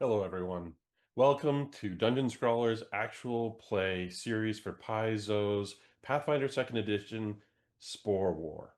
Hello, everyone. Welcome to Dungeon Scrawlers Actual Play series for Paizo's Pathfinder 2nd Edition Spore War.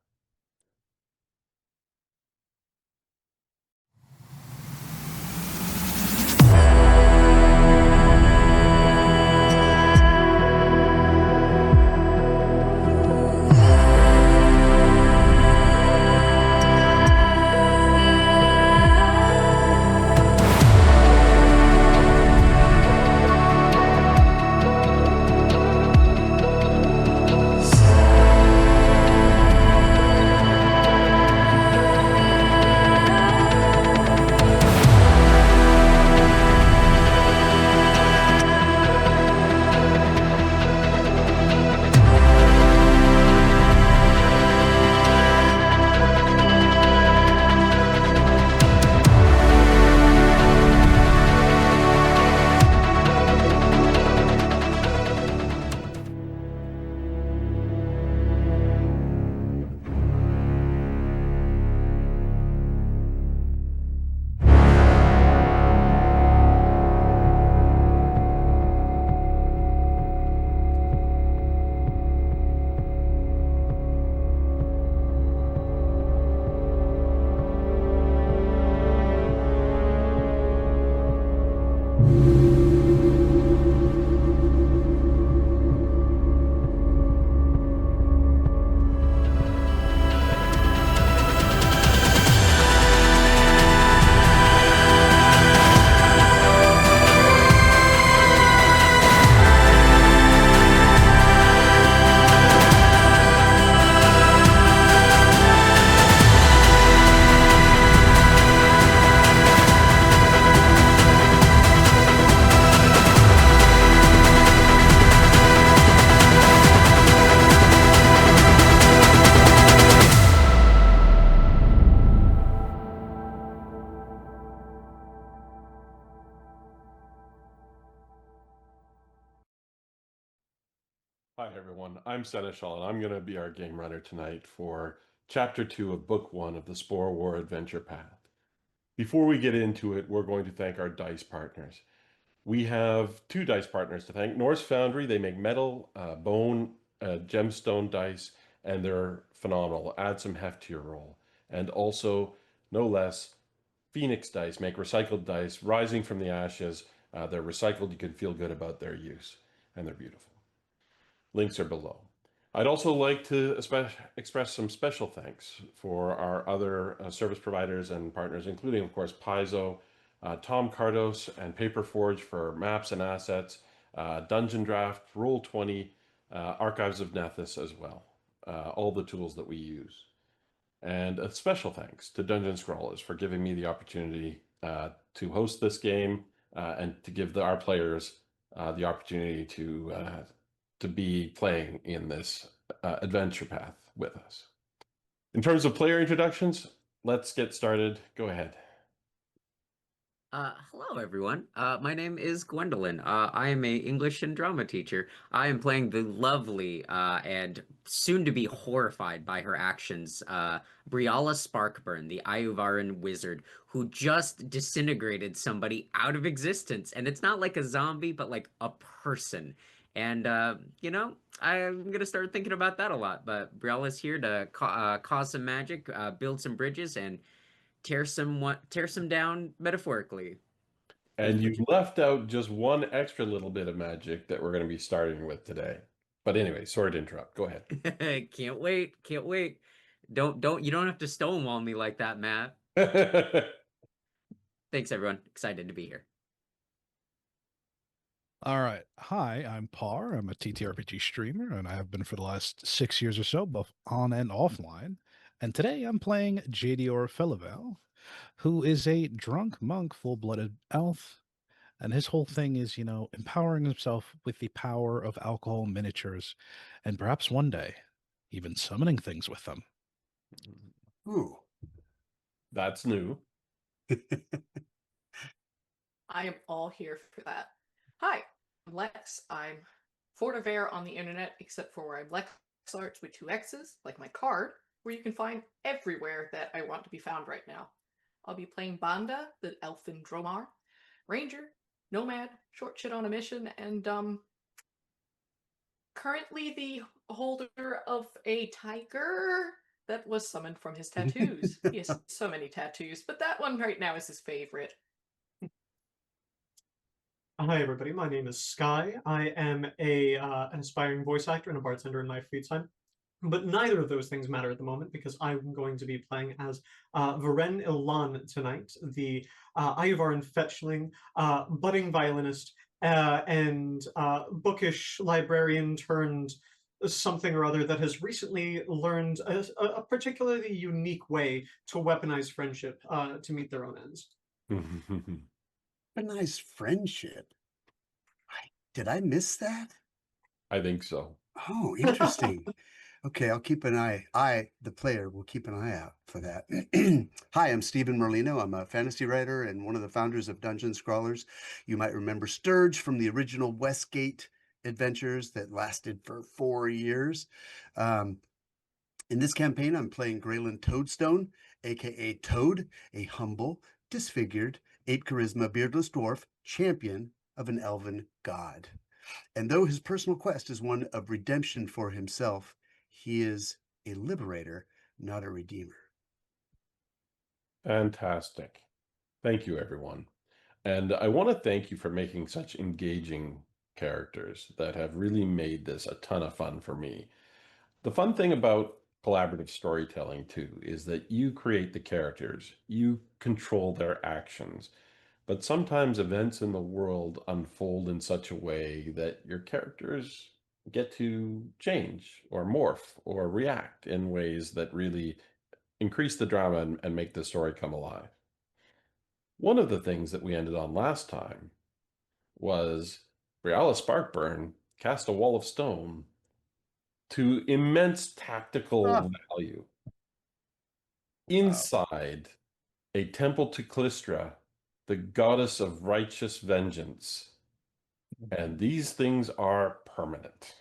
Hi, everyone. I'm Seneschal, and I'm going to be our game runner tonight for Chapter 2 of Book 1 of the Spore War Adventure Path. Before we get into it, we're going to thank our dice partners. We have two dice partners to thank. Norse Foundry, they make metal, bone, gemstone dice, and they're phenomenal. Add some heft to your roll. And also, no less, Phoenix dice make recycled dice rising from the ashes. They're recycled. You can feel good about their use, and they're beautiful. Links are below. I'd also like to express some special thanks for our other service providers and partners, including, of course, Paizo, Tom Cardos, and Paperforge for maps and assets, Dungeon Draft, Roll20, Archives of Nethys as well, all the tools that we use. And a special thanks to Dungeon Scrawlers for giving me the opportunity to host this game and to give our players the opportunity to be playing in this adventure path with us. In terms of player introductions, let's get started. Go ahead. Hello everyone. My name is Gwendolyn. I am a English and drama teacher. I am playing the lovely and soon to be horrified by her actions, Briala Sparkburn, the Ayuvaran wizard, who just disintegrated somebody out of existence. And it's not like a zombie, but like a person. And I'm gonna start thinking about that a lot. But Briala's here to cause some magic, build some bridges, and tear some down metaphorically. And you left out just one extra little bit of magic that we're going to be starting with today. But anyway, sorry to interrupt. Go ahead. Can't wait. Can't wait. You don't have to stonewall me like that, Matt. Thanks everyone. Excited to be here. All right. Hi, I'm Par. I'm a TTRPG streamer, and I have been for the last 6 years or so, both on and offline. And today I'm playing Jadior Felivel, who is a drunk monk, full-blooded elf. And his whole thing is, empowering himself with the power of alcohol miniatures, and perhaps one day, even summoning things with them. Ooh, that's new. I am all here for that. Hi, I'm Lex. I'm Fortivare on the internet, except for where I'm LexArts with 2 X's, like my card, where you can find everywhere that I want to be found right now. I'll be playing Banda, the elfin Dromar. ranger, nomad, short shit on a mission, and currently the holder of a tiger that was summoned from his tattoos. He has so many tattoos, but that one right now is his favorite. Hi everybody, my name is Skye. I am an aspiring voice actor and a bartender in my free time. But neither of those things matter at the moment because I'm going to be playing as Varen Ilan tonight, the Ivar Fetchling, budding violinist, and bookish librarian turned something or other that has recently learned a particularly unique way to weaponize friendship to meet their own ends. A nice friendship. Did I miss that? I think so. Oh, interesting. Okay, I'll keep an eye. The player will keep an eye out for that. Hi, I'm Stephen Merlino. I'm a fantasy writer and one of the founders of Dungeon Scrawlers. You might remember Sturge from the original Westgate adventures that lasted for 4 years. In this campaign, I'm playing Graylin Toadstone, aka Toad, a humble, disfigured, 8 charisma, beardless dwarf, champion of an elven god. And though his personal quest is one of redemption for himself, he is a liberator, not a redeemer. Fantastic. Thank you, everyone. And I want to thank you for making such engaging characters that have really made this a ton of fun for me. The fun thing about collaborative storytelling, too, is that you create the characters, you control their actions, but sometimes events in the world unfold in such a way that your characters get to change or morph or react in ways that really increase the drama and make the story come alive. One of the things that we ended on last time was Briala Sparkburn cast a wall of stone to immense tactical value inside a temple to Callistra, the goddess of righteous vengeance. And these things are permanent.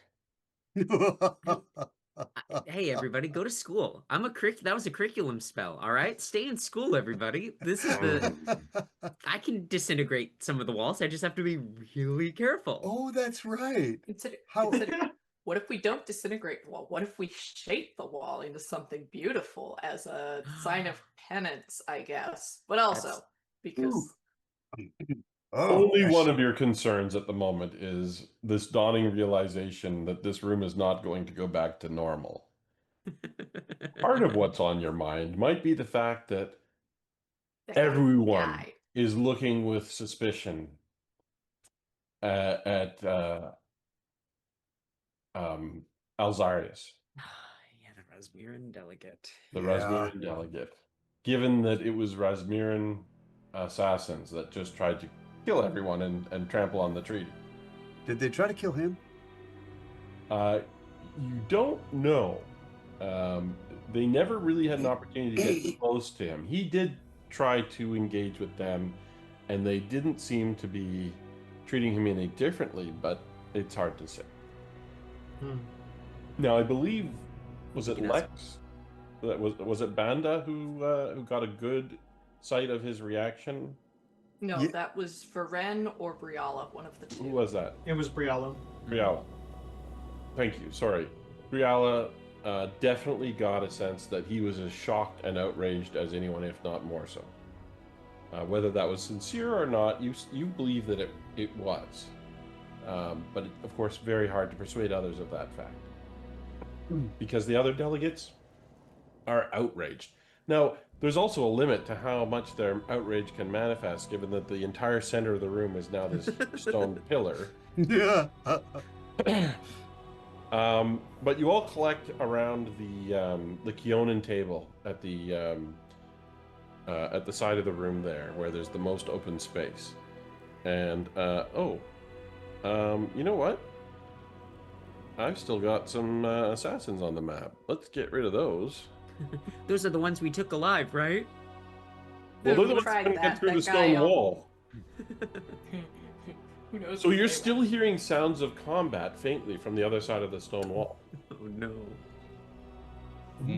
Hey, everybody, go to school. That was a curriculum spell, all right? Stay in school, everybody. This is I can disintegrate some of the walls. I just have to be really careful. Oh, that's right. Consider, How- what if we don't disintegrate the wall? What if we shape the wall into something beautiful as a sign of penance, I guess? But also, because... Only gosh. one of your concerns at the moment is this dawning realization that this room is not going to go back to normal. Part of what's on your mind might be the fact that that guy everyone died. is looking with suspicion at Alzarius, Yeah, the Rasmurin delegate. the Yeah. Rasmurin delegate, given that it was Rasmurin assassins that just tried to kill everyone and trample on the treaty. Did they try to kill him? You don't know. They never really had an opportunity to get close to him. He did try to engage with them, and they didn't seem to be treating him any differently, but it's hard to say. Now, I believe, was it Lex? Was it Banda who got a good sight of his reaction? No, Yeah. that was Varen or Briala, one of the two. Who was that? It was Briala. Briala. Thank you. Sorry. Briala definitely got a sense that he was as shocked and outraged as anyone, if not more so. Whether that was sincere or not, you believe that it was. But of course, very hard to persuade others of that fact. Because the other delegates are outraged. Now, there's also a limit to how much their outrage can manifest, given that the entire center of the room is now this stone pillar. Yeah. But you all collect around the Keonan table at the side of the room there, where there's the most open space. And you know what? I've still got some assassins on the map. Let's get rid of those. Those are the ones we took alive, right? Well, they're the We ones tried that get that. through the That guy, stone wall. Who knows So who you're they still were. hearing sounds of combat faintly from the other side of the stone wall. Oh no.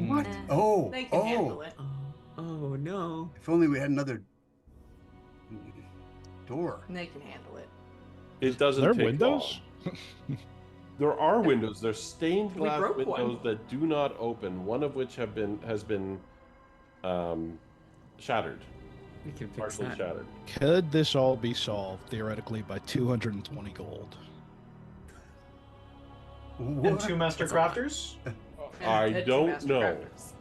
What? Eh, Oh, They can handle it. Oh no. If only we had another. door. And they can handle it. It doesn't There are take windows? long. There are windows. There's stained We glass broke windows one. that do not open. One of which has been shattered, We can fix partially that. shattered. Could this all be solved theoretically by 220 gold? And What? 2 master That's a lot. crafters. I And 2 don't master know. crafters.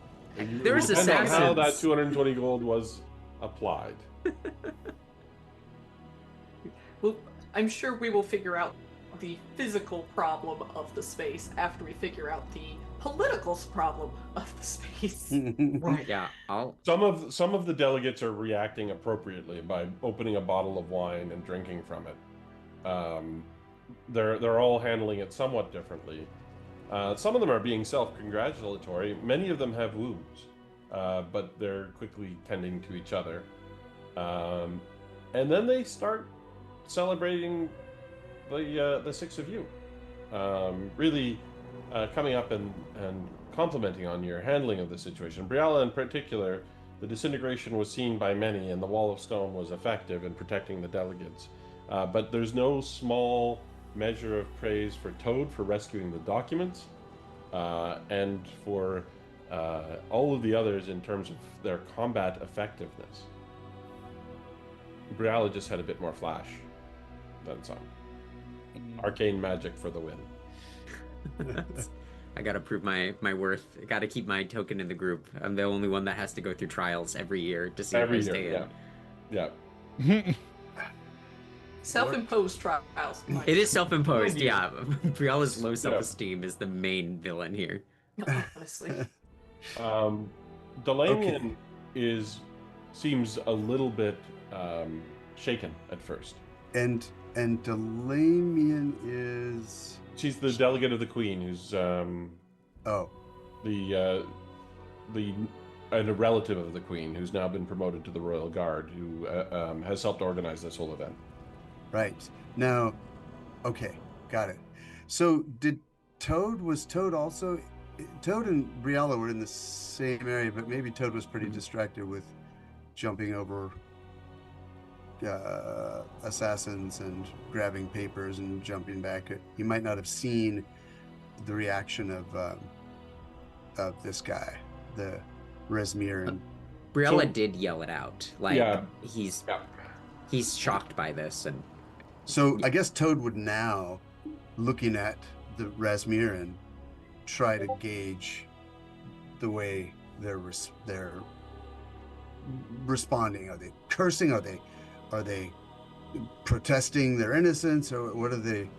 There's Depends on how that assassins. 220 gold was applied. Well, I'm sure we will figure out the physical problem of the space after we figure out the political problem of the space. Right. Yeah, I'll. Some of the delegates are reacting appropriately by opening a bottle of wine and drinking from it. They're all handling it somewhat differently. Some of them are being self-congratulatory. Many of them have wounds, but they're quickly tending to each other. And then they start celebrating the 6 of you, really coming up and complimenting on your handling of the situation. Brialla in particular, the disintegration was seen by many, and the wall of stone was effective in protecting the delegates. But there's no small measure of praise for Toad for rescuing the documents, and for all of the others in terms of their combat effectiveness. Brialla just had a bit more flash than some. Arcane magic for the win. I gotta prove my worth. I gotta keep my token in the group. I'm the only one that has to go through trials every year to see Every if I stay year, in. yeah. Self-imposed trials. mind It you. is self-imposed, Mind you. yeah. Brialla's low self-esteem is the main villain here. Honestly. Delamian seems a little bit shaken at first. And Delamian is She's the delegate of the Queen, who's oh and a relative of the Queen, who's now been promoted to the Royal Guard, who has helped organize this whole event. right now. Okay, got it. So was Toad also? Toad and Brialla were in the same area, but maybe Toad was pretty distracted with jumping over assassins and grabbing papers and jumping back. You might not have seen the reaction of this guy, the Resmiran. Brialla So- did yell it out. Like Yeah. he's shocked by this, and So I guess Toad would now, looking at the Resmiran, try to gauge the way they're responding. Are they cursing? Are they protesting their innocence, or what are they?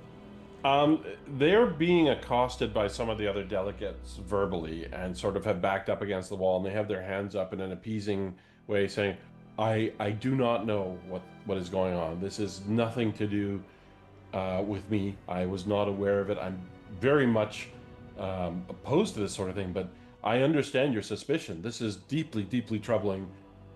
They're being accosted by some of the other delegates verbally and sort of have backed up against the wall, and they have their hands up in an appeasing way, saying, I do not know what is going on. This is nothing to do with me. I was not aware of it. I'm very much opposed to this sort of thing, but I understand your suspicion. This is deeply, deeply troubling.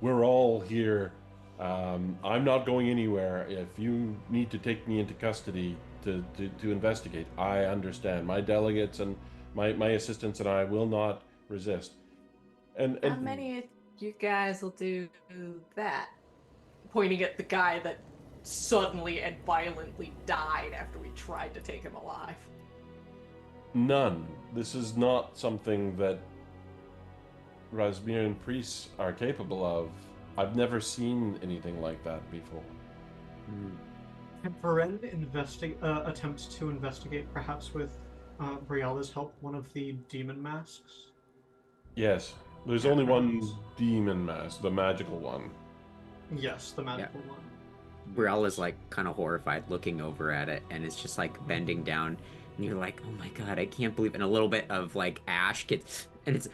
We're all here. I'm not going anywhere. If you need to take me into custody to investigate, I understand. My delegates and my assistants and I will not resist. And How many of you guys will do that? Pointing at the guy that suddenly and violently died after we tried to take him alive. none. This is not something that Rasmiran priests are capable of. I've never seen anything like that before. Can Varen attempt to investigate, perhaps with Brialla's help, one of the demon masks? Yes, there's only one demon mask, the magical one. Yes, the magical one. Brialla's like kind of horrified looking over at it, and it's just like bending down, and you're like, oh my god, I can't believe. And a little bit of like ash gets, and it's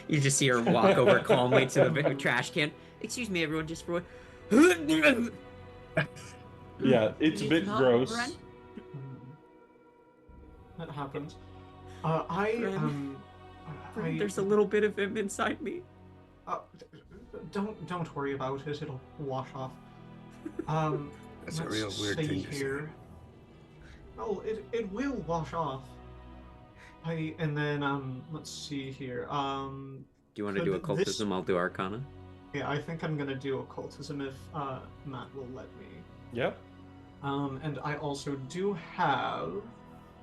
you just see her walk over calmly to the trash can. Excuse me, everyone, just for Yeah, it's a bit Not gross. Ren? That happens. There's a little bit of him inside me. Don't worry about it. It'll wash off. That's a let's real weird see thing to say. here. Oh, it will wash off. Let's see here. Do you want to do Could occultism? I'll do Arcana. Yeah, I think I'm gonna do occultism if Matt will let me. Yep. And I also do have.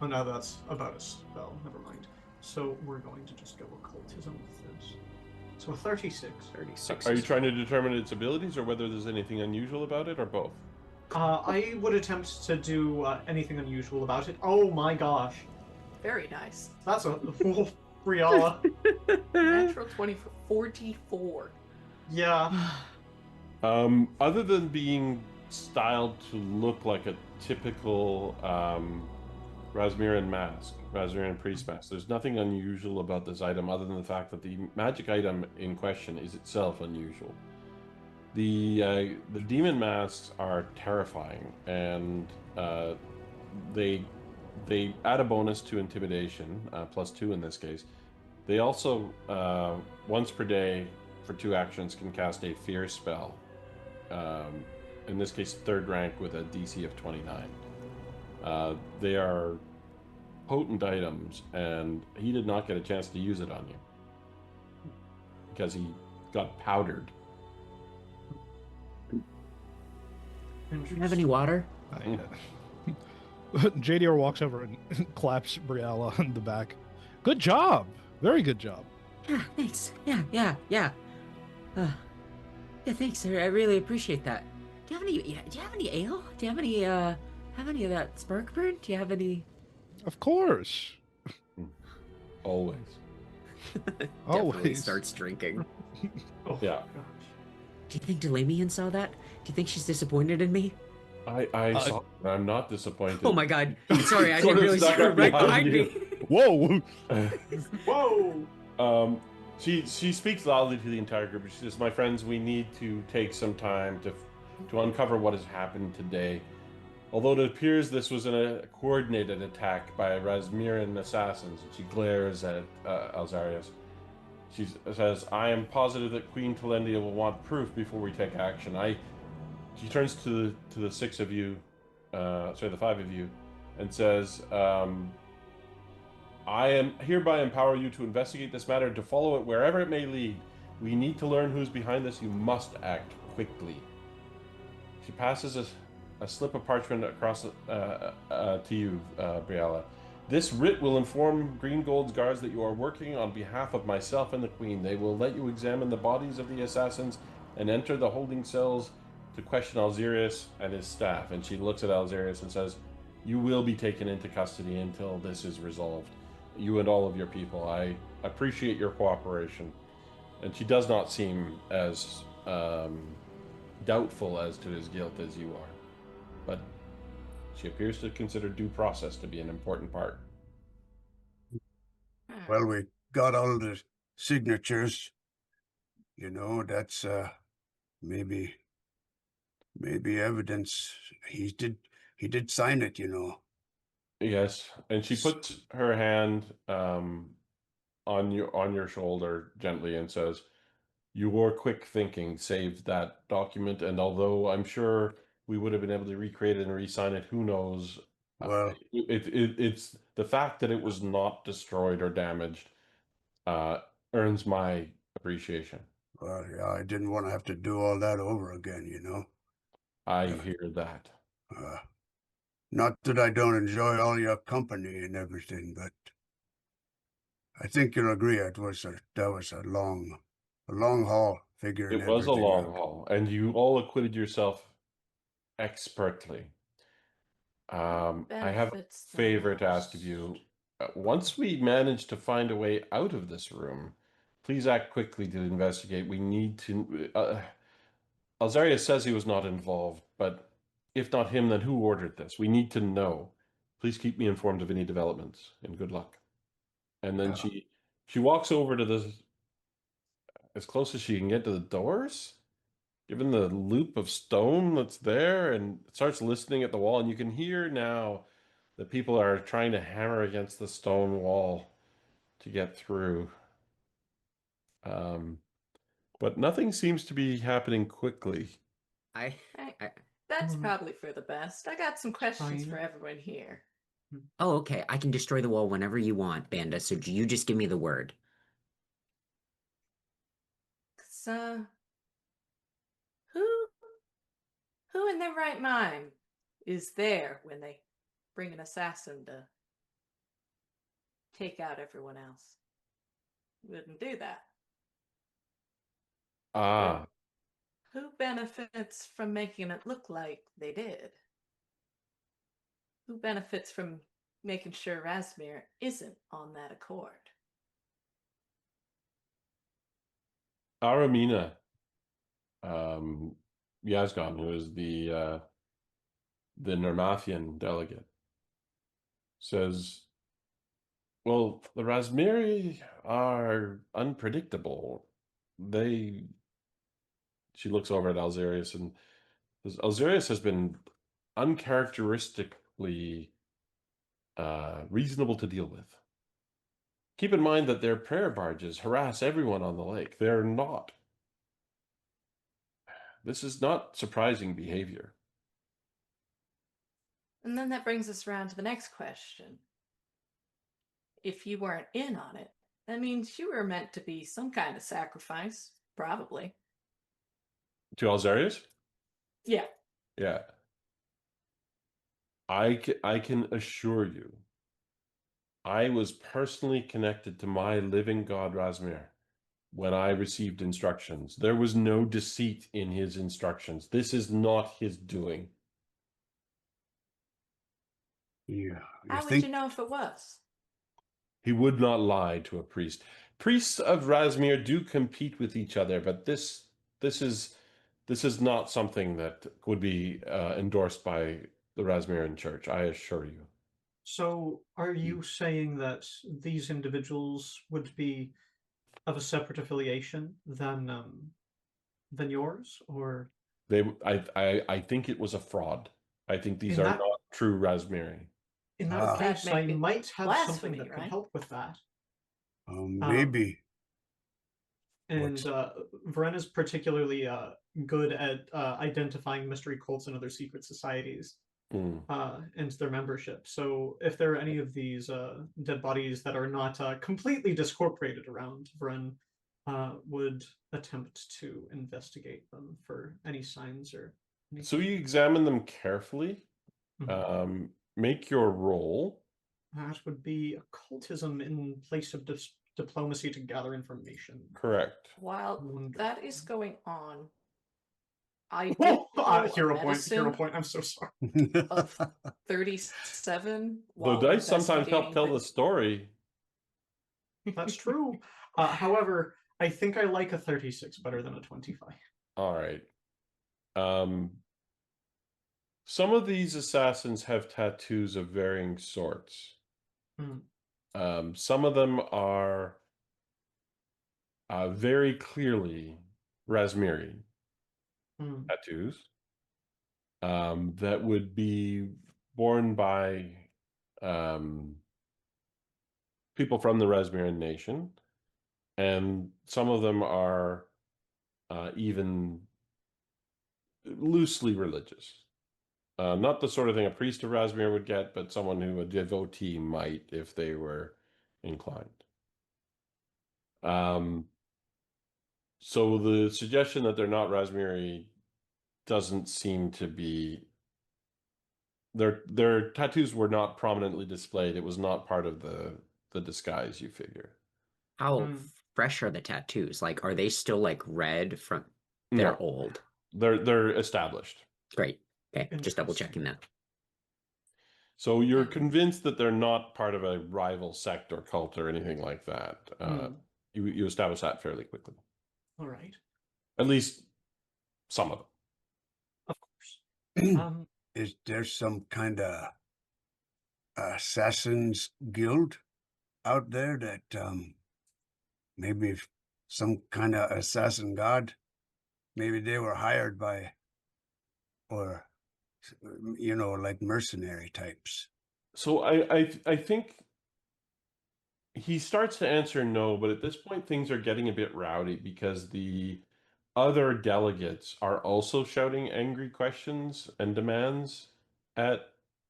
Oh no, that's about a spell. Never mind. So we're going to just go occultism with this. So a 36. 36. Are you trying to determine its abilities or whether there's anything unusual about it, or both? I would attempt to do anything unusual about it. Oh my gosh, Very nice. that's a Briala. Natural 20 for 44. Yeah. Other than being styled to look like a typical Rasmussen mask, Rasmussen priest mask, there's nothing unusual about this item other than the fact that the magic item in question is itself unusual. The demon masks are terrifying, and they add a bonus to intimidation, +2 in this case. They also once per day for 2 actions can cast a fear spell. In this case, 3rd rank with a DC of 29. They are potent items, and he did not get a chance to use it on you because he got powdered. Do you have any water? JDR walks over and claps Briala on the back. Good job. Very good job. Yeah, thanks. Yeah. Yeah, thanks. I really appreciate that. Do you have any ale? Do you have any of that spark burn? Do you have any? Of course. Always. Definitely Always. starts drinking. Oh, Yeah. gosh. Do you think Delamian saw that? Do you think she's disappointed in me? I saw. I'm not disappointed. Oh my god. Sorry, I Sort didn't of really see snuck her up right behind behind you. me. Whoa. Whoa! She speaks loudly to the entire group. She says, "My friends, we need to take some time to uncover what has happened today. Although it appears this was a coordinated attack by Rasmussen assassins," and she glares at Alzarius. She says, "I am positive that Queen Talendia will want proof before we take action." She turns to the 6 of you, the 5 of you, and says, "I am hereby empower you to investigate this matter and to follow it wherever it may lead. We need to learn who's behind this. You must act quickly." She passes a slip of parchment across to you, Briala. "This writ will inform Green Gold's guards that you are working on behalf of myself and the Queen. They will let you examine the bodies of the assassins and enter the holding cells to question Alzarius and his staff." And she looks at Alzarius and says, "You will be taken into custody until this is resolved. You and all of your people. I appreciate your cooperation." And she does not seem as doubtful as to his guilt as you are. But she appears to consider due process to be an important part. Well, we got all the signatures. You know, that's maybe evidence. He did sign it, you know. Yes, and she puts her hand on your shoulder gently and says, "Your quick thinking saved that document, and although I'm sure we would have been able to recreate it and re-sign it, who knows? Well, It's the fact that it was not destroyed or damaged earns my appreciation." well, yeah, I didn't want to have to do all that over again, you know. I hear that. Not that I don't enjoy all your company and everything, but I think you'll agree that was a long haul figuring It was a everything long out. haul, and you all acquitted yourself expertly. I have a Benefits the favor to ask of most. you. Once we manage to find a way out of this room, please act quickly to investigate. We need to. Alzarius says he was not involved, but if not him, then who ordered this? We need to know. Please keep me informed of any developments, and good luck. And then Yeah. she walks over to the as close as she can get to the doors, given the loop of stone that's there, and starts listening at the wall. And you can hear now that people are trying to hammer against the stone wall to get through. But nothing seems to be happening quickly. I That's probably for the best. I got some questions Fine. for everyone here. Oh, okay. I can destroy the wall whenever you want, Banda. So you just give me the word. Who in their right mind is there when they bring an assassin to take out everyone else? Wouldn't do that. Ah, Who benefits from making it look like they did? Who benefits from making sure Razmir isn't on that accord? Aramina, Yazgan, who is the Nermathian delegate, says, well, the Razmiri are unpredictable. She looks over at Alzarius and says, Alzarius has been uncharacteristically reasonable to deal with. Keep in mind that their prayer barges harass everyone on the lake. They're not. This is not surprising behavior. And then that brings us around to the next question. If you weren't in on it, that means you were meant to be some kind of sacrifice, probably. To Alzarius? Yeah. Yeah. I can assure you, I was personally connected to my living god Razmir when I received instructions. There was no deceit in his instructions. This is not his doing. Yeah. How would you know if it was? He would not lie to a priest. Priests of Razmir do compete with each other, but this is not something that would be endorsed by the Razmiran Church, I assure you. So, are you saying that these individuals would be of a separate affiliation than yours, or I think it was a fraud. I think these In are that- not true Razmiri. in that Ah. case, That'd I make it might have something blasphemy, that could right? help with that. Maybe. And Varen is particularly good at identifying mystery cults and other secret societies Mm. and their membership. So if there are any of these dead bodies that are not completely discorporated around, Varen would attempt to investigate them for any signs or anything. So you examine them carefully. Mhm. Make your roll. That would be occultism in place of diplomacy to gather information. Correct. While Wonderful. that is going on, I did Oh, roll a hero point. medicine Hero point. I'm so sorry. of 37. The while dice sometimes help investigating tell the this. story. That's true. However, I think I like a 36 better than a 25. All right. Some of these assassins have tattoos of varying sorts. Some of them are very clearly Razmiri tattoos that would be borne by people from the Razmiran nation, and some of them are even loosely religious. Not the sort of thing a priest of Razmir would get, but someone who a devotee might if they were inclined. So the suggestion that they're not Razmiri doesn't seem to be. Their tattoos were not prominently displayed. It was not part of the disguise, you figure. How fresh are the tattoos? Like, are they still like red from? They're No. old. They're established. Great. Okay, just double checking that. So you're convinced that they're not part of a rival sect or cult or anything like that. You establish that fairly quickly. All right. At least some of them. Of course. Is there some kind of assassins guild out there that maybe some kind of assassin god? Maybe they were hired by, or like mercenary types. So I think he starts to answer no, but at this point things are getting a bit rowdy because the other delegates are also shouting angry questions and demands at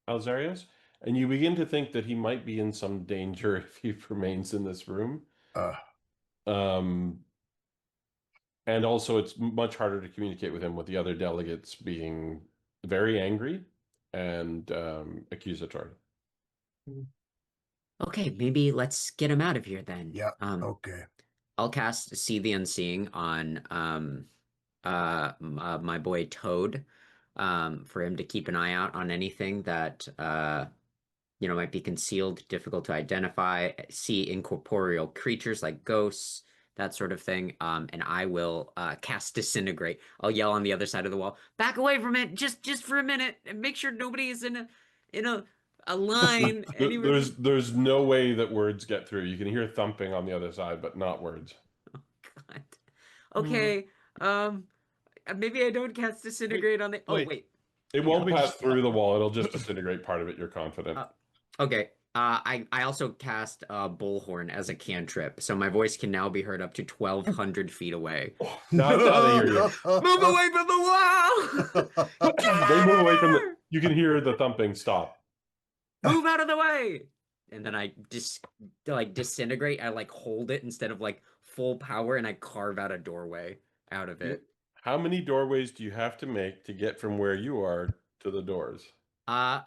Alzarius, and you begin to think that he might be in some danger if he remains in this room. And And also, it's much harder to communicate with him with the other delegates being very angry and accusatory. Okay, maybe let's get him out of here then. Yeah. Okay. I'll cast See the Unseeing on my boy Toad, for him to keep an eye out on anything that might be concealed, difficult to identify, see incorporeal creatures like ghosts, that sort of thing. And I will cast Disintegrate. I'll yell on the other side of the wall, "Back away from it, just for a minute, and make sure nobody is in a line." There's no way that words get through. You can hear thumping on the other side, but not words. Oh God. Okay. Maybe I don't cast Disintegrate on the. Oh wait. It won't pass through the wall. It'll just disintegrate part of it. You're confident. Okay. I also cast Bullhorn as a cantrip, so my voice can now be heard up to 1,200 feet away. Now it's out of here. Move away from the wall! They move away from the. You can hear the thumping stop. Move out of the way! And then I just disintegrate. I hold it instead of full power, and I carve out a doorway out of it. How many doorways do you have to make to get from where you are to the doors? I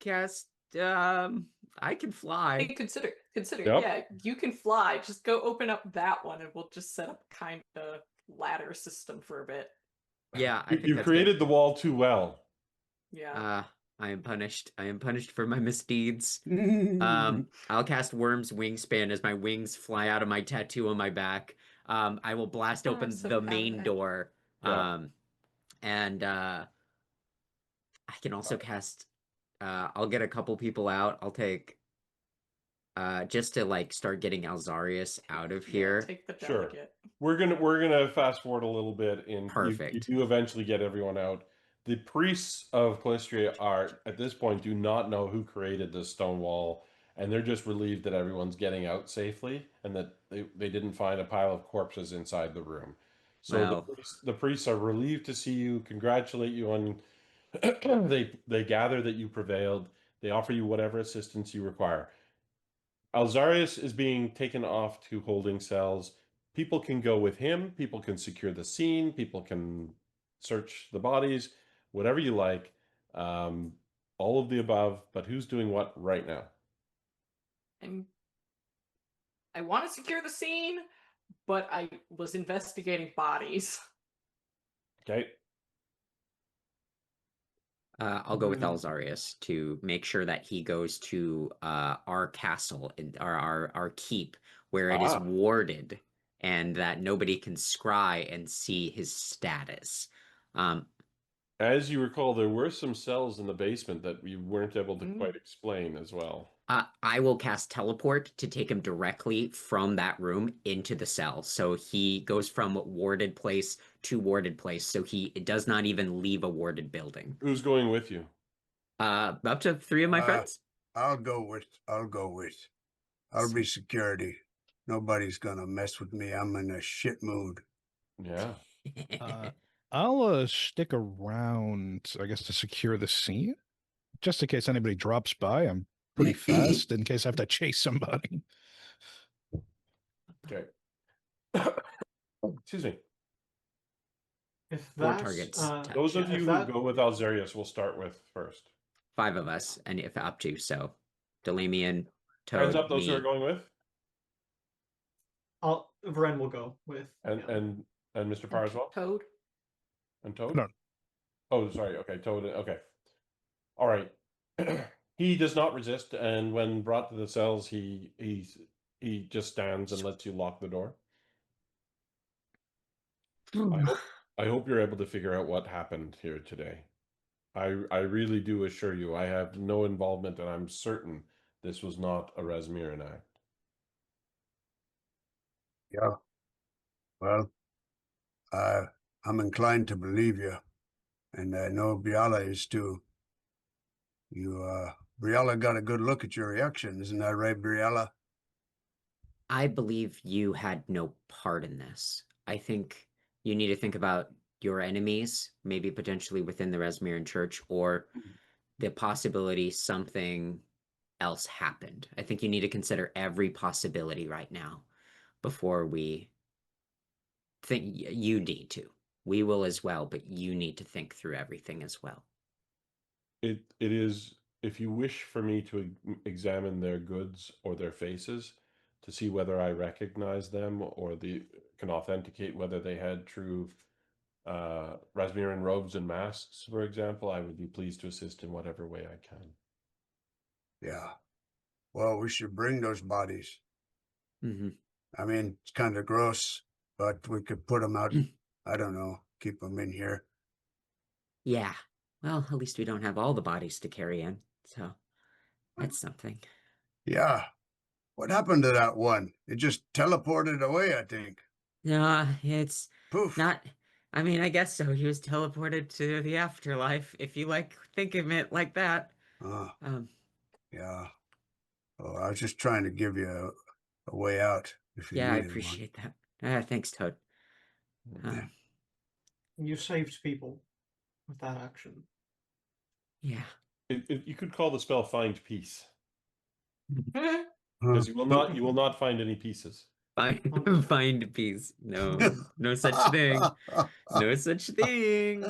cast I can fly. Hey, consider, Yep. yeah, you can fly. Just go open up that one and we'll just set up kind of ladder system for a bit. Yeah, I think You that's created good. the wall too well. Yeah. I am punished. I am punished for my misdeeds. I'll cast Worm's Wingspan as my wings fly out of my tattoo on my back. I will blast Oh, open I'm so the proud of main that. door. Yeah. And I can also cast I'll get a couple people out. I'll take just to start getting Alzarius out of Yeah, here. take the Sure. delegate. We're gonna fast forward a little bit. You Perfect. do eventually get everyone out. The priests of Calistria are at this point do not know who created this stone wall, and they're just relieved that everyone's getting out safely and that they didn't find a pile of corpses inside the room. So Well, the priests are relieved to see you, congratulate you on they gather that you prevailed. They offer you whatever assistance you require. Alzarius is being taken off to holding cells. People can go with him. People can secure the scene. People can search the bodies, whatever you like. All of the above, but who's doing what right now? I want to secure the scene, but I was investigating bodies. Okay. I'll go with Alzarius to make sure that he goes to our castle, our keep, where it is warded, and that nobody can scry and see his status. As you recall, there were some cells in the basement that we weren't able to quite explain as well. I will cast Teleport to take him directly from that room into the cell. So he goes from warded place to warded place. So it does not even leave a warded building. Who's going with you? Up to 3 of my friends. I'll go with. I'll be security. Nobody's gonna mess with me. I'm in a shit mood. Yeah. I'll stick around, I guess, to secure the scene, just in case anybody drops by. I'm pretty fast in case I have to chase somebody. Okay. Excuse me. If 4 that's, targets. Those of if you who that- go with Alzarius, we'll start with first. 5 of us, and if up to, so Delamian, Toad, Hands up, those me. who are going with, Varen will go with. and Mr. Parr as well, Toad. and Toad. No. Oh, sorry. Okay, Toad. Okay. All right. He does not resist, and when brought to the cells, he just stands and lets you lock the door. I hope you're able to figure out what happened here today. I really do assure you, I have no involvement, and I'm certain this was not a Rasmiran act. Yeah. Well, I'm inclined to believe you, and I know Briala is too. Briala got a good look at your reaction, isn't that right, Briala? I believe you had no part in this. I think you need to think about your enemies, maybe potentially within the Rasmiran Church, or the possibility something else happened. I think you need to consider every possibility right now. before we think you need to. We will as well, but you need to think through everything as well. It is, if you wish for me to examine their goods or their faces to see whether I recognize them or can authenticate whether they had true Rasmiran robes and masks, for example, I would be pleased to assist in whatever way I can. Yeah. Well, we should bring those bodies. Mm-hmm. I mean, it's kind of gross, but we could put them out. I don't know, keep them in here. Yeah. Well, at least we don't have all the bodies to carry in, so that's something. Yeah. What happened to that one? It just teleported away, I think. No, it's Poof. not. I mean, I guess so. He was teleported to the afterlife, if you think of it like that. Yeah. Oh, I was just trying to give you a way out if you Yeah, I needed appreciate that. Thanks, Toad. You saved people with that action. Yeah. You could call the spell Find Peace, one. because you will not find any pieces. Find peace. No such thing. No such thing.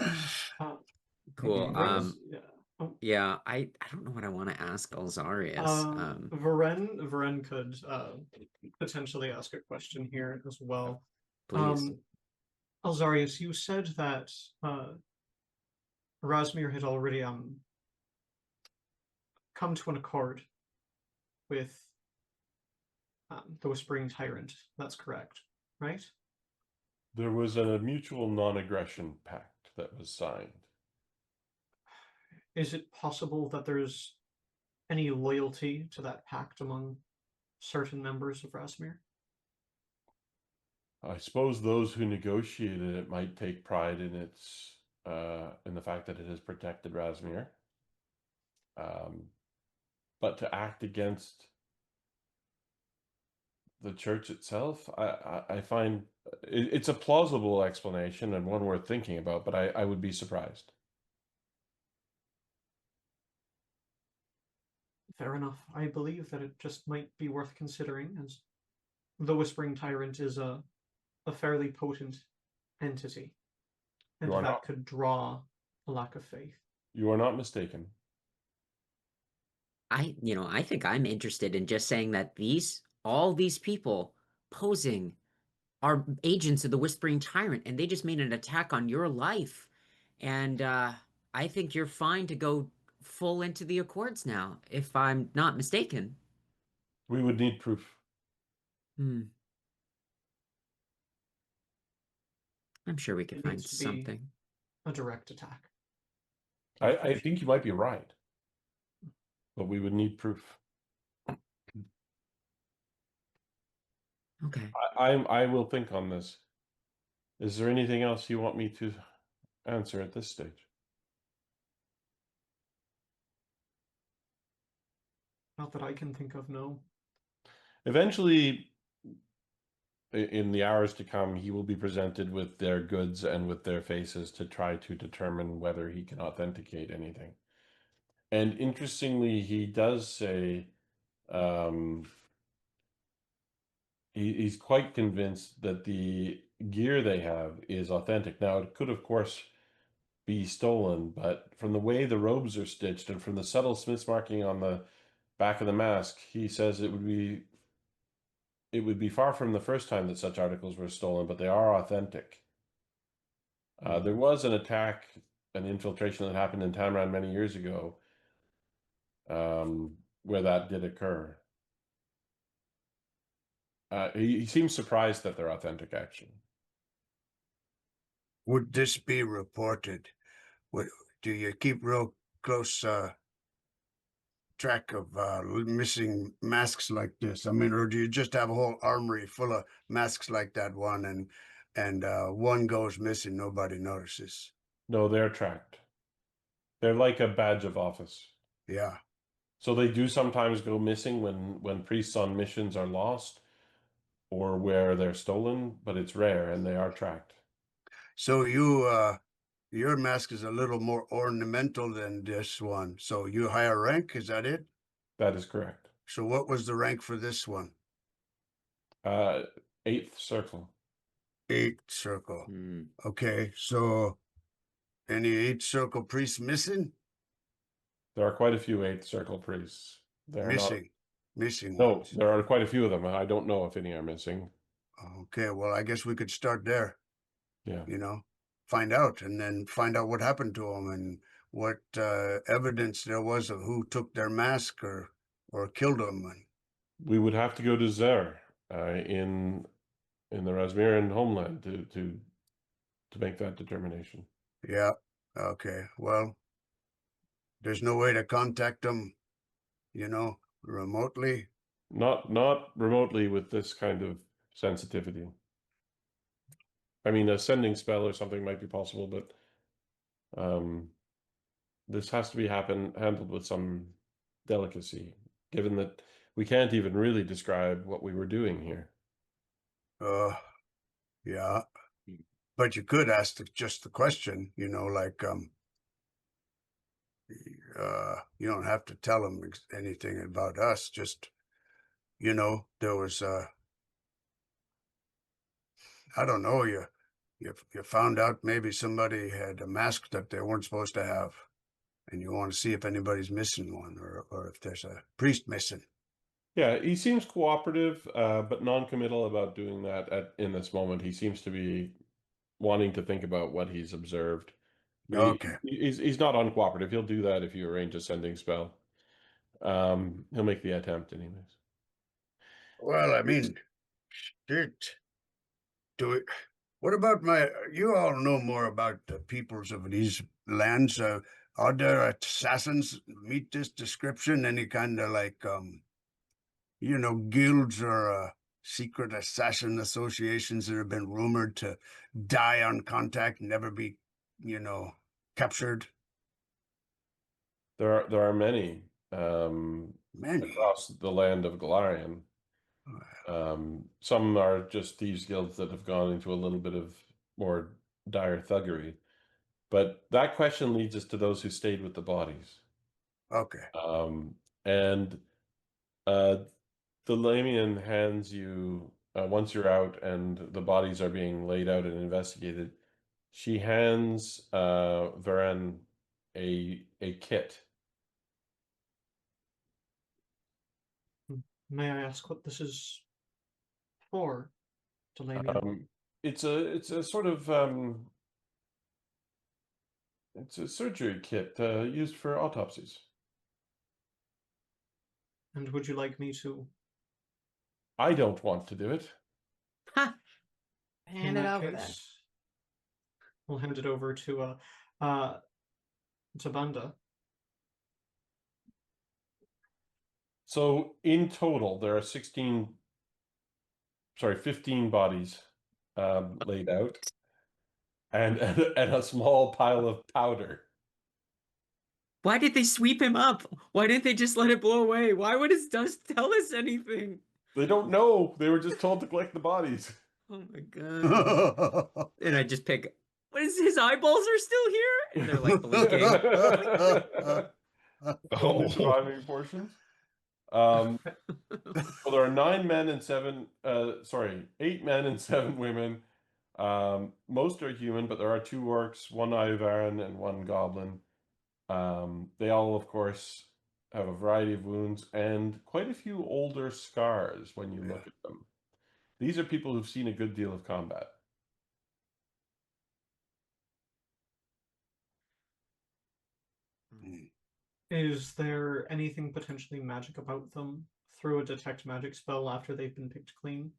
Cool. Yeah, I don't know what I want to ask Alzarius. Varen could potentially ask a question here as well. Please. Alzarius, you said that Rasmir had already come to an accord with the Whispering Tyrant. That's correct, right? There was a mutual non-aggression pact that was signed. Is it possible that there's any loyalty to that pact among certain members of Rasmir? I suppose those who negotiated it might take pride in in the fact that it has protected Rasmir. But to act against the church itself, I find it's a plausible explanation and one worth thinking about, but I would be surprised. Fair enough. I believe that it just might be worth considering, as the Whispering Tyrant is a fairly potent entity, and that could draw a lack of faith. You are not mistaken. I think I'm interested in just saying that all these people posing are agents of the Whispering Tyrant, and they just made an attack on your life. And I think you're fine to go full into the Accords now, if I'm not mistaken. We would need proof. I'm sure we could find something. A direct attack. I think you might be right, but we would need proof. Okay. I will think on this. Is there anything else you want me to answer at this stage? Not that I can think of, no. Eventually, in the hours to come, he will be presented with their goods and with their faces to try to determine whether he can authenticate anything. And interestingly, he does say he's quite convinced that the gear they have is authentic. Now, it could, of course, be stolen, but from the way the robes are stitched and from the subtle smith's marking on the back of the mask, he says it would be far from the first time that such articles were stolen, but they are authentic. There was an attack, an infiltration that happened in Tamran many years ago, where that did occur. He seems surprised that they're authentic, actually. Would this be reported? Do you keep real close track of missing masks like this? I mean, or do you just have a whole armory full of masks like that one, and one goes missing, nobody notices? No, they're tracked. They're like a badge of office. Yeah. So they do sometimes go missing when priests on missions are lost or where they're stolen, but it's rare and they are tracked. So your mask is a little more ornamental than this one. So you higher rank, is that it? That is correct. So what was the rank for this one? 8th circle. 8th circle. Hmm. Okay, so any 8th circle priests missing? There are quite a few 8th circle priests. They're not. Missing No, ones. there are quite a few of them. I don't know if any are missing. Okay, well, I guess we could start there. Yeah. You know, find out, and then find out what happened to them and what evidence there was of who took their mask or killed them. And We would have to go to Zer in the Rasmiran homeland to make that determination. yeah, okay, well, there's no way to contact them, you know, remotely. Not remotely with this kind of sensitivity. I mean, a sending spell or something might be possible, but this has to be handled with some delicacy, given that we can't even really describe what we were doing here. Yeah, but you could ask just the question, you know, like, you don't have to tell them anything about us. Just, you know, there was, I don't know, you found out maybe somebody had a mask that they weren't supposed to have, and you want to see if anybody's missing one, or if there's a priest missing. Yeah, he seems cooperative, but non-committal about doing that in this moment. He seems to be wanting to think about what he's observed. Okay. He's not uncooperative. He'll do that if you arrange a sending spell. He'll make the attempt anyways. Well, I mean, shit. What about you all know more about the peoples of these lands. Are there assassins meet this description? Any kind of like, you know, guilds or secret assassin associations that have been rumored to die on contact, never be, you know, captured? There are many, Many. across the land of Galarian. Some are just thieves guilds that have gone into a little bit of more dire thuggery. But that question leads us to those who stayed with the bodies. Okay. And the Lamian hands you, once you're out and the bodies are being laid out and investigated, she hands Varen a kit. May I ask what this is for, Toledo? It's a sort of it's a surgery kit used for autopsies. And would you like me to I don't want to do it. Ha! Hand it over then. We'll hand it over to Banda. So in total, there are 15 bodies laid out, and a small pile of powder. Why did they sweep him up? Why didn't they just let it blow away? Why would his dust tell us anything? They don't know. They were just told to collect the bodies. Oh my god. And I just pick, what is his eyeballs are still here? And they're like blinking. Only surviving portions. Well, there are 8 men and 7 women. Most are human, but there are 2 orcs, 1 Ivaran, and 1 goblin. They all, of course, have a variety of wounds and quite a few older scars when you look at them. These are people who've seen a good deal of combat. Is there anything potentially magic about them through a detect magic spell after they've been picked clean?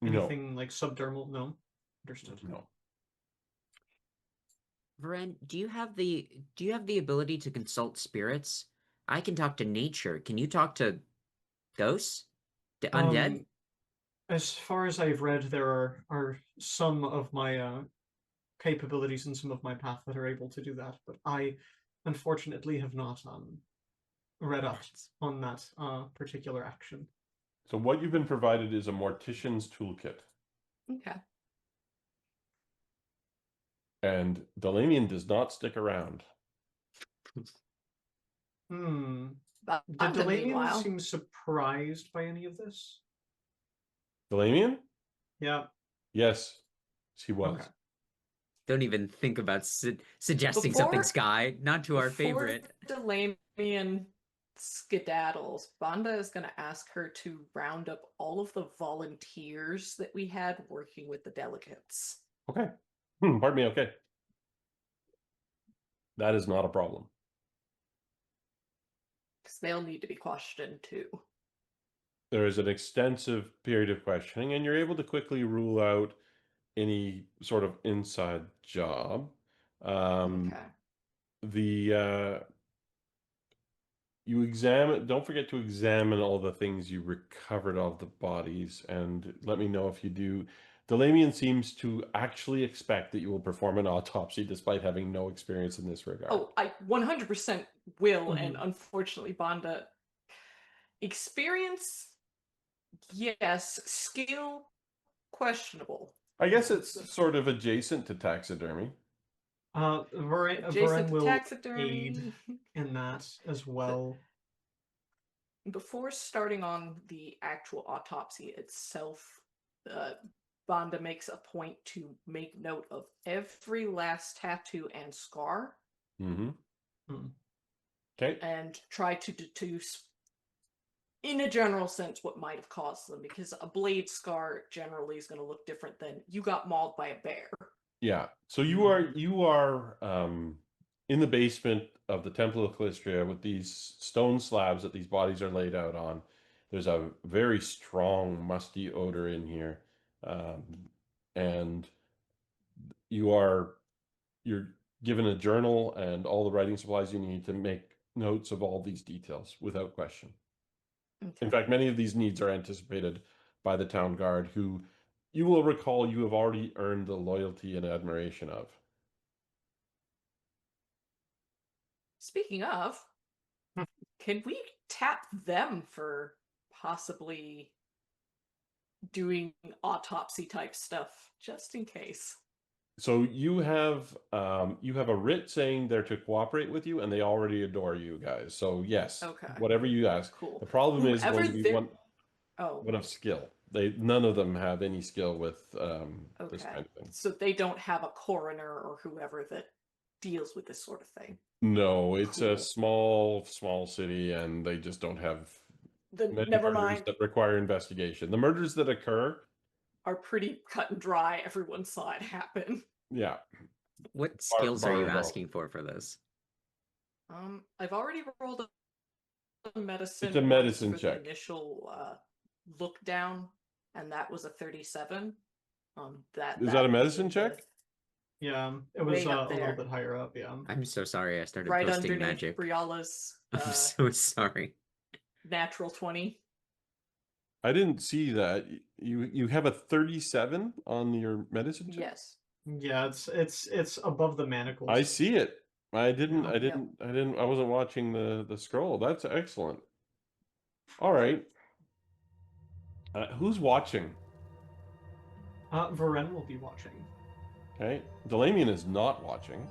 Anything like subdermal? No. Understood. No. Varen, do you have the ability to consult spirits? I can talk to nature. Can you talk to ghosts? To undead? As far as I've read, there are some of my capabilities and some of my path that are able to do that, but I unfortunately have not read up on that particular action. So what you've been provided is a mortician's toolkit. Okay. And Delamian does not stick around. Did Banda, Delamian meanwhile. seem surprised by any of this? Delamian? Yeah. Yes, she was. Okay. Don't even think about suggesting something, Before- Skye. Not to our Before favorite. Delamian skedaddles, Banda is going to ask her to round up all of the volunteers that we had working with the delegates. Okay. Pardon me. Okay. That is not a problem. Because they'll need to be questioned too. There is an extensive period of questioning, and you're able to quickly rule out any sort of inside job. Okay. You examine, don't forget to examine all the things you recovered of the bodies, and let me know if you do. Delamian seems to actually expect that you will perform an autopsy despite having no experience in this regard. Oh, I 100% will, Mhm. and unfortunately, Banda, experience, yes, skill, questionable. I guess it's sort of adjacent to taxidermy. Varen Adjacent to will taxidermy. aid in that as well. Before starting on the actual autopsy itself, Banda makes a point to make note of every last tattoo and scar Mm-hmm. Hmm. Okay. and try to deduce, in a general sense, what might have caused them, because a blade scar generally is going to look different than you got mauled by a bear. Yeah. So you are in the basement of the Temple of Callistria with these stone slabs that these bodies are laid out on. There's a very strong musty odor in here. And you're given a journal and all the writing supplies you need to make notes of all these details without question. Okay. In fact, many of these needs are anticipated by the town guard, who you will recall you have already earned the loyalty and admiration of. Speaking of, can we tap them for possibly doing autopsy type stuff, just in case? So you have a writ saying they're to cooperate with you, and they already adore you guys. So yes, Okay. whatever you ask. Cool. The problem is Whoever going to be they're- one Oh, of skill. None of them have any skill with this okay. kind of thing. So they don't have a coroner or whoever that deals with this sort of thing. No, it's a Cool. small city, and they just don't have Then many never murders mind. that require investigation. The murders that occur, Are pretty cut and dry. Everyone saw it happen. yeah. What skills are you bar- asking for this? I've already rolled a medicine. It's a once medicine for check. The initial look down, and that was a 37. Is that a medicine being check? Yeah, it was Way a up little there. bit higher up. Yeah. I'm so sorry I started right posting underneath magic. Briala's I'm so sorry. natural 20. I didn't see that. You have a 37 on your medicine check? Yes. Yeah, it's above the manacles. I see it. I Yeah. wasn't watching the scroll. That's excellent. All right. Who's watching? Varen will be watching. Okay. Delamian is not watching.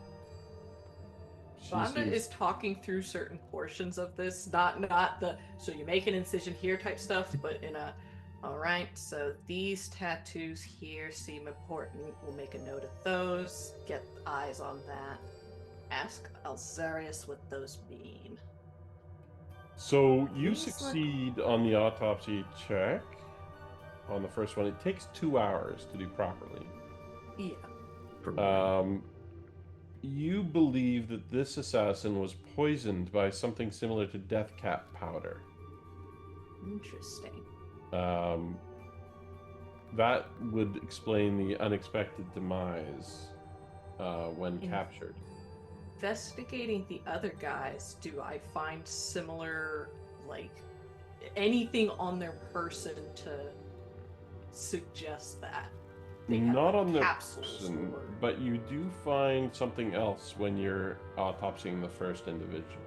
She Banda seems- is talking through certain portions of this, not the so you make an incision here type stuff, but in a alright, so these tattoos here seem important. We'll make a note of those, get eyes on that. Ask Alzarius what those mean. So you These look- succeed on the autopsy check. On the first one, it takes 2 hours to do properly. Yeah. You believe that this assassin was poisoned by something similar to death cap powder. Interesting. That would explain the unexpected demise when In- captured. Investigating the other guys, do I find similar, like, anything on their person to suggest that? They have, Not like, on the capsules person, or- but you do find something else when you're autopsying the first individual.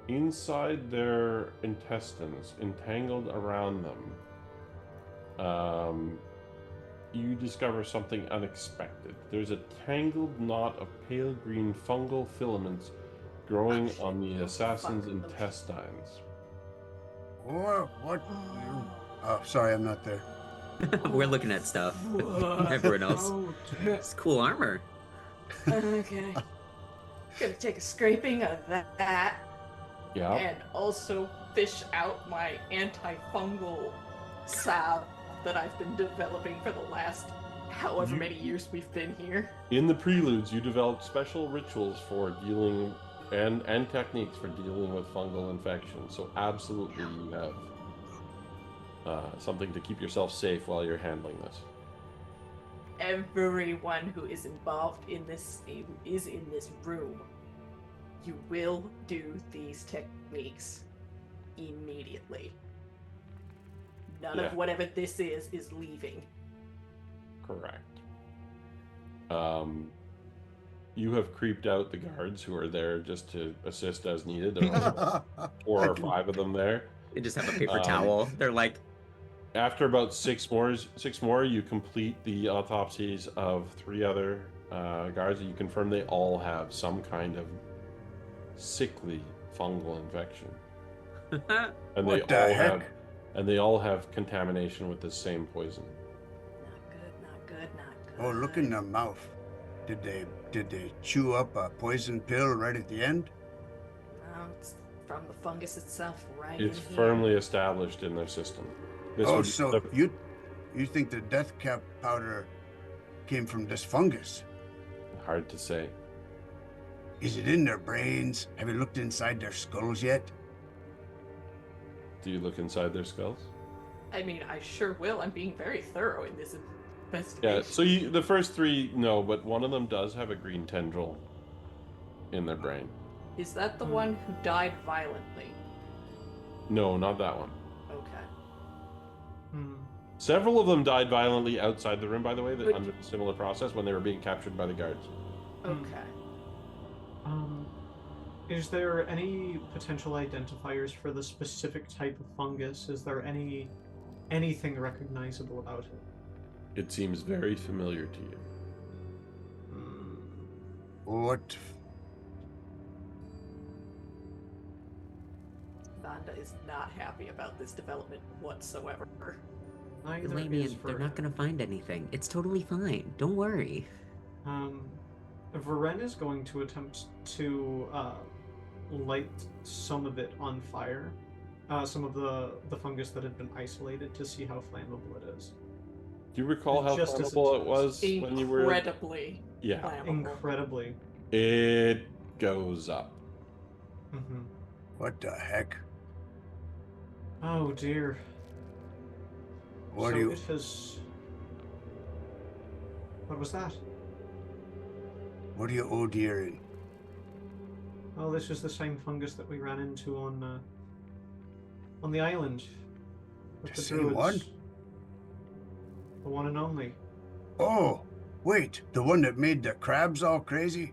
Inside their intestines, entangled around them, you discover something unexpected. There's a tangled knot of pale green fungal filaments growing on the assassin's Fuck. intestines. Or what? Oh, sorry, I'm not there. We're looking at stuff. Everyone else. Oh, It's cool armor. okay. Gonna take a scraping of that. Yeah. And also fish out my antifungal salve that I've been developing for the last however many years we've been here. In the preludes, you developed special rituals for dealing and techniques for dealing with fungal infections. So absolutely, you have something to keep yourself safe while you're handling this. Everyone who is involved in this is in this room. You will do these techniques immediately. None of whatever this is leaving. Correct. You have creeped out the guards who are there just to assist as needed. There are only 4 or 5 of them there. They just have a paper towel. They're like, After about 6 more, you complete the autopsies of 3 other guards, and you confirm they all have some kind of sickly fungal infection, and What the heck? they all have contamination with the same poison. Not good. Oh, look in the mouth. Did they chew up a poison pill right at the end? No, it's from the fungus itself, right? It's in here. firmly established in their system. So you think the death cap powder came from this fungus? Hard to say. Is it in their brains? Have you looked inside their skulls yet? Do you look inside their skulls? I mean, I sure will. I'm being very thorough in this investigation. Yeah. So the first 3, no, but one of them does have a green tendril in their brain. Is that the one who died violently? No, not that one. Okay. Several of them died violently outside the room, by the way, But- under a similar process when they were being captured by the guards. Okay. Is there any potential identifiers for the specific type of fungus? Is there anything recognizable about it? It seems very familiar to you. What? Vonda is not happy about this development whatsoever. Neither Lamian, is they're Varen. not gonna find anything. It's totally fine. Don't worry. Varen is going to attempt to light some of it on fire. Some of the fungus that had been isolated to see how flammable it is. Do you recall how Just as flammable it it was when you were? Incredibly Yeah, flammable. Incredibly. it goes up. Mm-hmm. What the heck? Oh dear. What So do you? it has... What was that? What do you oh dear in? Oh, this is the same fungus that we ran into on the island. With The same one? The one and only. Oh, wait, the one that made the crabs all crazy?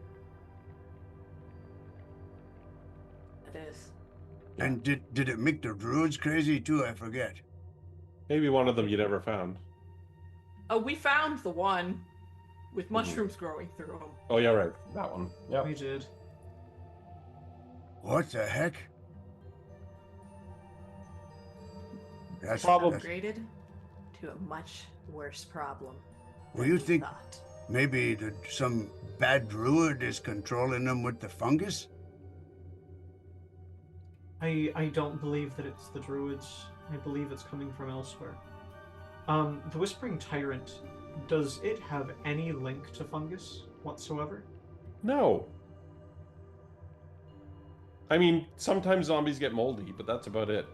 It is. And did it make the druids crazy too? I forget. Maybe one of them you never found. Oh, we found the one with mushrooms growing through them. Oh yeah, right, that one. Yeah. We did. What the heck? That's Problem. Upgraded to a much worse problem. Well, than you we think thought. maybe some bad druid is controlling them with the fungus? I don't believe that it's the druids. I believe it's coming from elsewhere. The Whispering Tyrant, does it have any link to fungus whatsoever? No. I mean, sometimes zombies get moldy, but that's about it.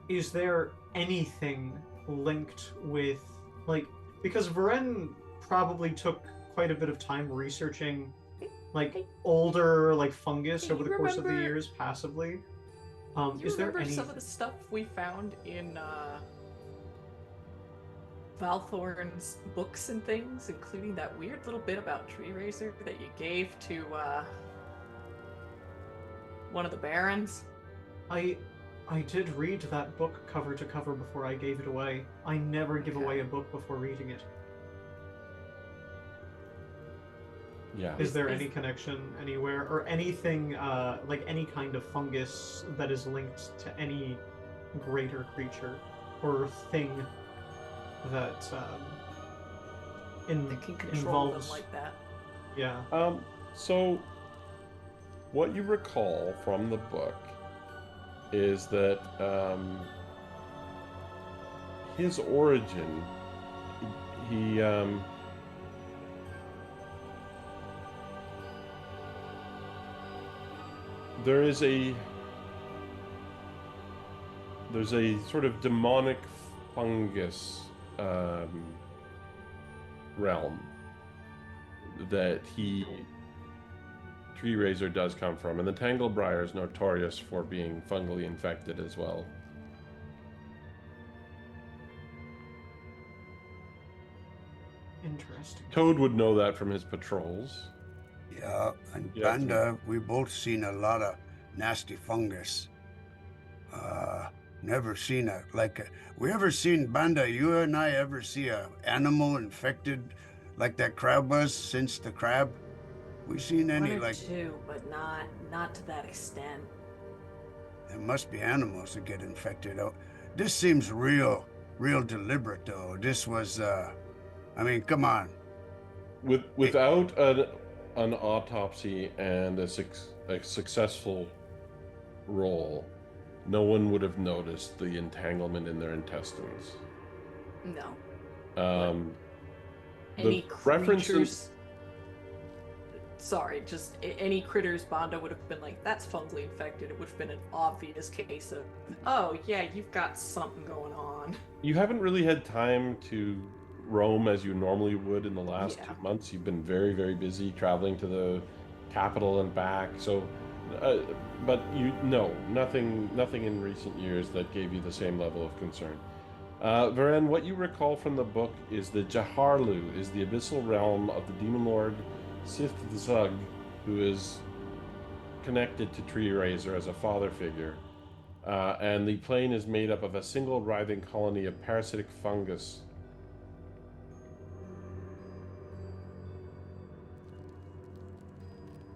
Is there anything linked with, like, because Varen probably took quite a bit of time researching, like, older, like, fungus Hey, over the you course of the remember- years, passively. You Is there remember any? some of the stuff we found in Valthorn's books and things, including that weird little bit about Tree Razor that you gave to one of the barons? I did read that book cover to cover before I gave it away. I never give Okay. away a book before reading it. Yeah. Is there Is- any connection anywhere, or anything, like any kind of fungus that is linked to any greater creature or thing? that That can control involves. them like that. Yeah. So what you recall from the book is that his origin, he there's a sort of demonic fungus realm that Tree Razor does come from, and the Tanglebriar is notorious for being fungally infected as well. Interesting. Toad would know that from his patrols. Yeah, and Yeah, Banda, we both seen a lot of nasty fungus. Never seen we ever seen Banda, you and I ever see a animal infected like that crab was since the crab? We seen any One or like, two, but not to that extent. there must be animals that get infected. Oh, this seems real deliberate though. This was, I mean, come on. Without an autopsy and a successful roll, no one would have noticed the entanglement in their intestines. No. The Any reference in- creatures. Sorry, just any critters Banda would have been like, that's fungally infected. It would have been an obvious case of, oh yeah, you've got something going on. You haven't really had time to roam as you normally would in the last Yeah. 2 months. You've been very, very busy traveling to the capital and back. So, but nothing in recent years that gave you the same level of concern. Varen, what you recall from the book is that Jaharlu is the abyssal realm of the demon lord Sith Zug, who is connected to Tree Razor as a father figure. And the plane is made up of a single writhing colony of parasitic fungus.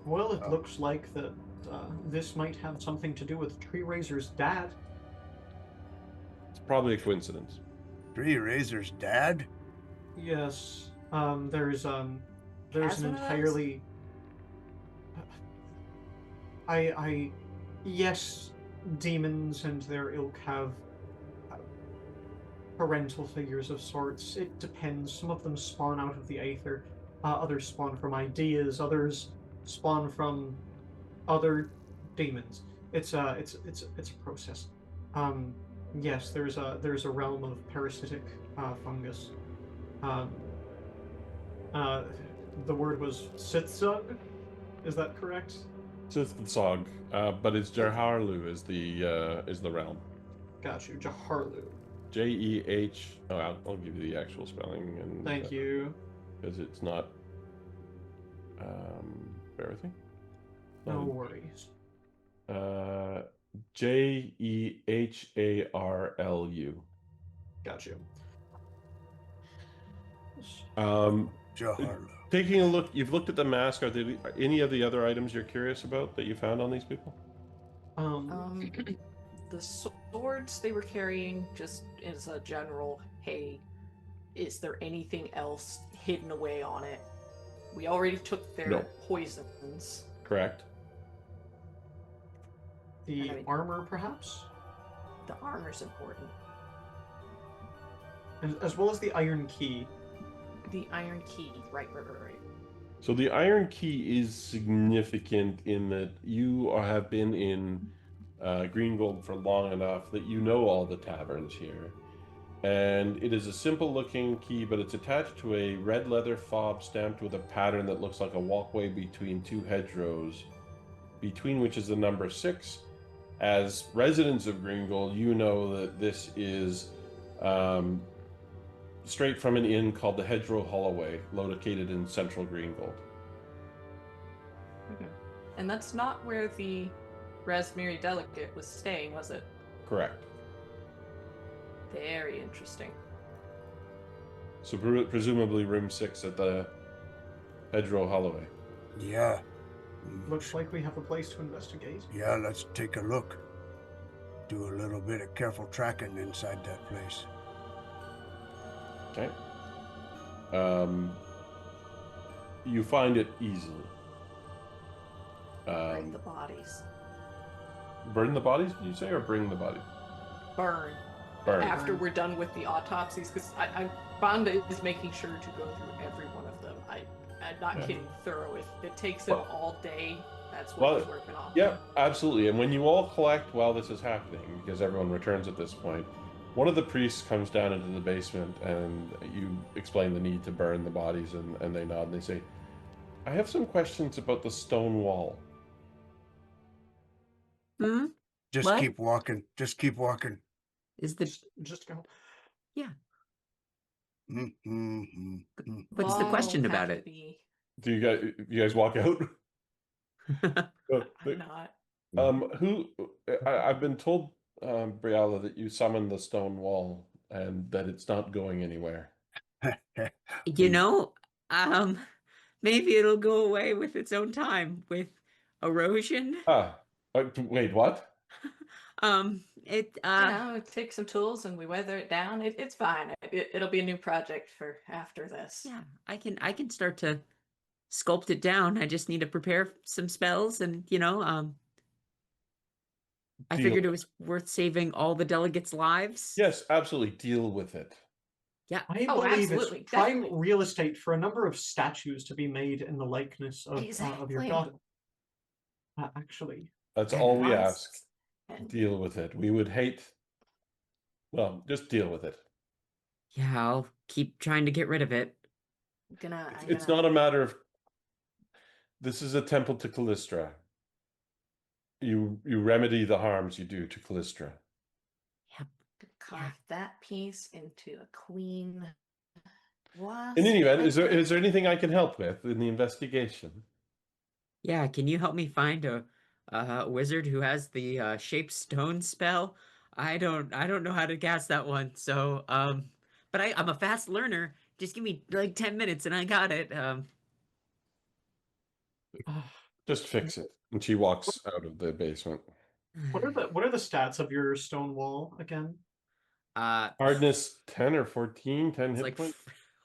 Well, it looks like that this might have something to do with Tree Razor's dad. It's probably a coincidence. Tree Razor's dad? Yes. There's an As one of those? entirely. Yes, demons and their ilk have parental figures of sorts. It depends. Some of them spawn out of the aether. Others spawn from ideas. Others spawn from other demons. It's a process. Yes, there's a realm of parasitic fungus. The word was Sithzug. Is that correct? Sithzog, but it's Jaharlu is the realm. Got you, Jaharlu. Jeh. Oh, I'll give you the actual spelling. And Thank you. because it's not. Bear with me. No worries. Jeharlu. Got you. Jaharlu. Taking a look, you've looked at the mask. Are there any of the other items you're curious about that you found on these people? The swords they were carrying, just as a general, hey, is there anything else hidden away on it? We already took their No. poisons. Correct. The I mean- armor, perhaps, The armor's important. as well as the iron key. The iron key, right. So the Iron Key is significant in that you have been in Greengold for long enough that you know all the taverns here. And it is a simple looking key, but it's attached to a red leather fob stamped with a pattern that looks like a walkway between two hedgerows, between which is the number 6. As residents of Greengold, you know that this is straight from an inn called the Hedgerow Holloway, located in central Greengold. And that's not where the Raspberry Delegate was staying, was it? Correct. Very interesting. So presumably room 6 at the Hedgerow Holloway. Yeah. Looks like we have a place to investigate. Yeah, let's take a look. Do a little bit of careful tracking inside that place. Okay. You find it easily. Bring the bodies. Burn the bodies, did you say, or bring the bodies? Burn. Burn. After we're done with the autopsies, because Bonda is making sure to go through every one of them. I'm not kidding, thorough. If it takes him all day, that's what he's working on. Yeah, absolutely. And when you all collect while this is happening, because everyone returns at this point, one of the priests comes down into the basement and you explain the need to burn the bodies, and they nod and they say, I have some questions about the stone wall. Hmm? Just What? keep walking. Just keep walking. Is the Just go. what's the Wall question will about have it? to be- Do you guys walk out? I'm not. I've been told, Briella, that you summoned the stone wall and that it's not going anywhere. You know, maybe it'll go away with its own time with erosion. Wait, what? It We take some tools and we weather it down. It's fine. It'll be a new project for after this. yeah, I can start to sculpt it down. I just need to prepare some spells, and I Deal figured it with was worth saving all the delegates' lives. Yes, absolutely. Deal with it. Yeah. I Oh, believe absolutely, it's prime definitely. real estate for a number of statues to be made in the likeness of your Exactly. daughter. Actually, That's all we Honest. ask. And Deal with it. We would hate. Well, just deal with it. Yeah, I'll keep trying to get rid of it. I'm It's gonna- not a matter of. This is a temple to Callistra. You remedy the harms you do to Callistra. carve that piece into a queen. In any event, is there anything I can help with in the investigation? Yeah, can you help me find a wizard who has the shape stone spell? I don't know how to cast that one. So but I'm a fast learner. Just give me like 10 minutes and I got it. Just fix it. And she walks out of the basement. what are the stats of your stone wall again? Hardness 10 or 14, 10 It's hit like points.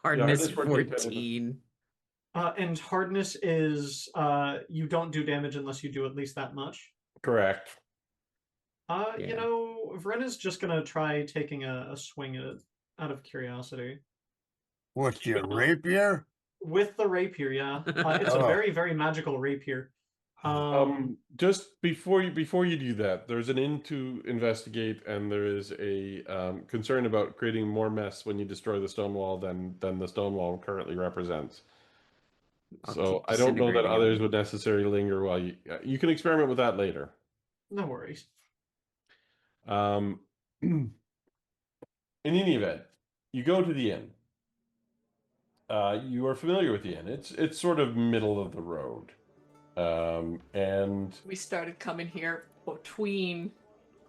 hardness 14, 14. And hardness is you don't do damage unless you do at least that much. Correct. You Yeah. know, Vrenna's just gonna try taking a swing at it out of curiosity. What's your rapier? With the rapier, yeah. It's a Oh. very, very magical rapier. Just before you do that, there's an inn to investigate, and there is a concern about creating more mess when you destroy the stone wall than the stone wall currently represents. I'll So keep I don't know that disintegrating others them. would necessarily linger while you can experiment with that later. No worries. In any event, you go to the inn. You are familiar with the inn. It's sort of middle of the road. And We started coming here between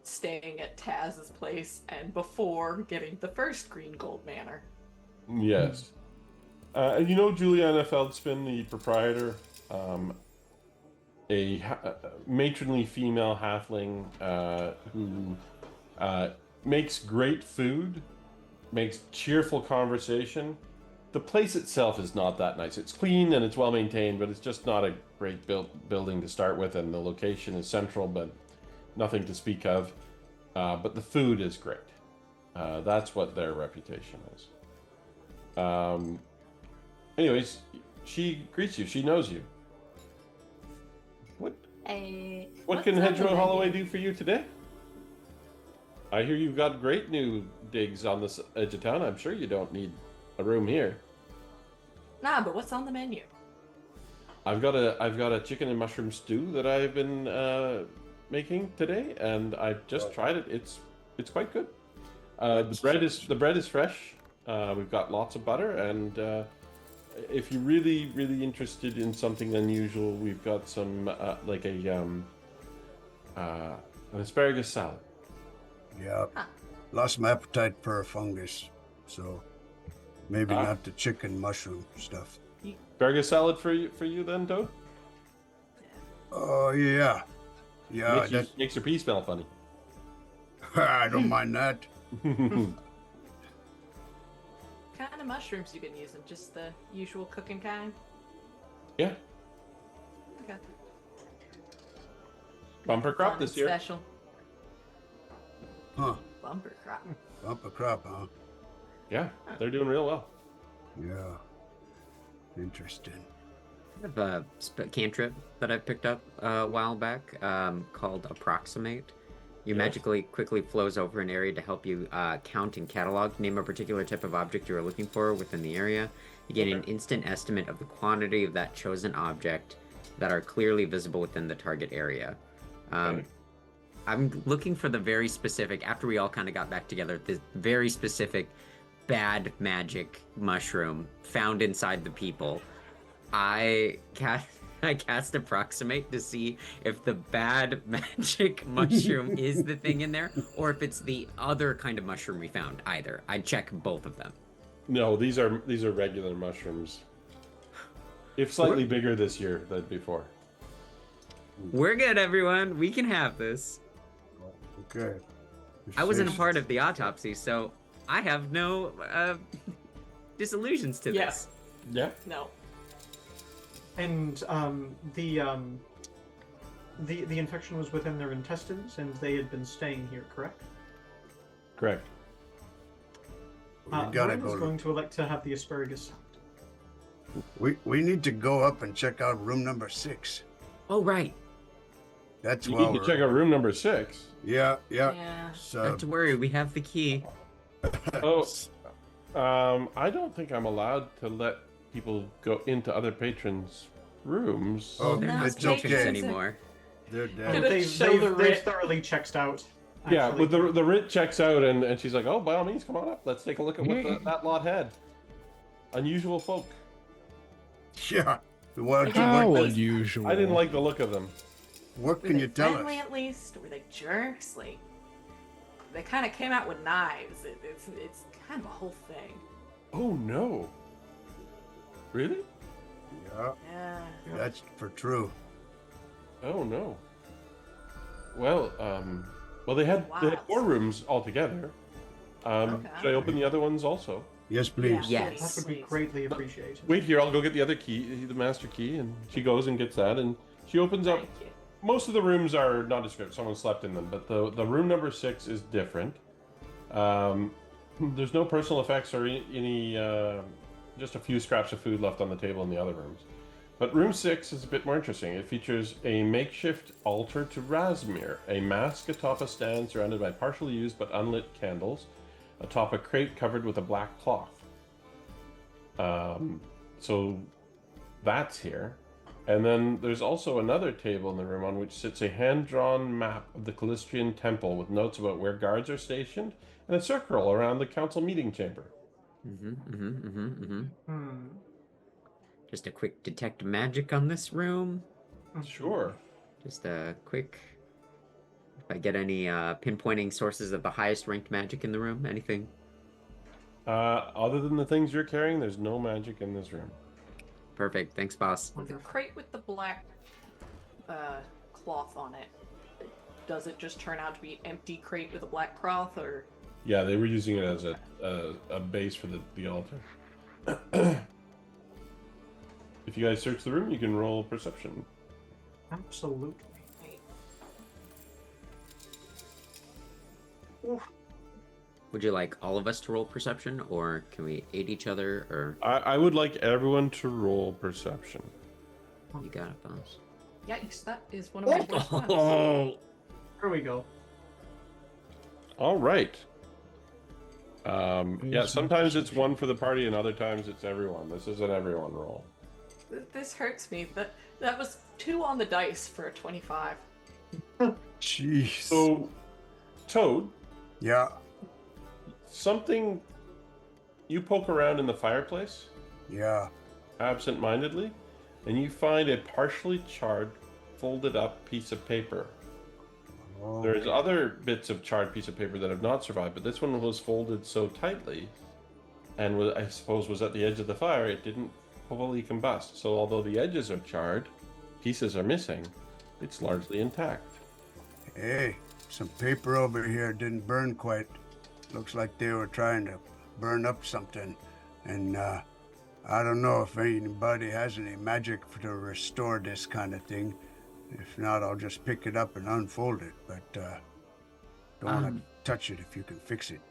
staying at Taz's place and before getting the first Green Gold Manor. yes. And you know Juliana Feldspin, the proprietor, a matronly female halfling who makes great food, makes cheerful conversation. The place itself is not that nice. It's clean and it's well maintained, but it's just not a great building to start with, and the location is central, but nothing to speak of. But the food is great. That's what their reputation is. Anyways, she greets you. She knows you. What What's can on the Hedgerow menu? Holloway do for you today? I hear you've got great new digs on this edge of town. I'm sure you don't need a room here. Nah, but what's on the menu? I've got a chicken and mushroom stew that I've been making today, and I've just tried it. It's quite good. The bread is fresh. We've got lots of butter, and if you're really interested in something unusual, we've got some an asparagus salad. Yep. Huh. Lost my appetite for a fungus, so maybe Ah. not the chicken mushroom stuff. Asparagus salad for you then, Toad? Oh yeah, yeah. Makes your pee smell funny. I don't mind that. kind of mushrooms you been using? Just the usual cooking kind? Yeah, Okay. bumper crop Nothing this year. Special. Huh. Bumper crop. Bumper crop, huh? Yeah, they're doing real well. Yeah. Interesting. I have a cantrip that I picked up a while back called Approximate. You Yes. magically quickly flows over an area to help you count and catalog, name a particular type of object you are looking for within the area. You get an instant estimate of the quantity of that chosen object that are clearly visible within the target area. Okay. I'm looking for the very specific, after we all kind of got back together, the very specific bad magic mushroom found inside the people. I cast Approximate to see if the bad magic mushroom is the thing in there, or if it's the other kind of mushroom we found. Either. I check both of them. No, these are regular mushrooms. If slightly bigger this year than before. We're good, everyone. We can have this. Okay. I wasn't a part of the autopsy, so I have no disillusions to Yeah. this. Yeah. No. And the infection was within their intestines, and they had been staying here, correct? Correct. We gotta Vern is go. going to elect to have the asparagus sound. We need to go up and check out room number 6. Oh, right. That's You why need to check out room number 6. Yeah. Yeah. So Not to worry, we have the key. Oh, I don't think I'm allowed to let people go into other patrons' rooms. Oh, They're No, not it's patrons okay. anymore. they're And dead. Gonna show the they've writ. thoroughly checked out. Yeah, actually. with the writ checks out, and she's like, "Oh, by all means, come on up. Let's take a look at what that lot had. Unusual folk. Yeah. Why don't you How work, unusual. I didn't like the look of them. what Were can they you tell friendly us? at least? Or were they jerks? Like, they kind of came out with knives. It's kind of a whole thing. Oh no. Really? Yeah, Yeah. that's for true. Oh no. Well, they had Wild. 4 rooms altogether. Okay. Should I open the other ones also? Yes, please. Yeah. Yes. That would be greatly appreciated. Wait here, I'll go get the other key, the master key, and she goes and gets that, and she opens up. Thank you. Most of the rooms are nondescript. Someone slept in them, but the room number 6 is different. There's no personal effects or any just a few scraps of food left on the table in the other rooms. But room 6 is a bit more interesting. It features a makeshift altar to Razmir, a mask atop a stand surrounded by partially used but unlit candles, atop a crate covered with a black cloth. So that's here. And then there's also another table in the room on which sits a hand-drawn map of the Callistrian temple with notes about where guards are stationed and a circle around the council meeting chamber. Hmm. Just a quick detect magic on this room. Sure. Just a quick. If I get any pinpointing sources of the highest ranked magic in the room, anything? Other than the things you're carrying, there's no magic in this room. Perfect. Thanks, boss. The crate with the black cloth on it. Does it just turn out to be empty crate with a black cloth, or? Yeah, they were using it as a base for the altar. If you guys search the room, you can roll perception. Absolutely. Would you like all of us to roll perception, or can we aid each other, or I would like everyone to roll perception. you got it, boss? Yikes! That is one of my worst ones. Oh, Here we go. All right. Yeah, sometimes it's one for the party, and other times it's everyone. This is an everyone roll. This hurts me. That was 2 on the dice for a 25. Jeez. So, Toad, Yeah. something you poke around in the fireplace Yeah. absent-mindedly, and you find a partially charred, folded up piece of paper. Oh, There's other bits of charred piece of paper that have not survived, but this one was folded so tightly, and I suppose was at the edge of the fire, it didn't fully combust. So although the edges are charred, pieces are missing, it's largely intact. Hey, some paper over here didn't burn quite. Looks like they were trying to burn up something. And I don't know if anybody has any magic to restore this kind of thing. If not, I'll just pick it up and unfold it. But don't want to touch it if you can fix it.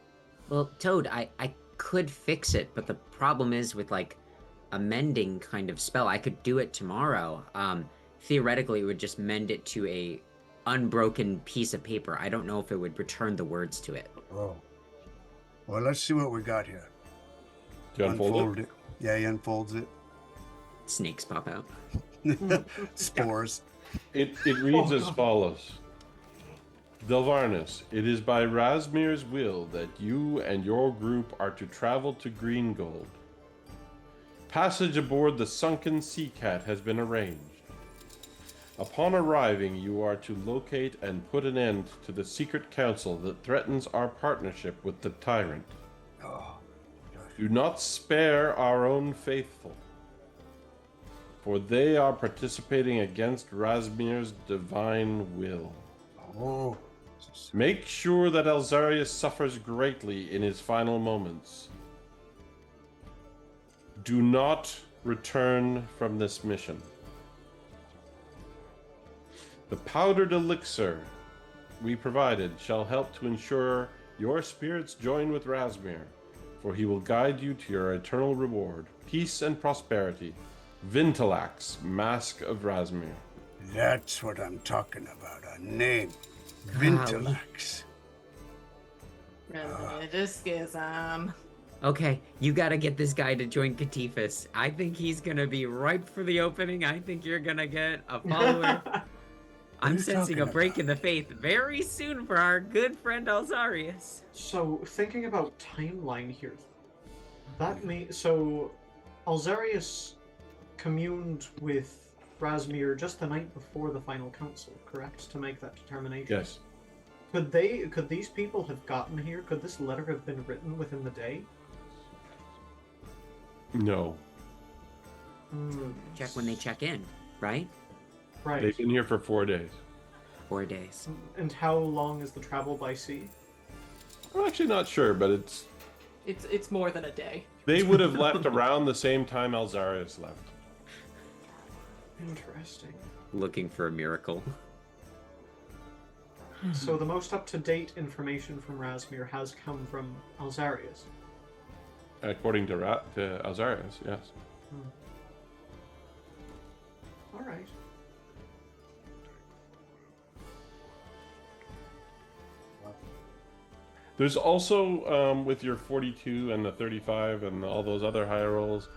Well, Toad, I could fix it, but the problem is with like a mending kind of spell. I could do it tomorrow. Theoretically, it would just mend it to a unbroken piece of paper. I don't know if it would return the words to it. Oh. Well, let's see what we got here. Do you unfold it? Yeah, he unfolds it. Snakes pop out. Spores. It reads as follows. Delvarnus, it is by Razmir's will that you and your group are to travel to Greengold. Passage aboard the sunken Sea Cat has been arranged. Upon arriving, you are to locate and put an end to the secret council that threatens our partnership with the tyrant. Oh, Do not spare our own faithful, for they are participating against Razmir's divine will. oh. Make sure that Alzarius suffers greatly in his final moments. Do not return from this mission. The powdered elixir we provided shall help to ensure your spirits join with Razmir, for he will guide you to your eternal reward, peace and prosperity. Vintilax, Mask of Razmir. That's what I'm talking about. A name. Golly. Vintilax. Religious schism. Okay, you gotta get this guy to join Catifus. I think he's gonna be ripe for the opening. I think you're gonna get a follower. I'm you sensing a talking break about? in the faith very soon for our good friend Alzarius. So, thinking about timeline here, so Alzarius communed with Razmir just the night before the final council, correct? To make that determination. Yes. Could these people have gotten here? Could this letter have been written within the day? No. Check when they check in, right? Right. They've been here for 4 days. 4 days. And how long is the travel by sea? I'm actually not sure, but It's more than a day. they would have left around the same time Alzarius left. Interesting. Looking for a miracle. So the most up-to-date information from Razmir has come from Alzarius. According to Alzarius, yes. All right. There's also, with your 42 and the 35 and all those other high rolls,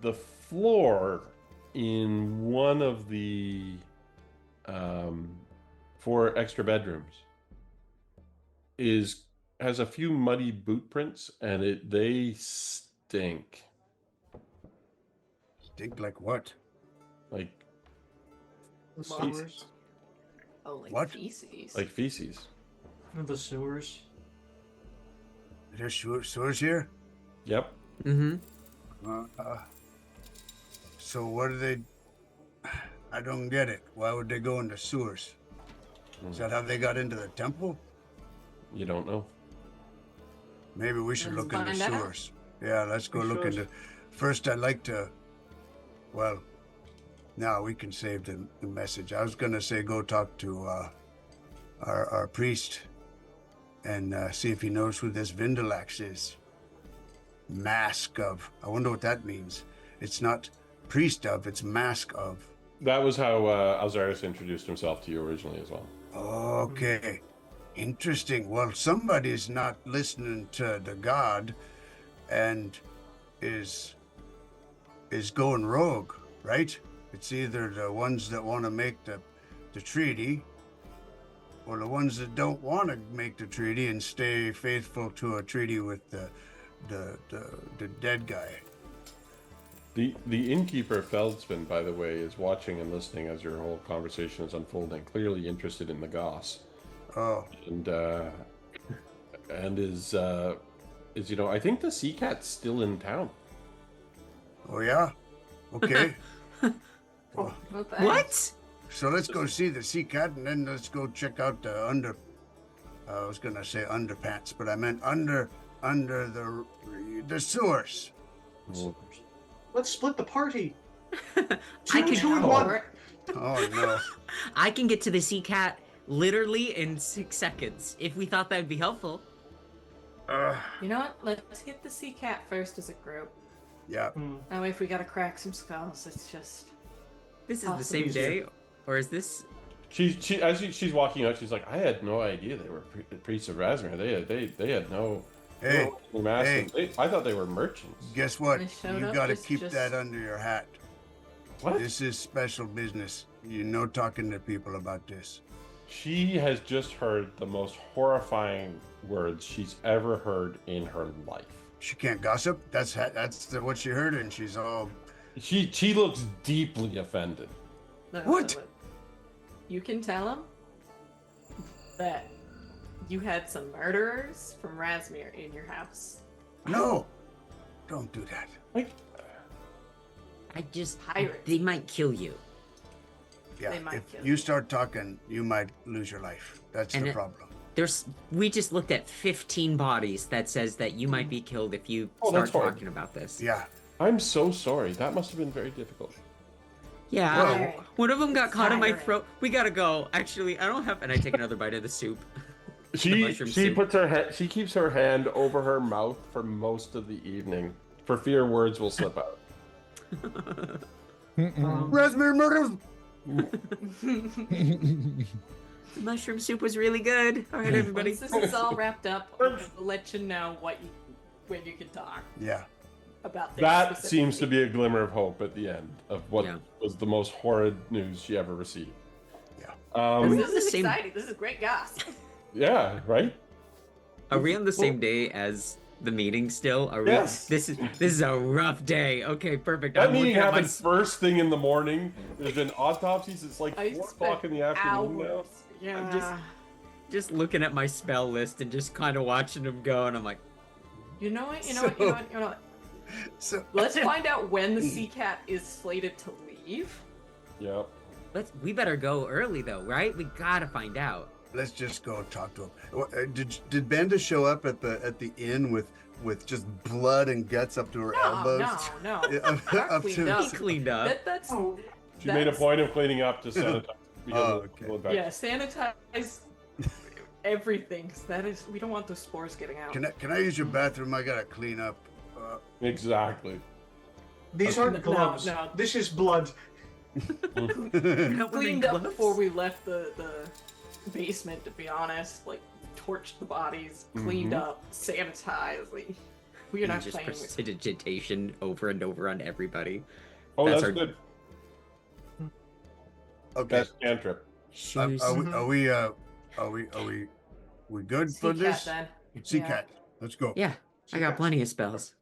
the floor in one of the 4 extra bedrooms has a few muddy boot prints, and they stink. Stink like what? Like The Feces. sewers. Oh, like What? feces. like feces. The sewers. There's sewers here? Yep. Mm-hmm. So what do they... I don't get it. Why would they go into sewers? Is that how they got into the temple? You don't know. Maybe we should Let's look into find out. sewers. Yeah, let's go We look should. into... First, I'd like to... Well, now we can save the message. I was going to say go talk to our priest and see if he knows who this Vindilax is. Mask of. I wonder what that means. It's not priest of, it's mask of. That was how Alzarius introduced himself to you originally as well. Okay. Interesting. Well, somebody's not listening to the god and is going rogue, right? It's either the ones that want to make the treaty or the ones that don't want to make the treaty and stay faithful to a treaty with the dead guy. The innkeeper Feldspin, by the way, is watching and listening as your whole conversation is unfolding, clearly interested in the goss. Oh, And is I think the Sea Cat's still in town. oh yeah? Okay. Oh, What? the What? So let's go see the sea cat and then let's go check out the I was gonna say underpants, but I meant under the sewers. Let's split the party. I Two can and one. Oh no. I can get to the sea cat literally in 6 seconds. If we thought that would be helpful. You know what? Let's hit the sea cat first as a group. Yeah. That way, if we gotta crack some skulls, it's just. This is the Possibly. same day, or is this? She's walking out. She's like, I had no idea they were priests of Razmir. They had no. Hey, no masters. I thought they were merchants. guess what? They showed You up got to just- keep that under your hat. What? This is special business. You're no talking to people about this. She has just heard the most horrifying words she's ever heard in her life. She can't gossip. That's what she heard, and she's all. She looks deeply offended. No, What? no, you can tell him that you had some murderers from Razmir in your house. No, don't do that. Like, I just. Pirates. They might kill you. Yeah, They might if kill you you. start talking, you might lose your life. That's And the it- problem. We just looked at 15 bodies that says that you might be killed if you Oh, start that's horrible. talking about this. Yeah. I'm so sorry. That must have been very difficult. Yeah, Well, one of them got caught in my Siren. throat. We gotta go. Actually, I don't have. And I take another bite of the soup. She mushroom soup. puts she keeps her hand over her mouth for most of the evening, for fear words will slip out. Razmir murders. The mushroom soup was really good. All right, everybody. Once this is all wrapped up, we'll let you know when you can talk Yeah. about this. That seems to specifically. be a glimmer of hope at the end of what Yeah. was the most horrid news she ever received. Yeah. we This on the is same- exciting. This is great gossip. Yeah, right? Are we on the same day as the meeting still? Are we? Yes. This is a rough day. Okay, perfect. That I'm meeting looking at my happened first thing in the morning. There's been autopsies. It's like I 4 spent o'clock in the afternoon now. hours. Yeah. I'm just looking at my spell list and just kind of watching them go, and I'm like, You know what? You know So- what? You know what? You know what? So Let's find out when the sea cat is slated to leave. Yep. we better go early though, right? We gotta find out. let's just go talk to him. Did Benda show up at the inn with just blood and guts up to her elbows? No. Yeah, Not up cleaned to- up. He cleaned up. That's She made a point of cleaning up to sanitize. because Oh, of okay. the infection. Yeah, sanitize everything. 'Cause that is, we don't want those spores getting out. Can I use your bathroom? I gotta clean up. Exactly. These No, aren't gloves. no. This is blood. Not wearing Cleaned up gloves. before we left the basement. To be honest, like torched the bodies, cleaned Mhm. up, sanitized. Like, we are And not just playing with. prestidigitation over and over on everybody. Oh, That's that's, our- good. Okay. Best cantrip. Shoes. Are we good for Sea this? cat, then. Sea Yeah. cat. Let's go. Yeah, I got plenty of spells.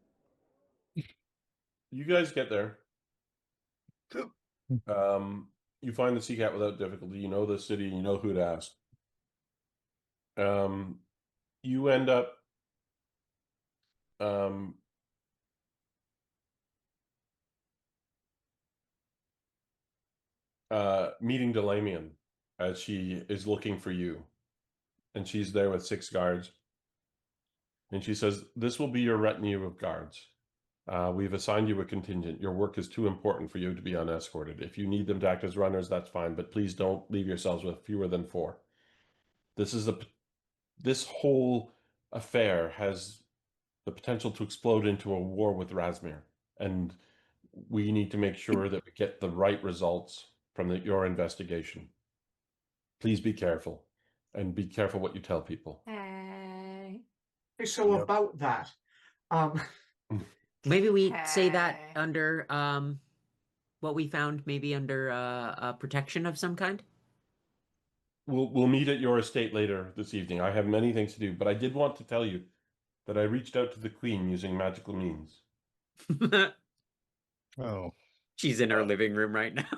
You guys get there. You find the sea cat without difficulty. You know the city. You know who to ask. You end up meeting Delamian as she is looking for you, and she's there with 6 guards. And she says, "This will be your retinue of guards. We've assigned you a contingent. Your work is too important for you to be unescorted. If you need them to act as runners, that's fine, but please don't leave yourselves with fewer than 4. This whole affair has the potential to explode into a war with Razmir, and we need to make sure that we get the right results from your investigation. Please be careful, and be careful what you tell people." Hey. So Yep. about that, Maybe we say that Okay. under what we found, maybe under a protection of some kind. We'll meet at your estate later this evening. I have many things to do, but I did want to tell you that I reached out to the Queen using magical means. Oh, She's in our living room right now.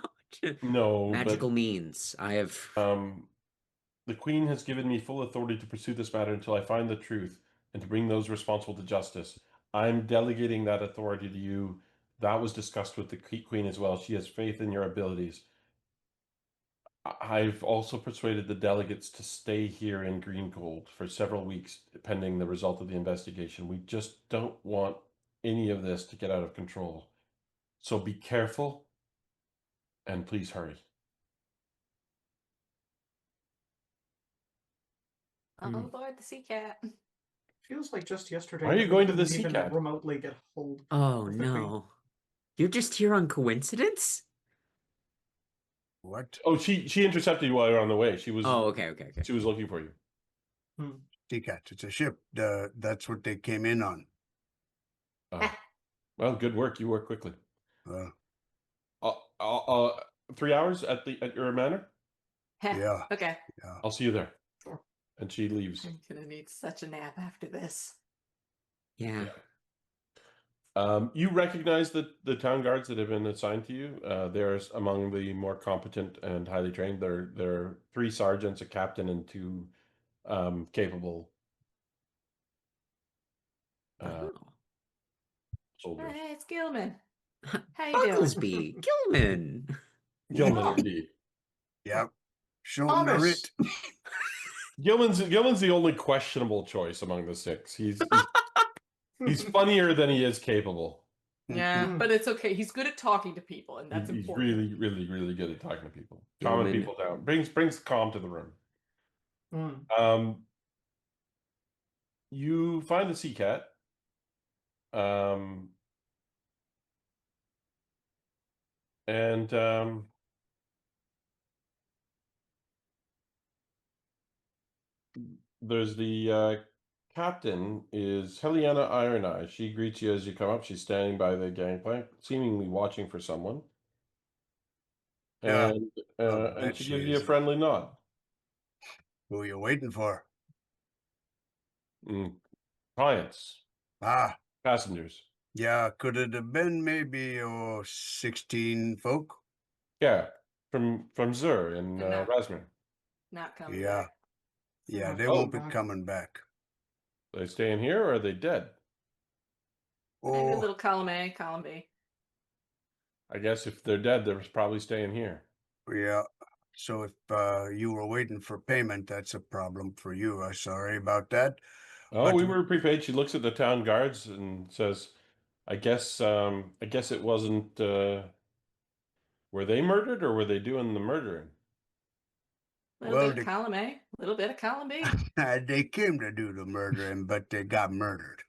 No, Magical means. I have. the Queen has given me full authority to pursue this matter until I find the truth and to bring those responsible to justice. I'm delegating that authority to you. That was discussed with the Queen as well. She has faith in your abilities. I've also persuaded the delegates to stay here in Greengold for several weeks, pending the result of the investigation. We just don't want any of this to get out of control. So be careful and please hurry. Oh Lord, the sea cat. Feels like just yesterday. Why are you that we going to the couldn't even Sea-Cat? remotely get hold. Oh of the queen. no. You're just here on coincidence? What? Oh, she intercepted you while you were on the way. She was Oh, okay. she was looking for you. Sea-Cat, it's a ship. That's what they came in on. Well, good work. You work quickly. Uh, 3 hours at your manor. Yeah. Okay. yeah. I'll see you there. Sure. And she leaves. I'm gonna need such a nap after this. Yeah. You recognize the town guards that have been assigned to you. They're among the more competent and highly trained. There are 3 sergeants, a captain, and 2 capable Oh. soldiers. Hey, it's Gilman. How you doing? Ballespi, Gilman. Gilman, indeed. Yep. Show him the Thomas. writ. Gilman's the only questionable choice among the 6. He's funnier than he is capable. Yeah, but it's okay. He's good at talking to people, and that's He's important. really, really, really good at talking to people, calming Gilman. people down, brings calm to the room. Mm. You find the sea cat. There's the captain is Helena Iron Eye. She greets you as you come up. She's standing by the gangplank, seemingly watching for someone. Yeah, And she she gives you a is. friendly nod. Who are you waiting for? Clients, Ah, passengers. yeah. Could it have been maybe 16 folk? Yeah, from Zur and And Rasmir. Not coming Yeah. back. Yeah, they Oh, won't be God. coming back. They staying here or are they dead? Maybe a Oh, little column A, column B. I guess if they're dead, they're probably staying here. yeah. So if you were waiting for payment, that's a problem for you. I'm sorry about that. Oh, But- we were prepaid. She looks at the town guards and says, I guess it wasn't were they murdered or were they doing the murdering? Little Well, bit of column A, little bit of column B. They came to do the murdering, but they got murdered.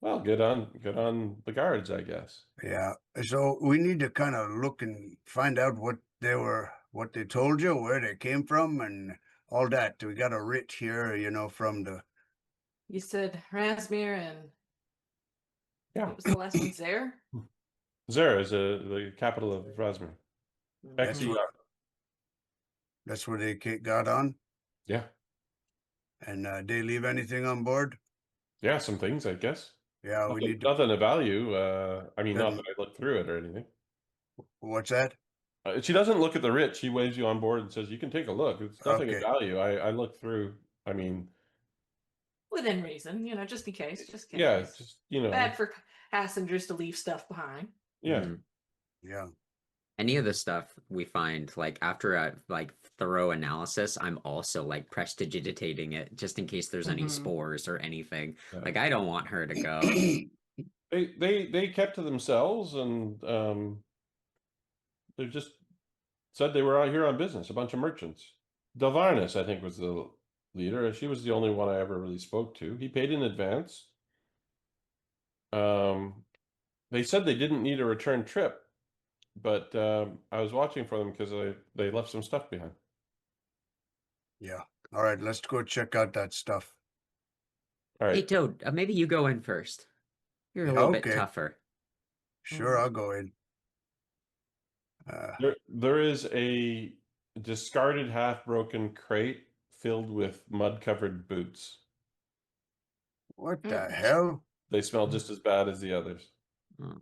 Well, good on the guards, I guess. Yeah. So we need to kind of look and find out what they told you, where they came from, and all that. We got a writ here, from the. You said Rasmir and Yeah. what was the last one? Zer? Zur is the capital of Rasmir. That's XER. That's where they got on. Yeah. And they leave anything on board? Yeah, some things, I guess. Yeah, we need to. Nothing of value. I mean, not Then- that I looked through it or anything. What's that? She doesn't look at the writ. She waves you on board and says, "You can take a look. It's nothing of Okay. value." I looked through. I mean, Within reason, just in case. Just in yeah, case. just Bad for passengers to leave stuff behind. yeah. Yeah. Any of the stuff we find, like after a thorough analysis, I'm also like prestidigitating it just in case there's any Mhm. spores or anything. Yeah. Like I don't want her to go. They kept to themselves and they just said they were out here on business. A bunch of merchants. Delvarnis, I think, was the leader. She was the only one I ever really spoke to. He paid in advance. They said they didn't need a return trip, but I was watching for them because they left some stuff behind. Yeah. All right, let's go check out that stuff. All Hey right. Toad, maybe you go in first. You're a Yeah, little bit okay. tougher. Sure, Mhm. I'll go in. There is a discarded, half-broken crate filled with mud-covered boots. What the Mm. hell? They smell just as bad as the others. Oh.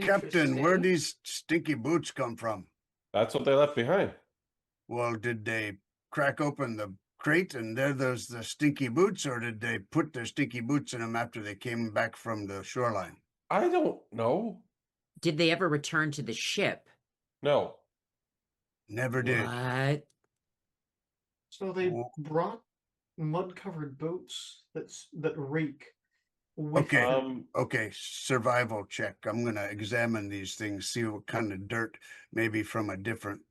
Captain, where Interesting. these stinky boots come from? That's what they left behind. Well, did they crack open the crate and there's the stinky boots, or did they put their stinky boots in them after they came back from the shoreline? I don't know. Did they ever return to the ship? No. Never did. What? So they Well- brought mud-covered boats that reek with Okay. them. Okay, survival check. I'm gonna examine these things, see what kind of dirt, maybe from a different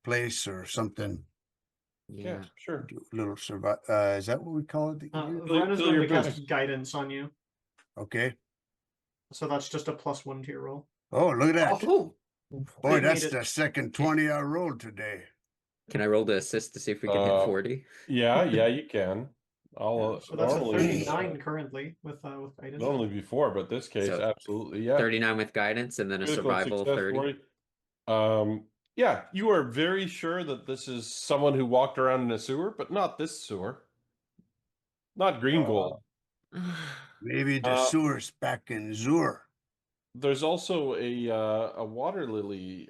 place or something. Yeah. sure. Do a little survive. Is that what we call it? Vren is fill going your to cast boots. guidance on you, Okay. so that's just a +1 to your roll. Oh, look at that. Oh, Boy, I that's made it. the second 20 I rolled today. Can I roll to assist to see if we can hit 40? Yeah, you can. I'll So that's a normally 39 currently with guidance. normally before, but this case, So, absolutely, yeah. 39 with guidance and then a Critical survival success 30. 40. Yeah, you are very sure that this is someone who walked around in a sewer, but not this sewer. Not green gold. Maybe the Uh, sewer's back in Zur. There's also a water lily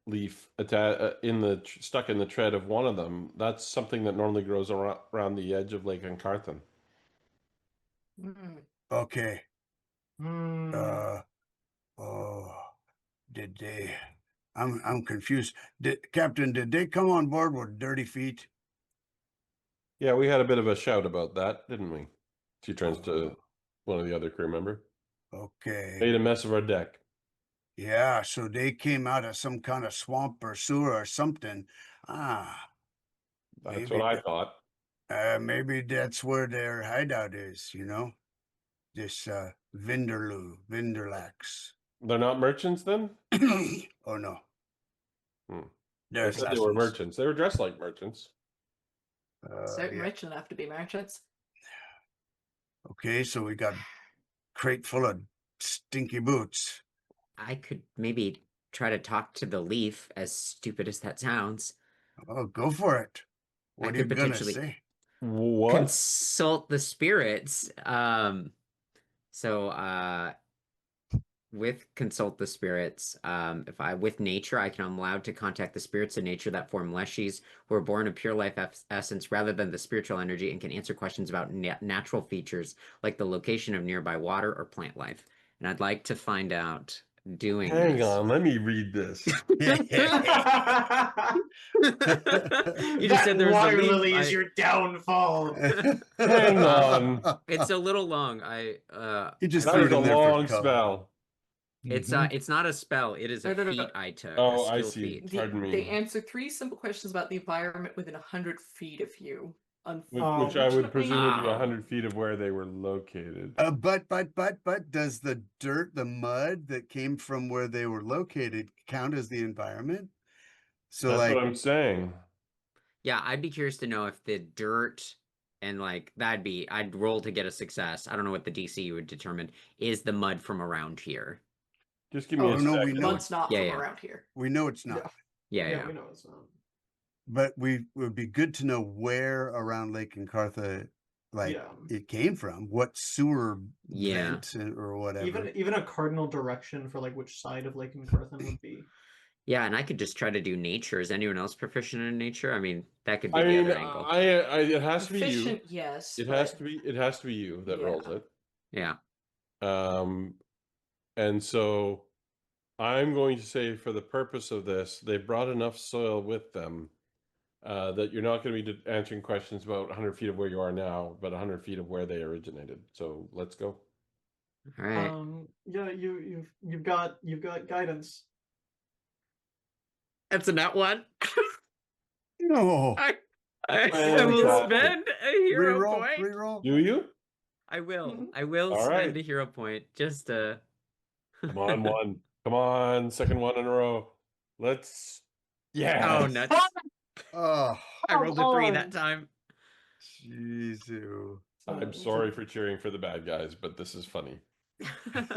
leaf stuck in the tread of one of them. That's something that normally grows around the edge of Lake Encarthan. Okay. Hmm. Oh, did they? I'm confused. Captain, did they come on board with dirty feet? Yeah, we had a bit of a shout about that, didn't we? She turns to one of the other crew member. Okay. Made a mess of our deck. Yeah, so they came out of some kind of swamp or sewer or something. Ah, That's maybe what I thought. maybe that's where their hideout is, you know? This Vinderlax. They're not merchants then? Oh no. Hmm. They're They said they were assassins. merchants. They were dressed like merchants. certain Yeah. rich enough to be merchants. Okay, so we got crate full of stinky boots. I could maybe try to talk to the leaf, as stupid as that sounds. Oh, go for it. I What are you could gonna potentially say? What? consult the spirits. So with consult the spirits, with nature, I'm allowed to contact the spirits of nature that form leshies who are born of pure life essence rather than the spiritual energy and can answer questions about natural features like the location of nearby water or plant life. And I'd like to find out doing Hang this. on, let me read this. You just said there was a water leaf. lily is your downfall. Hang on. It's a little long. He just That threw is it a in there long for color. spell. It's not a spell. It is a No, no, no. feat I took. Oh, a I skill see. feat. Pardon me. They answer 3 simple questions about the environment within 100 feet of you. Which I would Unfortunately- presume would be Oh. 100 feet of where they were located. But does the dirt, the mud that came from where they were located count as the environment? So That's like, what I'm saying. Yeah, I'd be curious to know if the dirt and like I'd roll to get a success. I don't know what the DC would determine is the mud from around here. Just give me Oh, a no, second. we know Mud's not Yeah, from yeah. around here. we know it's not, Yeah. we know it's not. but we would be good to know where around Lake Encartha, like Yeah. it came from, what sewer Yeah. vent or whatever. Even a cardinal direction for like which side of Lake Encarthan would be. Yeah, and I could just try to do nature. Is anyone else proficient in nature? I mean, that could be I the mean, other angle. it has to be you. Efficient, yes. It but- has to be you that rolls Yeah. it. Yeah. And so I'm going to say for the purpose of this, they brought enough soil with them that you're not going to be answering questions about 100 feet of where you are now, but 100 feet of where they originated. So let's go. All right. Yeah, you've got guidance. That's a nut one. No. I Fantastic. will spend a hero Reroll, point. reroll. Do you? I will. Mhm. I will All spend right. a hero point just to. Come on, one. Come on, second one in a row. Let's. Yeah. Oh, nuts. Oh, I rolled a 3 on. that time. Jesus. I'm sorry for cheering for the bad guys, but this is funny. Sorry,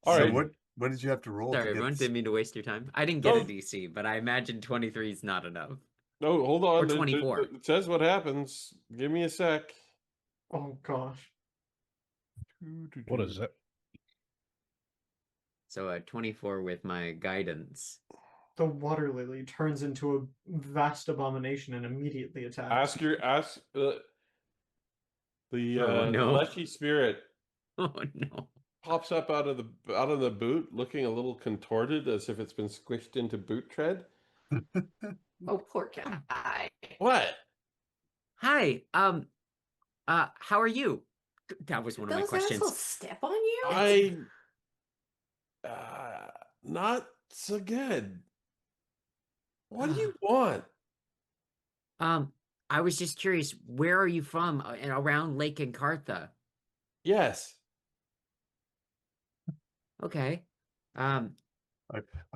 All So right. what did you have to roll? to get everyone. this? Didn't mean to waste your time. I didn't get a Oh. DC, but I imagine 23 is not enough. No, hold on. Or 24. It says what happens. Give me a sec. Oh gosh. What is it? So a 24 with my guidance. The water lily turns into a vast abomination and immediately attacks. Ask the Oh, no. fleshy spirit Oh no. pops up out of the boot, looking a little contorted, as if it's been squished into boot tread, Oh, poor guy. What? Hi. How are you? That was one of my Those questions. assholes step on you? I not so good. What do you want? I was just curious, where are you from and around Lake Encartha? Yes. Okay. Are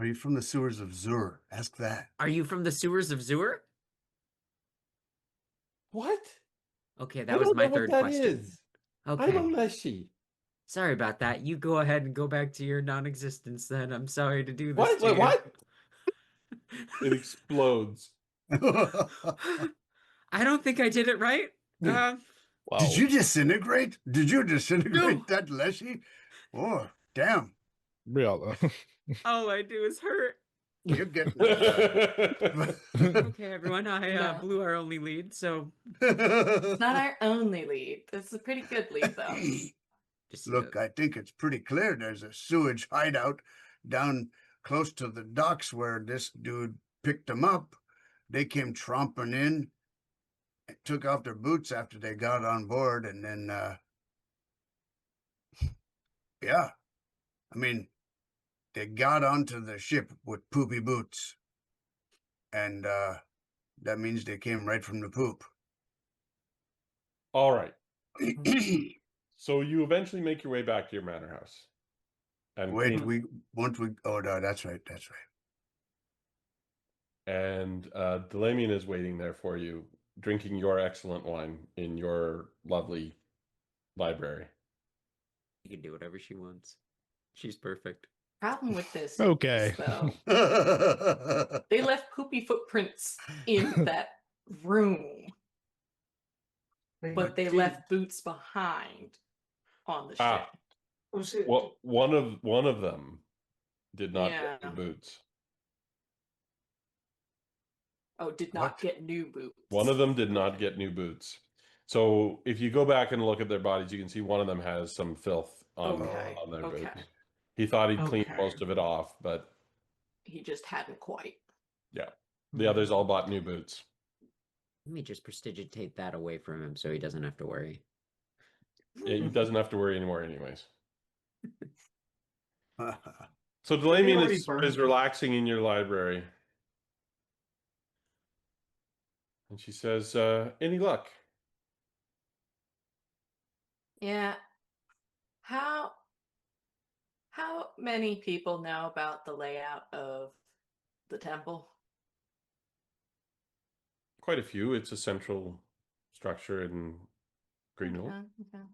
you from the sewers of Zur? Ask that. Are you from the sewers of Zur? What? Okay, I that was don't my know what third that question. is. Okay. I'm a leshy. Sorry about that. You go ahead and go back to your non-existence then. I'm sorry to do this What? to Wait, you. what? It explodes. I don't think I did it right. Wow. Did you disintegrate? Did you disintegrate No. that Leshy? Oh, damn. Real. All I do is hurt. You're getting Okay, everyone, I No. blew our only lead, so It's not our only lead. It's a pretty good lead, though. just Look, I think it's pretty clear there's a sewage hideout down close to the docks where this dude picked them up. They came tromping in, and took off their boots after they got on board, and then, yeah, I mean, they got onto the ship with poopy boots, and that means they came right from the poop. All right. So you eventually make your way back to your manor house. And Wait, clean- oh no, that's right, that's right. and Delamian is waiting there for you, drinking your excellent wine in your lovely library. you can do whatever she wants. She's perfect. Problem with this, Okay. is, though, they left poopy footprints in that room, but they left boots behind on the ship. Ah. Oh, shit. Well, one of them did not get Yeah. new boots. Oh, did not What? get new boots. One of them did not Okay. get new boots. So if you go back and look at their bodies, you can see one of them has some filth on, Okay, on their okay. boots. He thought he'd cleaned Okay. most of it off, but He just hadn't quite. the others all bought new boots. Let me just prestidigitate that away from him so he doesn't have to worry. Yeah, he doesn't have to worry anymore anyways. Uh, So They Delamian already is burned. relaxing in your library. And she says, any luck? Yeah. How many people know about the layout of the temple? Quite a few. It's a central structure in Greenville. Okay.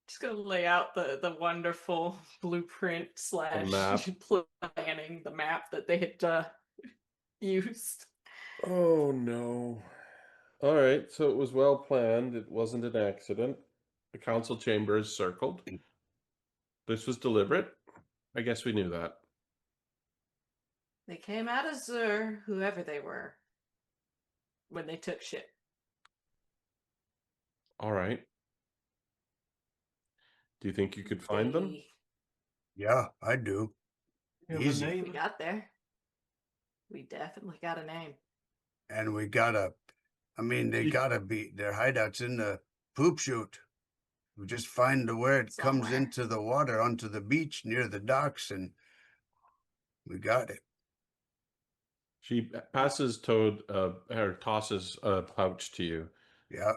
Just gonna lay out the wonderful blueprint slash map. planning, the map that they had used. Oh no. All right, so it was well planned. It wasn't an accident. The council chamber is circled. This was deliberate. I guess we knew that. They came out of Zur, whoever they were, when they took ship. All right. Do you think you could find them? They- yeah, I do. You have a Easy. We name? got there. We definitely got a name. And we gotta, I mean, they You- gotta be, their hideouts in the poop chute. We just find where it comes Somewhere. into the water onto the beach near the docks, and we got it. She passes Toad, or tosses a pouch to you. Yeah.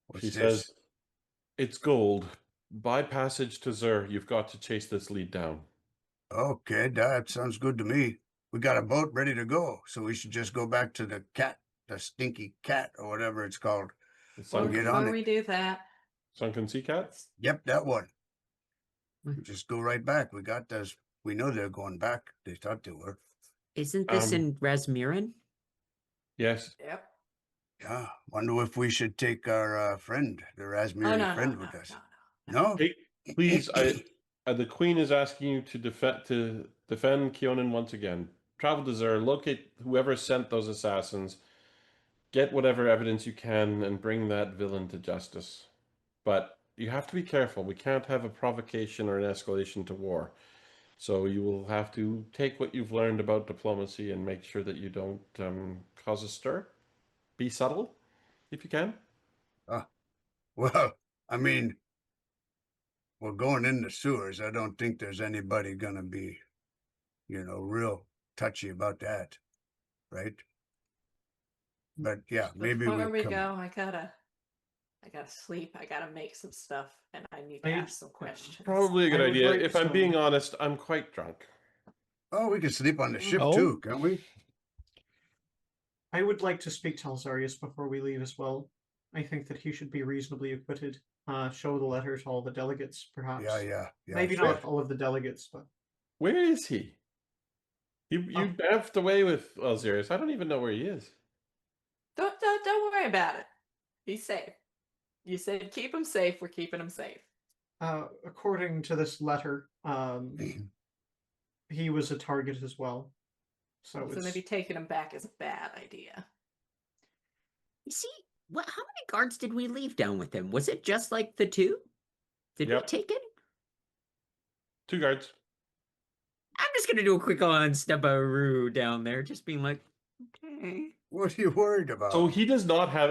What's She this? says, it's gold. By passage to Zur, you've got to chase this lead down. Okay, that sounds good to me. We got a boat ready to go, so we should just go back to the stinky cat, or whatever it's called. The Well, get sunken, on before it. we do that, sunken sea cat? Yep, that one. Hmm. We just go right back. We got those. We know they're going back. They thought they were. Isn't this in Rasmirin? Yes. yep. Yeah. Wonder if we should take our friend, the Oh, Rasmiri no, friend, no, with no, us. no. No? Hey, please, the queen is asking you to defend Kionin once again. Travel to Zur, locate whoever sent those assassins, get whatever evidence you can, and bring that villain to justice. But you have to be careful. We can't have a provocation or an escalation to war. So you will have to take what you've learned about diplomacy and make sure that you don't cause a stir. Be subtle, if you can. Well, I mean, we're going in the sewers. I don't think there's anybody gonna be, real touchy about that, right? But yeah, maybe Before we come. go, I gotta sleep. I gotta make some stuff, and I need to ask some questions. Probably a good I would idea. like If I'm to- being honest, I'm quite drunk. Oh, we can sleep on the ship Oh. too, can't we? I would like to speak to Alzarius before we leave as well. I think that he should be reasonably acquitted. Show the letter to all the delegates, perhaps. Yeah. Maybe fair. not all of the delegates, but Where is he? You daffed away with Alzarius. I don't even know where he is. Don't worry about it. He's safe. You said keep him safe. We're keeping him safe. according to this letter, he was a target as well. So maybe taking him back is a bad idea. You see, how many guards did we leave down with him? Was it just like the two? Did we Yep. take it? 2 guards. I'm just gonna do a quick on step-a-roo down there, just being like, okay. What are you worried about? So he does not have.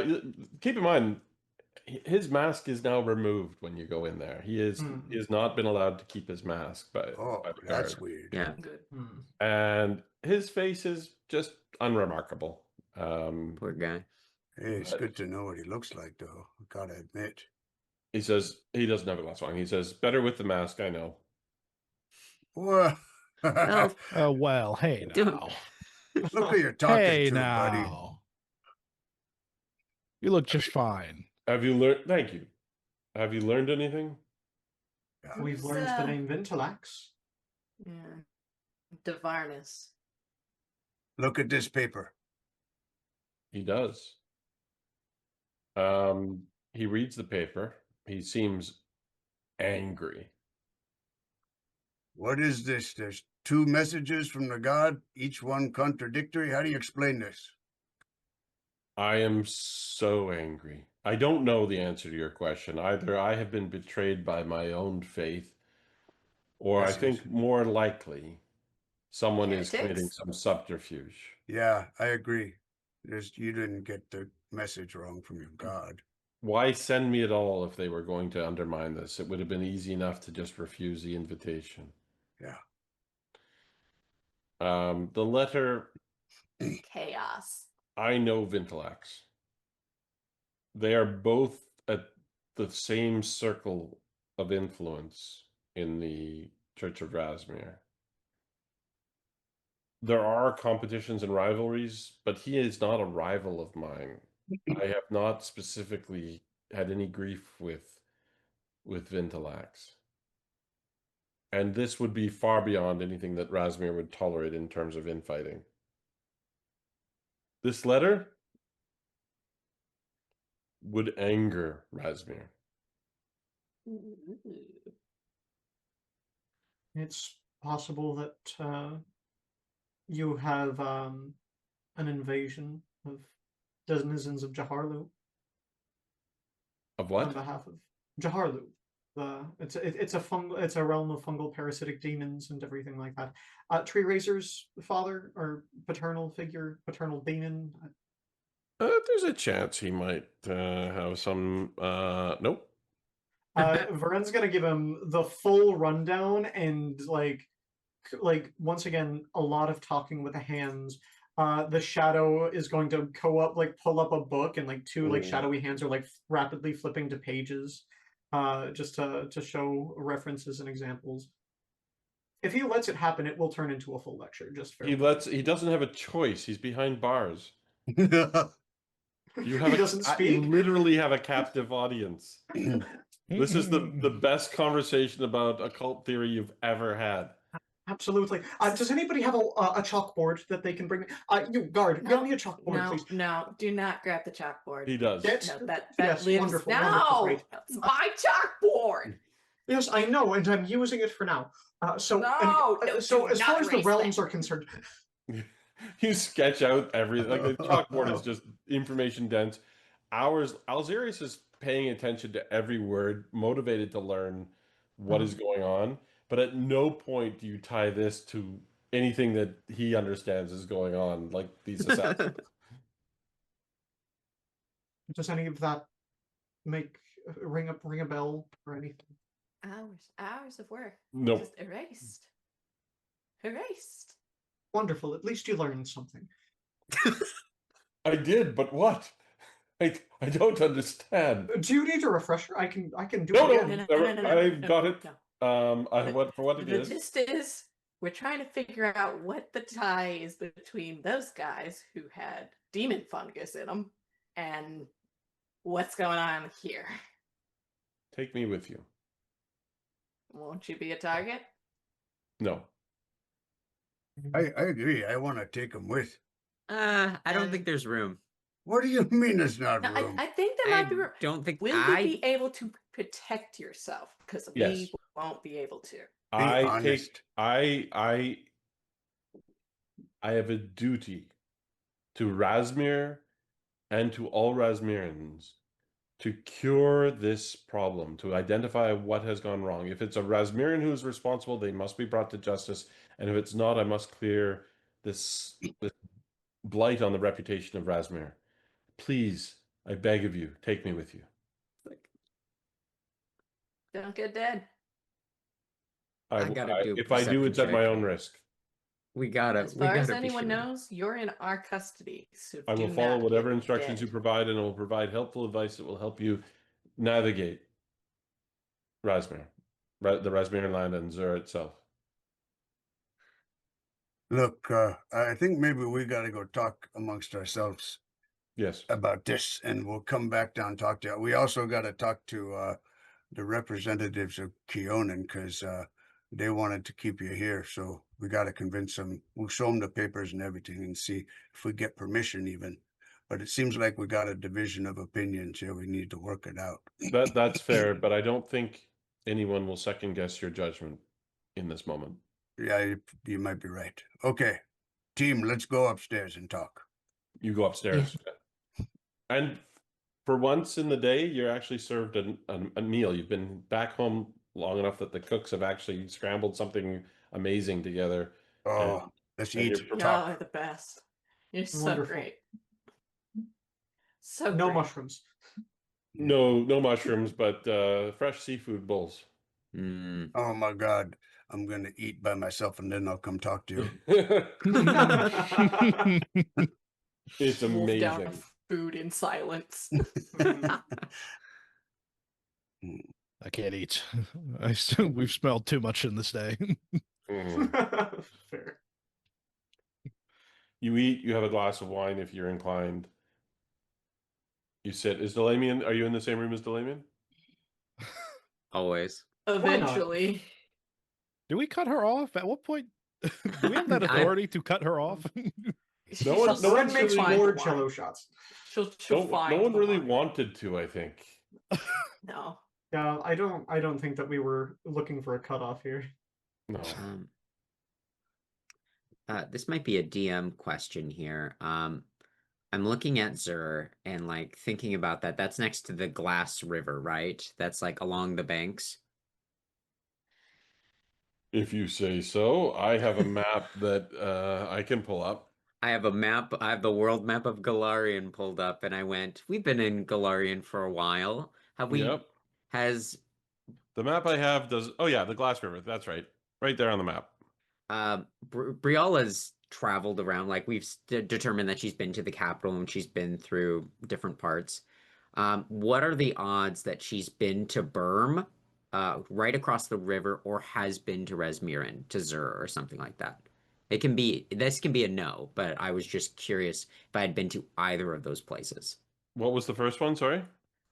Keep in mind, his mask is now removed when you go in there. He has not been allowed to keep his mask by the that's guard. weird. Yeah. Good. And his face is just unremarkable. Poor guy. Hey, it's good to know what he looks like, though. I gotta admit. He says he doesn't have a glass on. He says, "Better with the mask, I know." Well, Well, Well, hey Don't- now. look who you're talking Hey to, buddy. now. You look just fine. Have you learned? Thank you. Have you learned anything? We've learned the name Ventilax. Yeah. Devarnus. Look at this paper. He does. He reads the paper. He seems angry. What is this? There's 2 messages from the god, each one contradictory. How do you explain this? I am so angry. I don't know the answer to your question. Either I have been betrayed by my own faith, or I Yes, think yes. more likely someone is committing Heretics? some subterfuge. Yeah, I agree. You didn't get the message wrong from your god. Why send me at all if they were going to undermine this? It would have been easy enough to just refuse the invitation. Yeah. The letter, Chaos. I know Ventilax. They are both at the same circle of influence in the Church of Rasmir. There are competitions and rivalries, but he is not a rival of mine. I have not specifically had any grief with Ventilax. And this would be far beyond anything that Rasmir would tolerate in terms of infighting. This letter would anger Rasmir. It's possible that you have an invasion of denizens of Jaharlu Of on what? behalf of Jaharlu. It's a realm of fungal parasitic demons and everything like that. Tree Razor's father or paternal demon. There's a chance he might have some. Nope. Varen's gonna give him the full rundown and like once again a lot of talking with the hands. The shadow is going to pull up a book, and 2 shadowy hands are rapidly flipping to pages, just to show references and examples. If he lets it happen, it will turn into a full lecture. He doesn't have a choice. He's behind bars. You have He doesn't speak? You literally have a captive audience. This is the best conversation about occult theory you've ever had. Absolutely. Does anybody have a chalkboard that they can bring me? You guard, get me a chalkboard, please. No, do not grab the chalkboard. He does. No, that Yes, lives. wonderful, No, wonderful, great. that's my chalkboard. Yes, I know, and I'm using it for now. So No, so do as not far as the erase realms that. are concerned, You sketch out everything. Like the chalkboard is just information dense. Alzarius is paying attention to every word, motivated to learn what is going on. but at no point do you tie this to anything that he understands is going on, like these assassins. Does any of that ring a bell or anything? Hours of work. No. Just erased. Erased. Wonderful. At least you learned something. I did, but what? I don't understand. Do you need a refresher? I can do No, it no, again. I've got it. No. For what it The is. gist is, we're trying to figure out what the tie is between those guys who had demon fungus in them and what's going on here. Take me with you. Won't you be a target? No. I agree. I want to take him with. I don't think there's room. What do you mean it's not No, room? I think there might be room. Don't think Will you be able to protect yourself? Because Yes. we won't be able to. honest. I have a duty to Razmir and to all Razmirans to cure this problem, to identify what has gone wrong. If it's a Razmiran who is responsible, they must be brought to justice. And if it's not, I must clear this blight on the reputation of Razmir. Please, I beg of you, take me with you. Don't get dead. I gotta do a if I do, it's at perception my check. own risk. We gotta. As we far as gotta be anyone sure. knows, you're in our custody. So I will do follow not whatever get instructions you dead. provide, and I will provide helpful advice that will help you navigate Razmir, the Razmir land and Zur itself. Look, I think maybe we got to go talk amongst ourselves Yes. about this, and we'll come back down and talk to you. We also got to talk to the representatives of Keonan because they wanted to keep you here. So we got to convince them. We'll show them the papers and everything and see if we get permission even. But it seems like we got a division of opinions here. We need to work it out. That's fair, but I don't think anyone will second guess your judgment in this moment. Yeah, you might be right. Okay, team, let's go upstairs and talk. You go upstairs. And for once in the day, you're actually served a meal. You've been back home long enough that the cooks have actually scrambled something amazing together. Oh, let's and eat. you're Y'all are the best. You're so Wonderful. great. So No great. mushrooms. No mushrooms, but fresh seafood bowls. Mm. Oh my God, I'm gonna eat by myself and then I'll come talk to you. It's Wolf down amazing. food in silence. I can't eat. We've smelled too much in this day. Mhm. Fair. You eat, you have a glass of wine if you're inclined. You sit. Is Delamian, are you in the same room as Delamian? Always. not? Eventually. Do we cut her off? At what point do we have that authority to cut her off? No one- She'll no one makes find more wine. cello shots. She'll find No one the really wine. wanted to, I think. No. Yeah, I don't think that we were looking for a cutoff here. No. This might be a DM question here. I'm looking at Zur and like thinking about that. That's next to the Glass River, right? That's like along the banks. If you say so, I have a map that I can pull up. I have a map. I have the world map of Galarian pulled up, and I went. We've been in Galarian for a while. Have we? Yep. Has The map I have does. Oh yeah, the Glass River. That's right, right there on the map. Briala's traveled around? Like we've determined that she's been to the capital and she's been through different parts. What are the odds that she's been to Burm, right across the river, or has been to Resmiran, to Zur, or something like that? It can be, this can be a no, but I was just curious if I had been to either of those places. What was the first one? Sorry.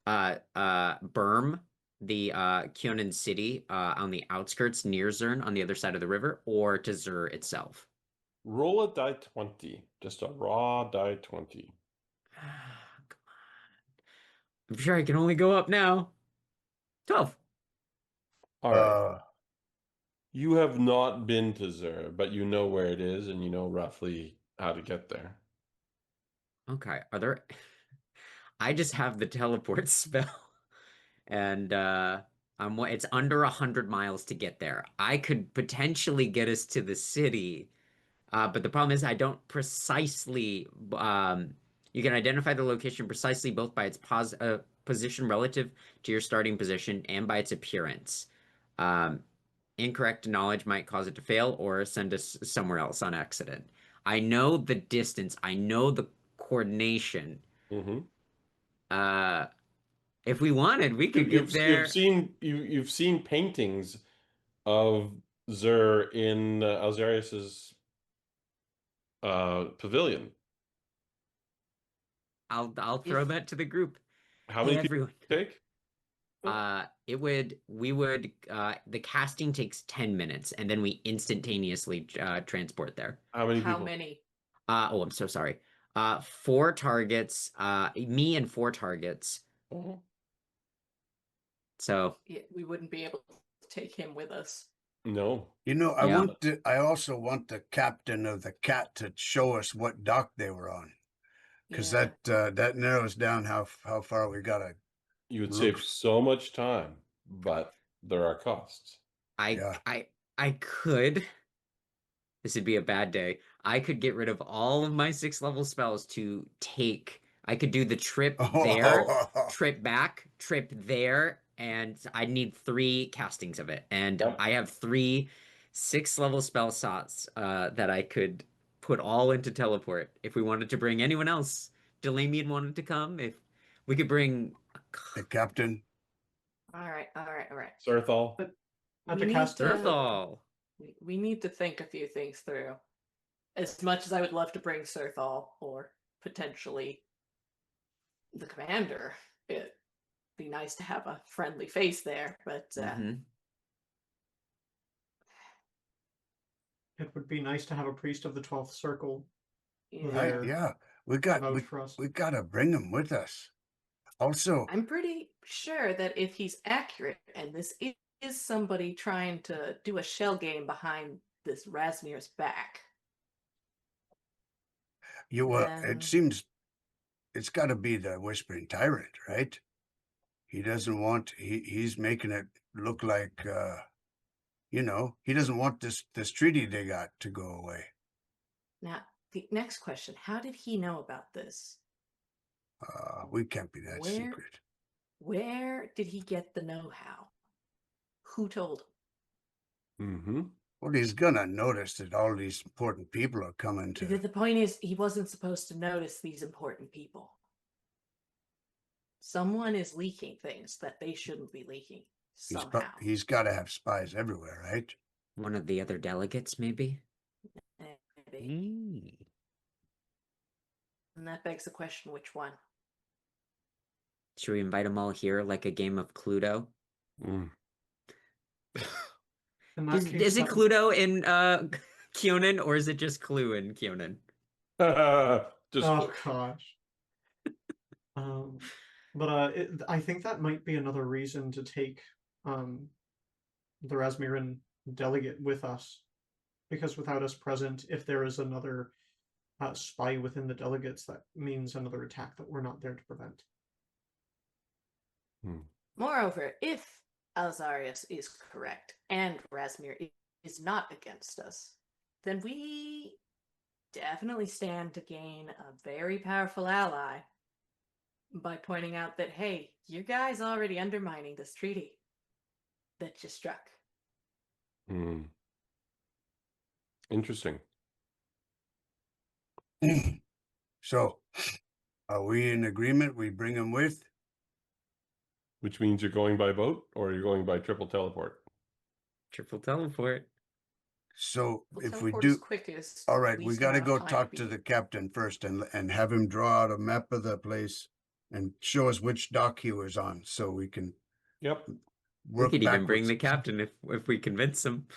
Burm, the Kyonan city, on the outskirts near Zurn on the other side of the river, or to Zur itself. Roll a die 20. Just a raw die 20. Come on. I'm sure I can only go up now. 12. All right. You have not been to Zur, but you know where it is and you know roughly how to get there. Okay. Are there I just have the teleport spell. And It's under 100 miles to get there. I could potentially get us to the city, but the problem is I don't precisely. You can identify the location precisely both by its position relative to your starting position and by its appearance. Um, Incorrect knowledge might cause it to fail or send us somewhere else on accident. I know the distance. I know the coordination. Mm-hmm. If we wanted, we could get there. You've seen paintings of Zur in Alzarius's pavilion. I'll throw that to the group. How Hey, many people everyone. take? The casting takes 10 minutes and then we instantaneously transport there. How many How people? many? Oh, I'm so sorry. 4 targets, me and 4 targets. Mhm. So Yeah, we wouldn't be able to take him with us. No. I also want the captain of the cat to show us what dock they were on, because Yeah. that narrows down how far we gotta. You would Look. save so much time, but there are costs. Yeah. I could. This would be a bad day. I could get rid of all of my 6th level spells to take. I could do the trip there, trip back, trip there, and I need 3 castings of it. And Yep. I have 3 6th level spell slots that I could put all into teleport if we wanted to bring anyone else. Delamian wanted to come. If we could bring The captain. All right. Serthal. At We the need cast, to- Earthall. We need to think a few things through. As much as I would love to bring Serthal or potentially the commander, it'd be nice to have a friendly face there, but Mhm. it would be nice to have a priest of the 12th circle yeah. there. Yeah, vouch for us. we gotta bring him with us. Also, I'm pretty sure that if he's accurate and this is somebody trying to do a shell game behind this Rasmir's back, it then- seems it's got to be the Whispering Tyrant, right? He doesn't want. He's making it look like, he doesn't want this treaty they got to go away. now the next question: how did he know about this? We can't be that Where- secret. Where did he get the know-how? Who told him? Mm-hmm. Well, he's gonna notice that all these important people are coming to. The point is, he wasn't supposed to notice these important people. Someone is leaking things that they shouldn't be leaking somehow. He's got to have spies everywhere, right? One of the other delegates, maybe? Maybe. And that begs the question, which one? Should we invite them all here like a game of Cluedo? Mm. In that case, Is it that- Cluedo in Kyonin or is it just Clue in Kyonin? Just Oh gosh. I think that might be another reason to take the Rasmiran delegate with us, because without us present, if there is another spy within the delegates, that means another attack that we're not there to prevent. Moreover, if Alzarius is correct and Rasmir is not against us, then we definitely stand to gain a very powerful ally by pointing out that, hey, you guys already undermining this treaty that you struck. Interesting. So, are we in agreement? We bring him with? Which means you're going by boat or you're going by triple teleport. Triple teleport. So Well, if we teleport do, is quickest, all right, we least got to amount go of time talk be- to the captain first and have him draw out a map of the place and show us which dock he was on, so we can Yep. We work could even bring backwards. the captain if we convince him.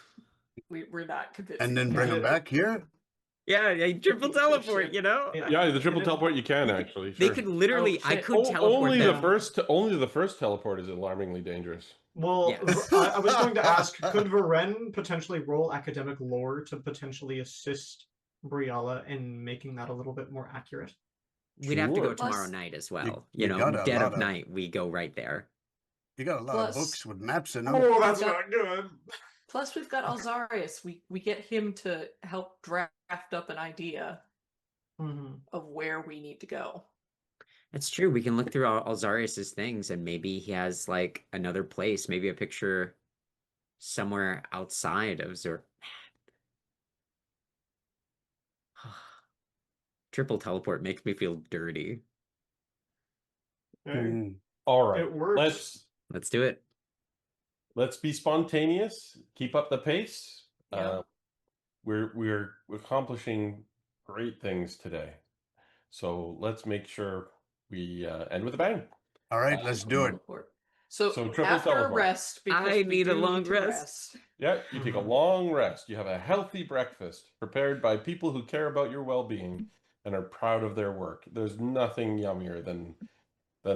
We're not convinced. And then bring him back here. Yeah, triple teleport, you know? Yeah, the triple And it- teleport you can we could- actually. They Sure. could literally, I shit. could teleport only them. only the first teleport is alarmingly dangerous. Well, Yes. I was going to ask, could Varen potentially roll academic lore to potentially assist Briala in making that a little bit more accurate? We'd have to go Sure. tomorrow Plus, night as well. you got a Dead lot of of- night, we go right there. You got a lot Plus- of books with maps in them. Oh, that's got- not good. Plus, we've got Alzarius. We get him to help draft up an idea of where we need to go. That's true. We can look through Alzarius's things and maybe he has like another place, maybe a picture somewhere outside of Zur. Triple teleport makes me feel dirty. Okay. Hmm. All right. It works. Let's do it. Let's be spontaneous. Keep up the pace. Yeah. We're accomplishing great things today. So let's make sure we end with a bang. All right, let's do it. Teleport. So, So triple after a teleport. rest, because I we need a do long to rest. Yeah, you take a long rest. You have a healthy breakfast prepared by people who care about your well-being and are proud of their work. There's nothing yummier than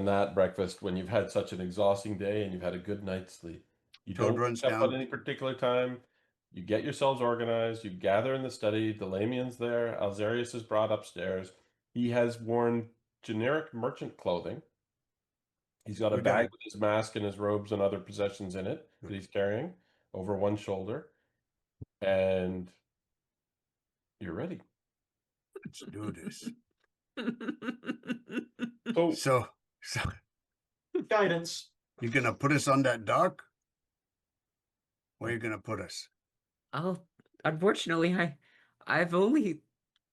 that breakfast when you've had such an exhausting day and you've had a good night's sleep. You Toad don't runs wake up down. at any particular time. You get yourselves organized. You gather in the study. Delamian's there. Alzarius is brought upstairs. He has worn generic merchant clothing. He's got a We got bag it. with his mask and his robes and other possessions in it that he's carrying over one shoulder. And you're ready. Let's do this. So, So Guidance. you're gonna put us on that dock? Where are you gonna put us? Oh, unfortunately, I've only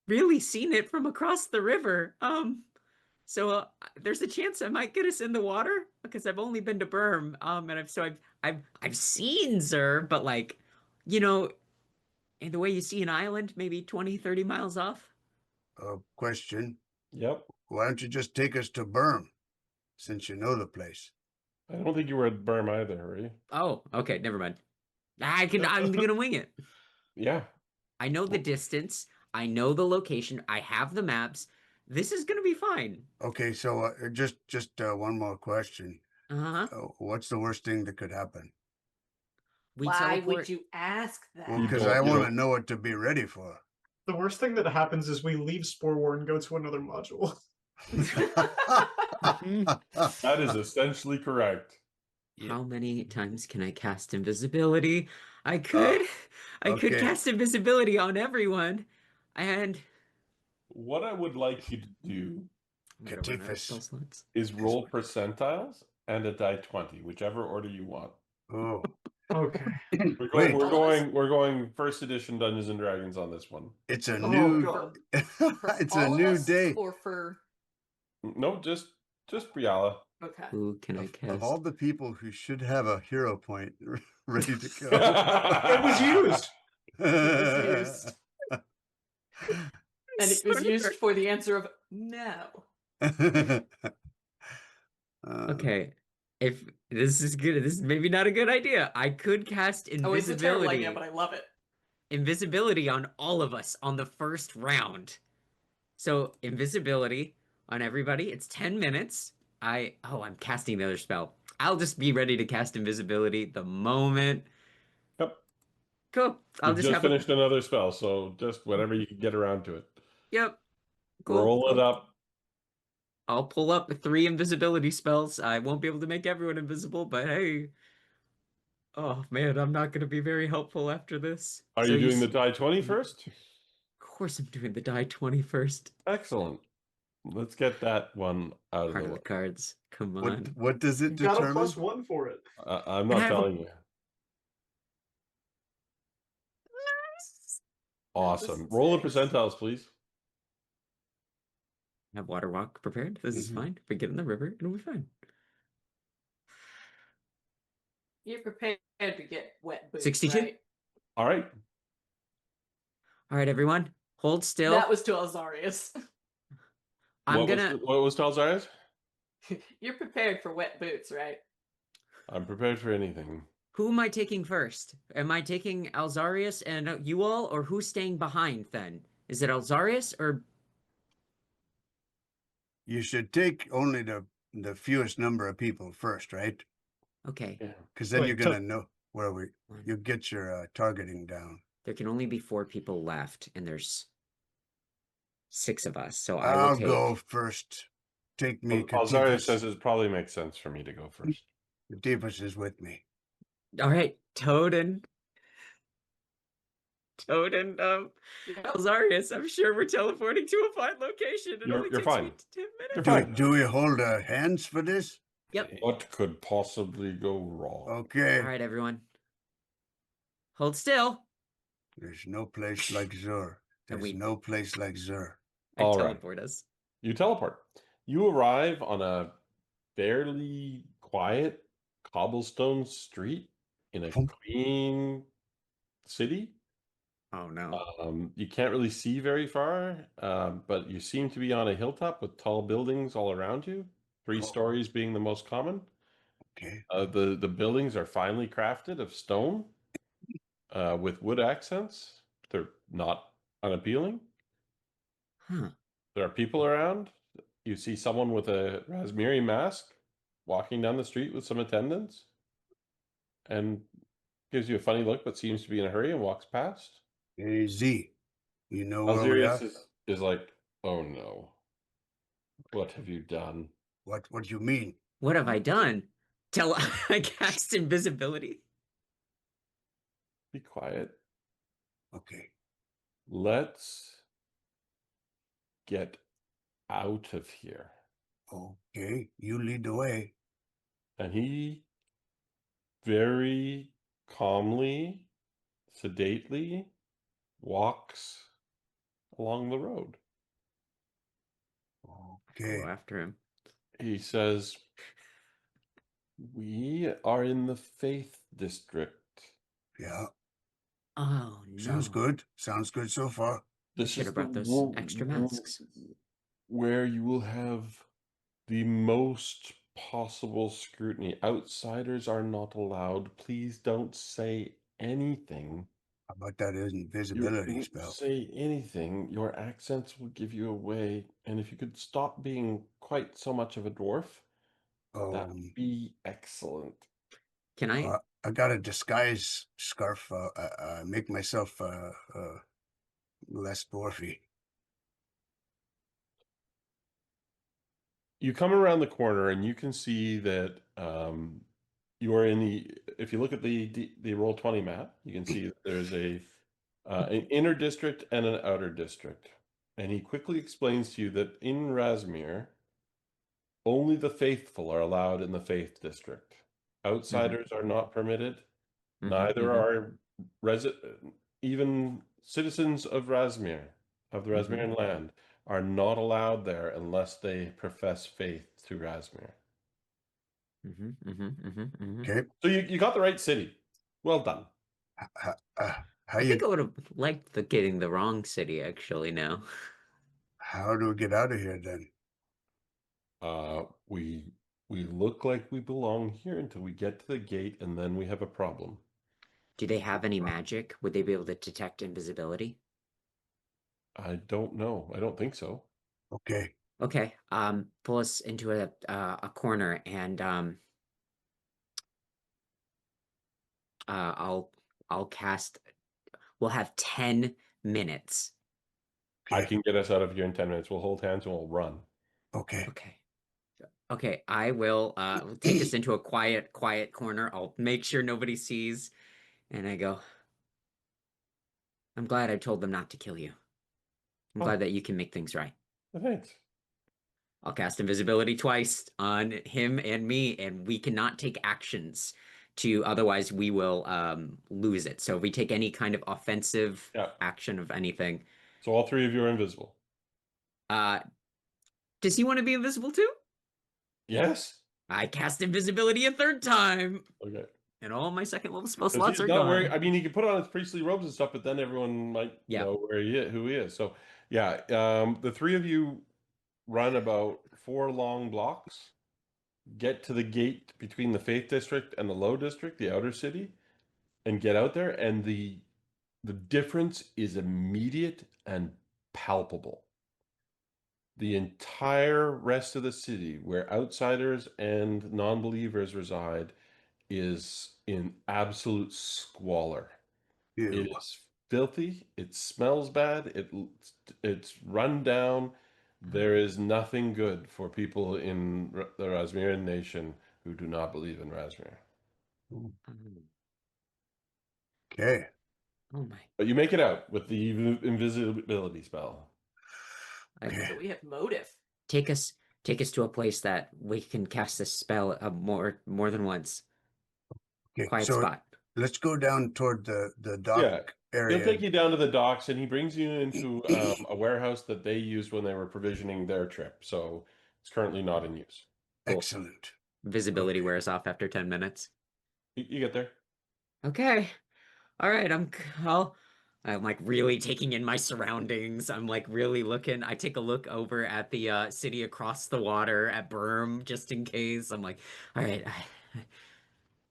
really seen it from across the river. So there's a chance I might get us in the water because I've only been to Berm. And I've seen Zur, but like, you know, in the way you see an island, maybe 20, 30 miles off. Question. yep. Why don't you just take us to Berm, since you know the place? I don't think you were at Berm either, were you? Oh, okay, never mind. I'm gonna wing it. Yeah. I know the distance. I know the location. I have the maps. This is gonna be fine. Okay, so just one more question. Uh-huh. What's the worst thing that could happen? We Why teleport. would you ask that? Well, You because don't- I you want to don't- know what to be ready for. The worst thing that happens is we leave Spore War and go to another module. That is essentially correct. How many times can I cast invisibility? I could okay. cast invisibility on everyone. And What I would like you to do I'm gonna run out of Catifus. spell slots. is roll percentiles and a die 20, whichever order you want. Oh, Okay. Wait. We're going first edition Dungeons and Dragons on this one. it's a Oh, new, God. For it's a all of new us day. Or for No, just Briala. okay. Who can I Of cast? all the people who should have a hero point ready to go. It was used. used. And it was used for the answer of no. Okay. If this is good, this is maybe not a good idea. I could cast Oh, it's a terrible invisibility. idea, but I love it. Invisibility on all of us on the first round. So invisibility on everybody. It's 10 minutes. I'm casting the other spell. I'll just be ready to cast invisibility the moment. Yep. Cool. I'll You've just just have finished another spell, so just whenever you can get around to it. Yep. Cool. Roll it up. I'll pull up 3 invisibility spells. I won't be able to make everyone invisible, but hey. Oh man, I'm not going to be very helpful after this. Are So you doing s- the die 20 first? Of course I'm doing the die 20 first. Excellent. Let's get that one out of Part the of way. the cards. Come on. what does it You got a determine? +1 for it. I'm not I have a- telling you. Awesome. Roll the percentiles, please. Have water walk prepared. This is Mhm. fine. If we get in the river, it'll be fine. You're prepared to get wet boots, 62? right? All right. All right, everyone. Hold still. That was to Alzarius. I'm What gonna. was Talzarius? You're prepared for wet boots, right? I'm prepared for anything. Who am I taking first? Am I taking Alzarius and you all, or who's staying behind then? Is it Alzarius or You should take only the fewest number of people first, right? okay? Yeah. Because then Wait, you're gonna know where One. you get your targeting down. There can only be 4 people left, and there's 6 of us. So I will I'll take. go first. Take me, Alzarius Catifus. says it probably makes sense for me to go first. The deepest is with me. All right, Toad and Alzarius, I'm sure we're teleporting to a fine location. It only You're takes fine. me 10 minutes. You're Do, fine. do we hold hands for this? Yep. What could possibly go wrong? Okay. All right, everyone. Hold still. There's no place like Zur. And There's no place like Zur. I All right. teleport us. You teleport. You arrive on a fairly quiet cobblestone street in a Thump. clean city. Oh no. You can't really see very far, but you seem to be on a hilltop with tall buildings all around you, 3 Oh. stories being the most common. Okay. The buildings are finely crafted of stone with wood accents. They're not unappealing. Huh. There are people around. You see someone with a raspberry mask walking down the street with some attendants and gives you a funny look, but seems to be in a hurry and walks past. Hey, Z. You know where we are? Alzarius is like, oh no. What have you done? What do you mean? What have I done? I cast invisibility. Be quiet. Okay. Let's get out of here. Okay. You lead the way. And he very calmly, sedately walks along the road. Okay. Go after him. He says, we are in the Faith District. Yeah. Oh no. Sounds good. Sounds good so far. This Should is have the brought those wo- extra wo- masks. where you will have the most possible scrutiny. Outsiders are not allowed. Please don't say anything. How about that You invisibility don't spell? say anything. Your accents will give you away. And if you could stop being quite so much of a dwarf, that would be excellent. Can I? I got a disguise scarf. Make myself less dwarfy. You come around the corner and you can see that you are in the. If you look at the Roll20 map, you can see that there's an inner district and an outer district. And he quickly explains to you that in Razmir, only the faithful are allowed in the Faith District. Outsiders are not permitted. Neither are even citizens of Razmir, of the Razmirian land, are not allowed there unless they profess faith to Razmir. Okay. So you got the right city. Well done. How I think I would have liked getting the wrong city actually now. How do we get out of here then? We look like we belong here until we get to the gate, and then we have a problem. Do they have any magic? Would they be able to detect invisibility? I don't know. I don't think so. Okay. Okay. Pull us into a corner, and I'll cast. We'll have 10 minutes. I can get us out of here in 10 minutes. We'll hold hands and we'll run. Okay. Okay. Okay, I will take us into a quiet corner. I'll make sure nobody sees. And I go, I'm glad I told them not to kill you. I'm glad that you can make things right. Thanks. I'll cast invisibility twice on him and me, and we cannot take actions otherwise we will lose it. So if we take any kind of offensive action of anything. So all 3 of you are invisible. Does he want to be invisible too? Yes. I cast invisibility a 3rd time. Okay. And all my 2nd level spell slots are not gone. I mean, he can put on his priestly robes and stuff, but then everyone might know who he is. So, yeah, the 3 of you run about 4 long blocks, get to the gate between the Faith District and the Low District, the outer city, and get out there. And the difference is immediate and palpable. The entire rest of the city, where outsiders and non-believers reside, is in absolute squalor. Ew. It is filthy. It smells bad. It's run down. There is nothing good for people in the Razmirian nation who do not believe in Razmir. Oh, Okay. oh my. But you make it out with the invisibility spell. Okay. So we have motive. Take us to a place that we can cast this spell more than once. Okay. Quiet So spot. let's go down toward the dock Yeah. area. He'll take you down to the docks, and he brings you into a warehouse that they used when they were provisioning their trip. So it's currently not in use. Cool. Excellent. Visibility Okay. wears off after 10 minutes. You get there. Okay. All right. I'm like really taking in my surroundings. I'm like really looking. I take a look over at the city across the water at Berm just in case. I'm like, all right.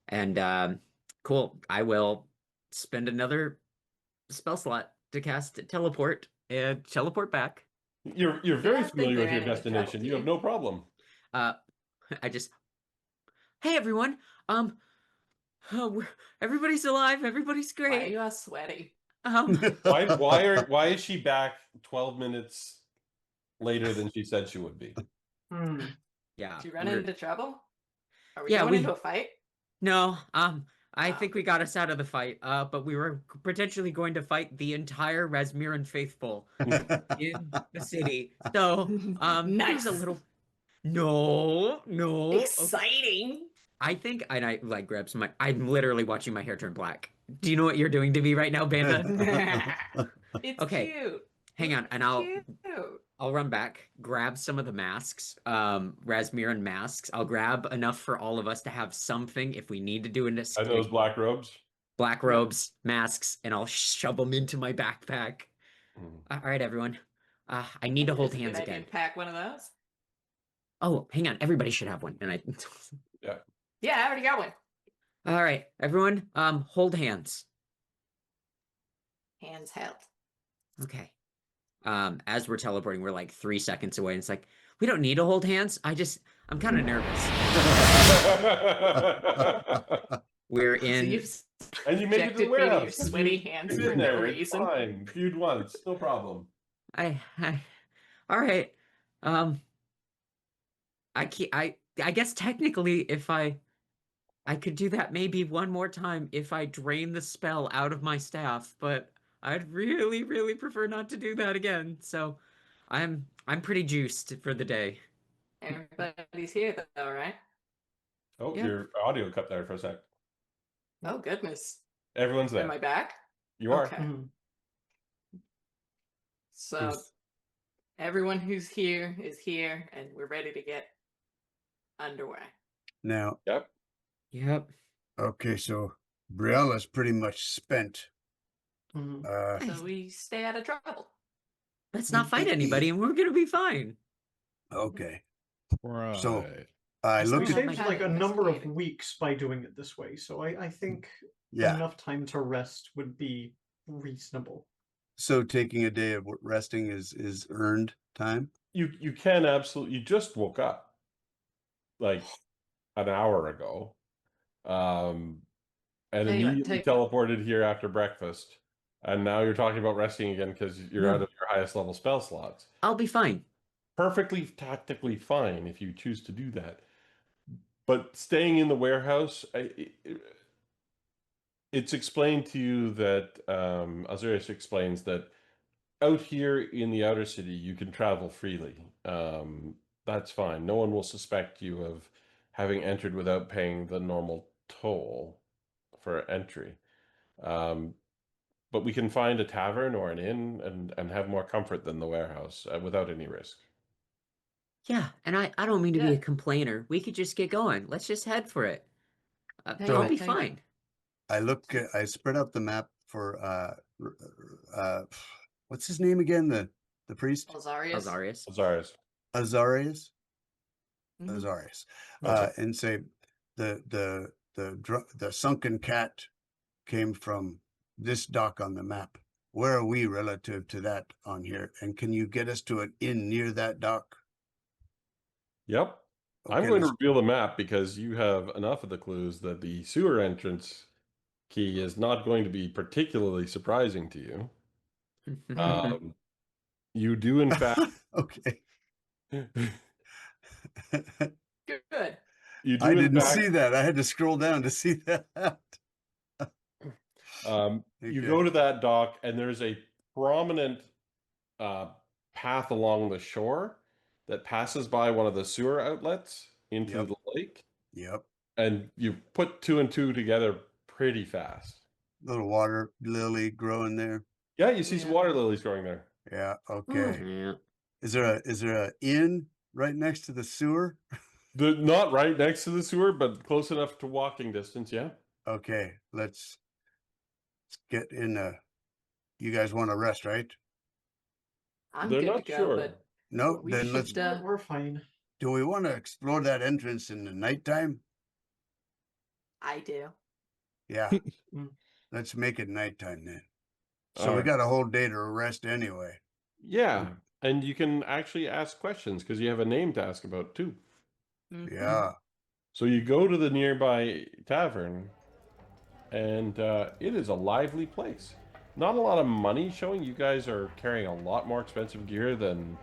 And cool. I will spend another spell slot to cast teleport and teleport back. You're very I don't think familiar with they're your any trouble destination. to You have you. no problem. I just, hey everyone, oh, everybody's alive, everybody's Why are great. you all sweaty? Why is she back 12 minutes later than she said she would be? Yeah. Did you run into trouble? Are we Yeah, going we- into a fight? No, I Oh. think we got us out of the fight, but we were potentially going to fight the entire Razmiran faithful in the city. So, Nice. there's a little. No. Okay. Exciting. I think, and I like grabs my. I'm literally watching my hair turn black. Do you know what you're doing to me right now, Banda? It's Okay. cute. Hang on, It's and I'll cute. run back, grab some of the masks, Razmiran masks. I'll grab enough for all of us to have something if we need to do an Are escape. those black robes? Black robes, masks, and I'll shove them into my backpack. All right, everyone. I need to hold Is it a hands good idea again. to pack one of those? Oh, hang on. Everybody should have one. And I. Yeah, I already got one. All right, everyone. Hold hands. Hands held. Okay. As we're teleporting, we're like 3 seconds away, and it's like we don't need to hold hands. I'm kind of nervous. We're So in. you've And you make it to the subjected me to your warehouse. sweaty hands It's for in no there. It's reason. fine. Viewed once. No problem. All right. I guess technically, if I could do that maybe one more time if I drain the spell out of my staff, but I'd really, really prefer not to do that again. So I'm pretty juiced for the day. Everybody's here though, right? Oh, Yeah. your audio cut there for a sec. Oh goodness. Everyone's there. Am I back? You are. Okay. So everyone who's here is here, and we're ready to get underway. Now, Yep. okay, so Briella's pretty much spent. So we stay out of trouble. Let's not fight anybody, and we're gonna be fine. Okay. Right. So I That's We looked not at, my saved like a number of investigating. weeks by doing it this way, so I think yeah. enough time to rest would be reasonable. So taking a day of resting is earned time. You can absolutely. You just woke up like an hour ago, and Tell you what, immediately teleported here after breakfast, and now you're talking about resting again because you're No. out of your highest level spell slots. I'll be fine. Perfectly tactically fine if you choose to do that, but staying in the warehouse, it's explained to you that Azurius explains that out here in the outer city you can travel freely. That's fine. No one will suspect you of having entered without paying the normal toll for entry. But we can find a tavern or an inn and have more comfort than the warehouse without any risk. Yeah, and I don't mean to be Yeah. a complainer. We could just get going. Let's just head for it. Tell you I'll what, be tell you what. fine. I spread out the map for what's his name again? The priest? Azarius. Azarius. Azarius. Azarius? Mhm. Azarius. Okay. And say the sunken cat came from this dock on the map. Where are we relative to that on here? And can you get us to an inn near that dock? Yep. I'm Okay, going to let's- reveal the map because you have enough of the clues that the sewer entrance key is not going to be particularly surprising to you. You do, in fact, okay. Good. You do I in didn't fact, see that. I had to scroll down to see that. you Okay. go to that dock, and there's a prominent path along the shore that passes by one of the sewer outlets into Yep. the lake, Yep. and you put 2 and 2 together pretty fast. Little water lily growing there. Yeah, you see some Yeah. water lilies growing there. Yeah. Okay. Yeah. Is there a inn right next to the sewer? Not right next to the sewer, but close enough to walking distance. Yeah. Okay. Let's get in. You guys want to rest, right? I'm They're good not to go, sure. but No. we Then should, let's. We're fine. Do we want to explore that entrance in the nighttime? I do. Yeah. Mm. Let's make it nighttime then. So we Alright. got a whole day to rest anyway. Yeah, and you can actually ask questions because you have a name to ask about too. Mhm. Yeah. So you go to the nearby tavern, and it is a lively place. Not a lot of money showing. You guys are carrying a lot more expensive gear than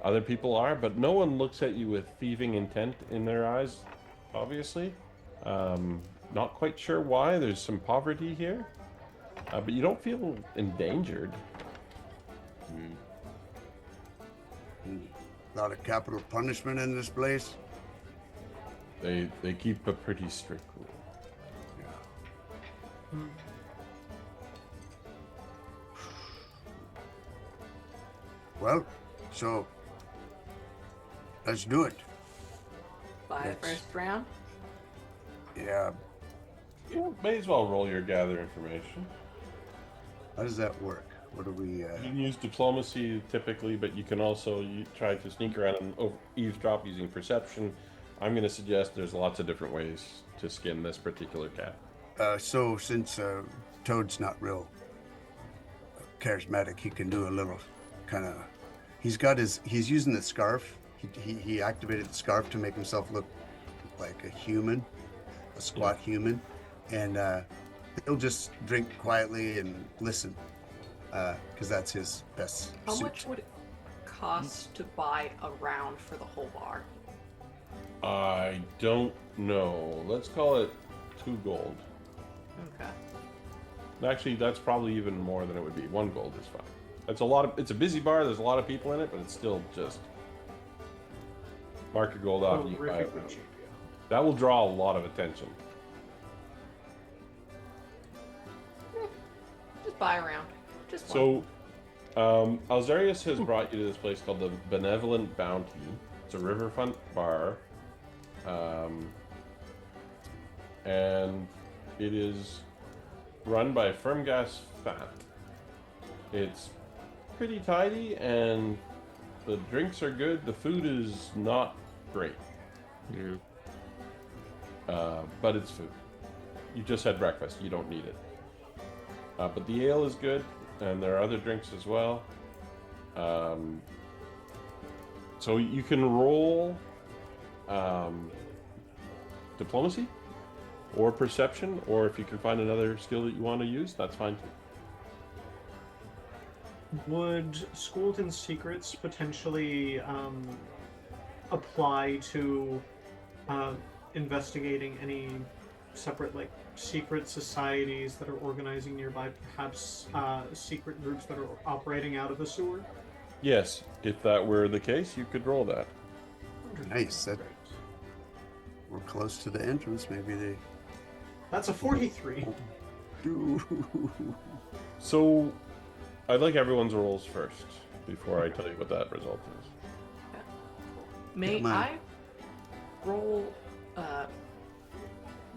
other people are, but no one looks at you with thieving intent in their eyes, obviously. Not quite sure why. There's some poverty here, but you don't feel endangered. A lot of capital punishment in this place. They keep a pretty strict rule. Mm. Well, so let's do it. By the Let's- first round. Yeah. You may as well roll your gather information. How does that work? What do we? You can use diplomacy typically, but you can also try to sneak around and eavesdrop using perception. I'm going to suggest there's lots of different ways to skin this particular cat. So since Toad's not real charismatic, he can do a little kind of. He's using the scarf. He activated the scarf to make himself look like a human, a squat human, and he'll just drink quietly and listen, because that's his best How suit. much would it cost to buy a round for the whole bar? I don't know. Let's call it 2 gold. Okay. Actually, that's probably even more than it would be. 1 gold is fine. It's a lot of. It's a busy bar. There's a lot of people in it, but it's still just mark your gold off. And you buy it. Horrifically cheap, yeah. That will draw a lot of attention. Just buy a round. Just one. So, Alzarius has brought you to this place called the Benevolent Bounty. It's a riverfront bar, and it is run by Firmgas Fat. It's pretty tidy, and the drinks are good. The food is not great, but it's food. You just had breakfast. You don't need it. But the ale is good, and there are other drinks as well. So you can roll diplomacy or perception, or if you can find another skill that you want to use, that's fine too. Would Schoolton's secrets potentially apply to investigating any separate, like, secret societies that are organizing nearby, perhaps secret groups that are operating out of the sewer? Yes, if that were the case, you could roll that. Nice. That we're close to the entrance. Maybe they That's a 43. do. So I'd like everyone's rolls first before I tell you what that result is. May Come on. I roll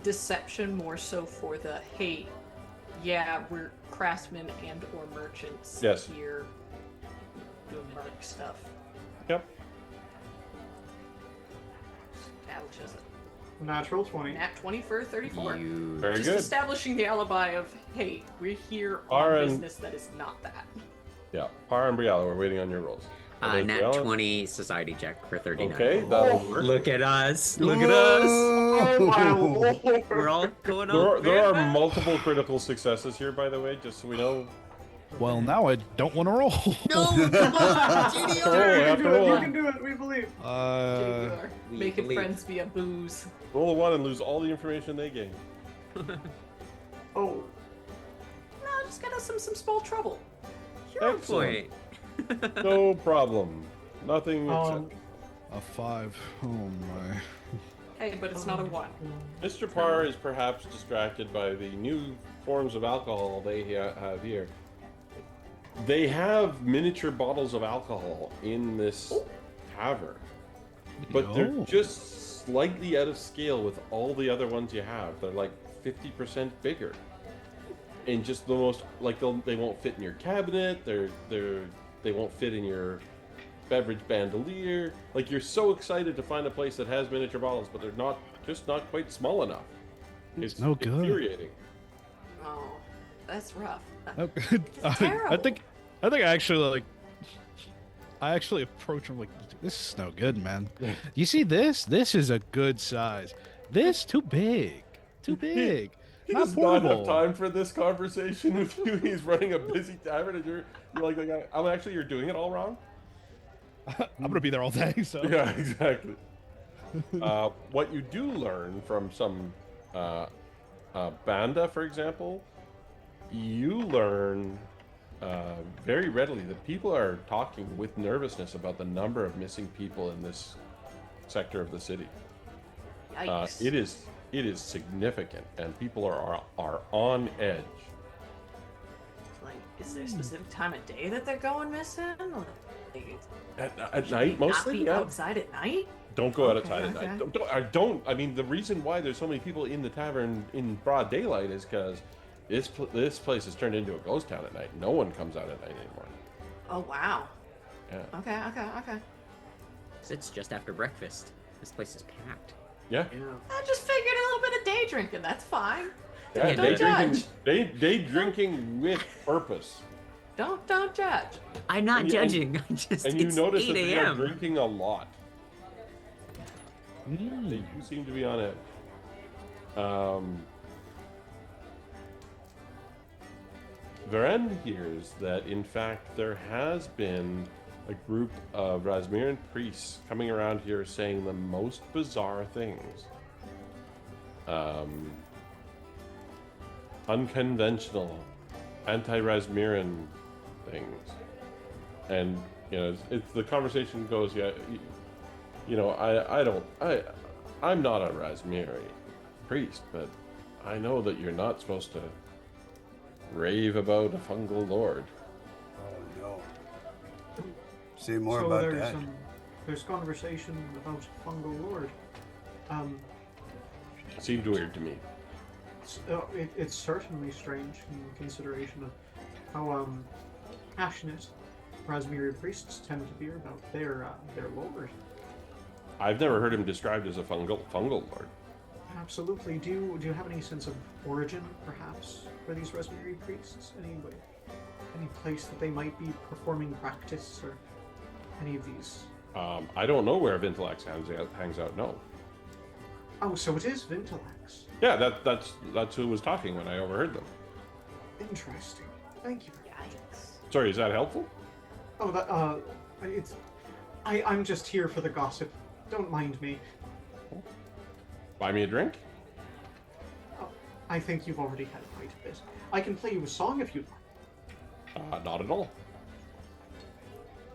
deception more so for the hey, yeah, we're craftsmen and or merchants Yes. here doing merc stuff. Yep. Establishes it. Natural 20. Nat 20 for 34. You Very Just good. establishing the alibi of hey, we're here on Aaron- business that is not that. Yeah. Par and Briella, we're waiting on your rolls. Are those nat Briella? 20 society check for 39. Okay, that'll work. Look at us. Look at us. Whoa! We're all going on. There are multiple critical successes here, by the way, just so we know. Well, now I don't want to roll. No, come on, Oh, GDR. after all. You can do it, we believe. JDR. we Making believe. friends via booze. Roll a 1 and lose all the information they gain. Oh, No, just got us some small trouble. Hero Excellent. point. No problem. Nothing um, except. A 5. Oh my. Hey, but it's not a 1. Mr. Parr is perhaps distracted by the new forms of alcohol they have here. They have miniature bottles of alcohol in this tavern, but they're Oh. just slightly out of scale with all the other ones you have. They're like 50% bigger, and just the most like they won't fit in your cabinet. They won't fit in your beverage bandolier. Like, you're so excited to find a place that has miniature bottles, but they're not quite small enough. It's no good. Infuriating. Oh, that's rough. I terrible. think I actually approach him like, this is no good, man. You see this? This is a good size. This too big. Too big. He Not does not have portable. time for this conversation with you. He's running a busy tavern, and you're like, you're doing it all wrong. I'm gonna be there all day, so Yeah, exactly. What you do learn from some banda, for example, you learn very readily that people are talking with nervousness about the number of missing people in this sector of the city. Yikes. It is significant, and people are on edge. Like, is there a specific time of day that they're going missing? Like, At night, not mostly. be Yeah. outside at night? Don't go out at Okay, night. okay. Don't. I mean, the reason why there's so many people in the tavern in broad daylight is because this place has turned into a ghost town at night. No one comes out at night anymore. Oh, wow. Yeah. Okay. It's just after breakfast. This place is packed. Yeah. I just figured a little bit of day drinking. That's fine. Yeah. Don't Day drinking with purpose. Don't judge. I'm not And you- judging. I just And you it's notice 8 that they are a.m. drinking a lot. Mm. They do seem to be on edge. Varen hears that, in fact, there has been a group of Rasmiran priests coming around here saying the most bizarre things. Unconventional, anti-Rasmiran things. And, it's the conversation goes, I'm not a Rasmiri priest, but I know that you're not supposed to rave about a fungal lord. Oh no. Say more so about there's that. there's conversation about fungal lord. It seemed weird to me. It's certainly strange in consideration of how passionate Rasmiri priests tend to be about their lord. I've never heard him described as a fungal lord. Absolutely. Do you have any sense of origin, perhaps, for these Rasmiri priests? Any place that they might be performing practice, or any of these? I don't know where Vintilax hangs out. No. Oh, so it is Vintilax. Yeah, that's who was talking when I overheard them. Interesting. Thank you. Yikes. Sorry, is that helpful? Oh, I'm just here for the gossip. Don't mind me. Buy me a drink? Oh, I think you've already had quite a bit. I can play you a song if you'd like. Not at all.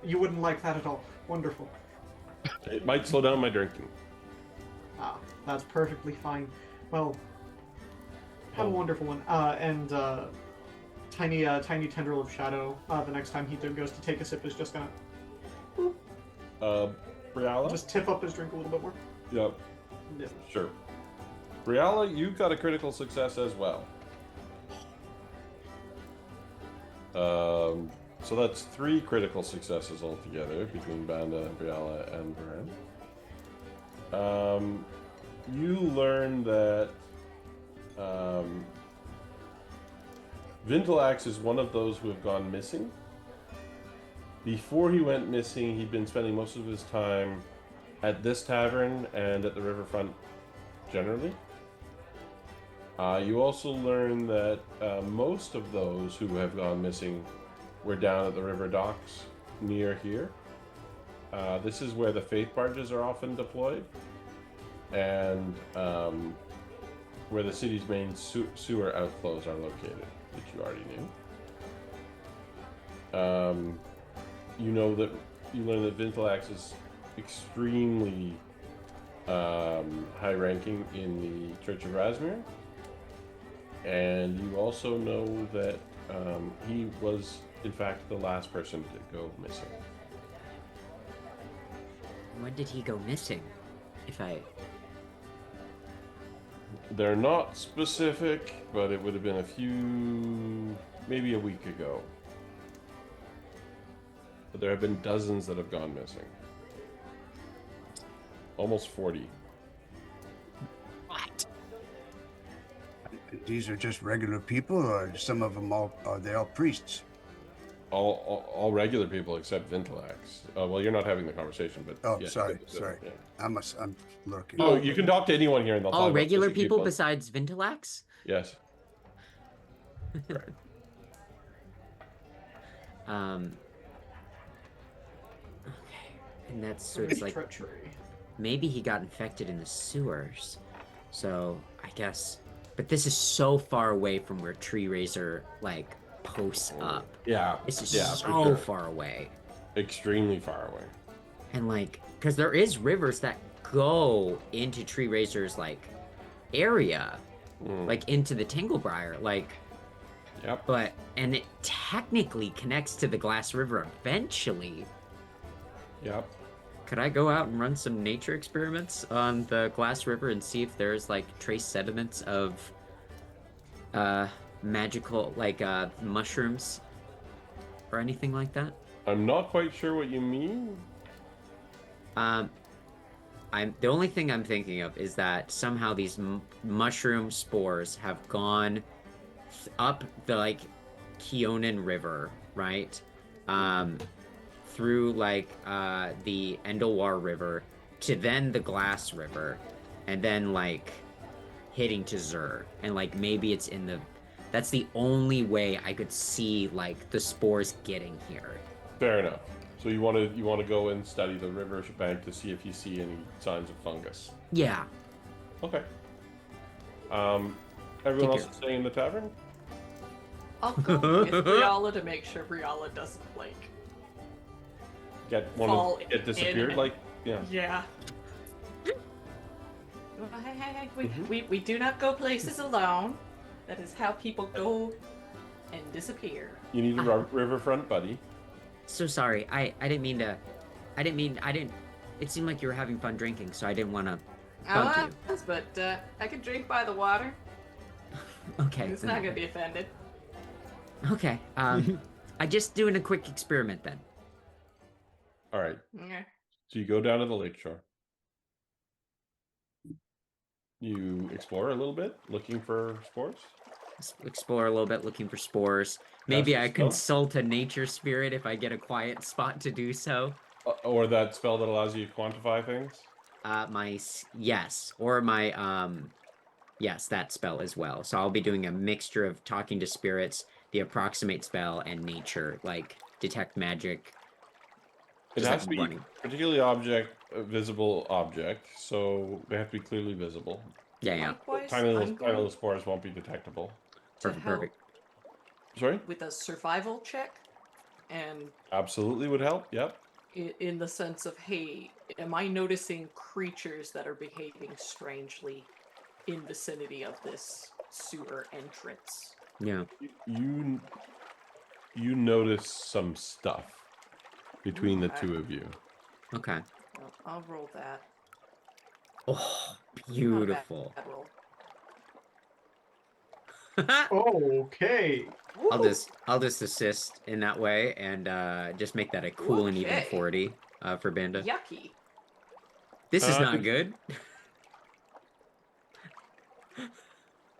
You wouldn't like that at all. Wonderful. It might slow down my drinking. Ah, that's perfectly fine. Well, have a wonderful one. And tiny tendril of shadow. The next time he goes to take a sip is just gonna Briala? just tip up his drink a little bit more. Yep, Yeah. sure. Briala, you got a critical success as well. So that's 3 critical successes altogether between Banda, Briala, and Varen. You learn that Vintilax is one of those who have gone missing. Before he went missing, he'd been spending most of his time at this tavern and at the riverfront generally. You also learn that most of those who have gone missing were down at the river docks near here. This is where the faith barges are often deployed, and where the city's main sewer outflows are located, which you already knew. You learn that Vintilax is extremely high-ranking in the Church of Rasmir, and you also know that he was, in fact, the last person to go missing. When did he go missing? They're not specific, but it would have been maybe a week ago. But there have been dozens that have gone missing. Almost 40. What? These are just regular people, or some of them are they all priests? All regular people except Vintilax. Well, you're not having the conversation, but Oh, yeah, sorry. yeah. I'm lurking. Oh, you can talk to anyone here, and they'll All talk regular about people besides Vintilax? Yes. Right. Okay, and that's so it's like treachery. maybe he got infected in the sewers. So I guess, but this is so far away from where Tree Razor like posts up. Yeah. This is yeah, for so sure. far away, Extremely far away. and like because there is rivers that go into Tree Razor's like area, like into the Tinglebriar, like. Yep. And it technically connects to the Glass River eventually. Yep. Could I go out and run some nature experiments on the Glass River and see if there's like trace sediments of magical like mushrooms or anything like that? I'm not quite sure what you mean. The only thing I'm thinking of is that somehow these mushroom spores have gone up the like Keonan River, right? Through like the Endowar River to then the Glass River, and then like hitting to Zur, and like maybe it's in the. That's the only way I could see like the spores getting here. Fair enough. So you want to go and study the river bank to see if you see any signs of fungus. Yeah. Okay. Everyone else is staying in the tavern? I'll go with Briala to make sure Briala doesn't like. Get disappeared? in. Like, yeah. Yeah. Well, hey, we do not go places alone. That is how people go and disappear. You need a riverfront buddy. So sorry. I didn't mean to. I didn't. It seemed like you were having fun drinking, so I didn't want to bug you. But I can drink by the water. Okay. It's not gonna be offended. Okay. I just doing a quick experiment then. All right. Okay. So you go down to the lakeshore. You explore a little bit, looking for spores. Explore a little bit, looking for spores. Maybe Cast a I spell? consult a nature spirit if I get a quiet spot to do so. Or that spell that allows you to quantify things. Yes, that spell as well. So I'll be doing a mixture of talking to spirits, the approximate spell, and nature, like detect magic. It just has like to be running. particularly visible object, so they have to be clearly visible. Yeah. Likewise, Tiny I'm little going spores won't be detectable. to Perfect. help Perfect. Sorry? with a survival check, and Absolutely would help. Yep. in the sense of, hey, am I noticing creatures that are behaving strangely in vicinity of this sewer entrance? Yeah. You notice some stuff between the two of you. Okay. Well, I'll roll that. Oh, Not a beautiful. bad roll. Okay. I'll just assist in that way and just make that a cool and even Okay. 40 for Banda. Yucky. This is not good.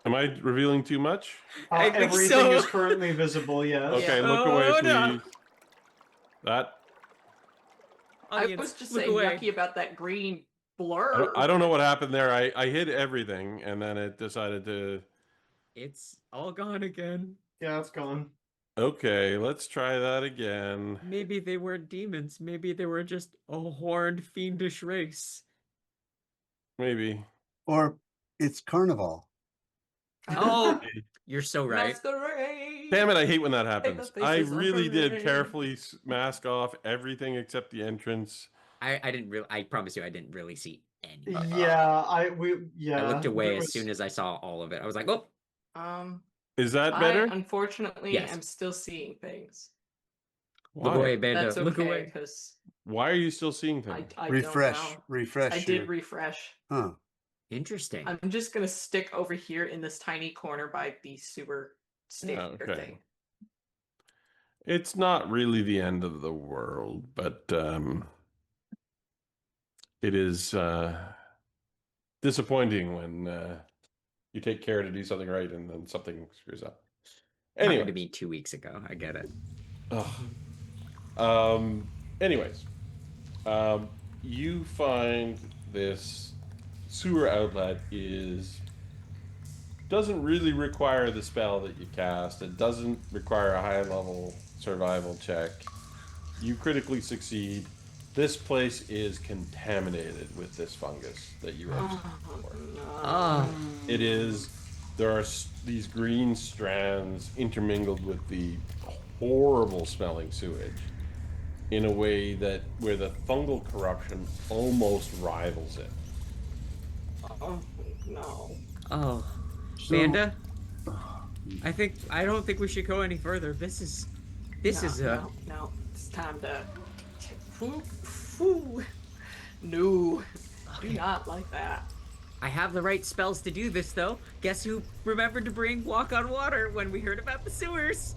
Am I revealing too much? I think Everything so. is currently visible, yes. Okay, Yeah. look away, Oh, no. please. That I was just saying yucky about that green blur. I don't know what happened there. I hid everything, and then it decided to. It's all gone again. Yeah, it's gone. Okay, let's try that again. Maybe they weren't demons. Maybe they were just a horned, fiendish race. Maybe. Or it's Carnival. Oh, you're so right. Masquerade. Damn it, I hate when that the happens. faces I of really did parade. carefully mask off everything except the entrance. I didn't really. I promise you, I didn't really see any. Yeah, I looked away there as was- soon as I saw all of it. I was like, oh, Is that I better? unfortunately Yes. am still seeing things. look Why? away, Bando. That's Look okay away. because Why are you still seeing I things? don't Refresh. know. Refresh. I did refresh. Huh. Interesting. I'm just gonna stick over here in this tiny corner by the sewer stair okay. thing. It's not really the end of the world, but it is disappointing when you take care to do something right and then something screws up. Happened to Anyway, me 2 weeks ago. I get it. anyways, you find this sewer outlet doesn't really require the spell that you cast. It doesn't require a high level survival check. You critically succeed. This place is contaminated with this fungus that you have seen before. Oh, It is. There are these green strands intermingled with the horrible smelling sewage in a way that where the fungal corruption almost rivals it. Oh no. oh, Banda. I don't think we should go any further. This is no. It's time to. No, do not like that. I have the right spells to do this, though. Guess who remembered to bring Walk on Water when we heard about the sewers?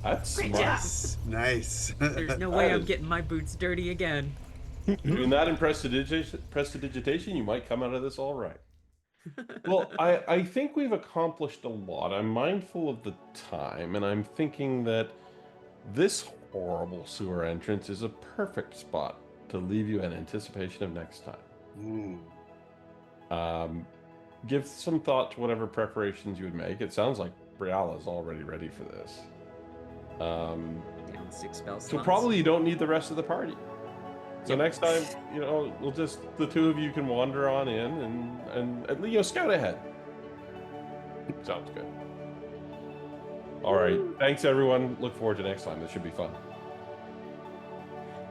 That's Great smart. job. Nice. There's no way That I'm is- getting my boots dirty again. Doing that in prestidigitation, you might come out of this all right. Well, I think we've accomplished a lot. I'm mindful of the time, and I'm thinking that this horrible sewer entrance is a perfect spot to leave you in anticipation of next time. Give some thought to whatever preparations you would make. It sounds like Briala's already ready for this. Down 6 spells. So probably you don't need the rest of the party. So Yep. next time, we'll just the two of you can wander on in and scout ahead. Sounds good. All right. Thanks everyone. Look forward to next time. This should be fun.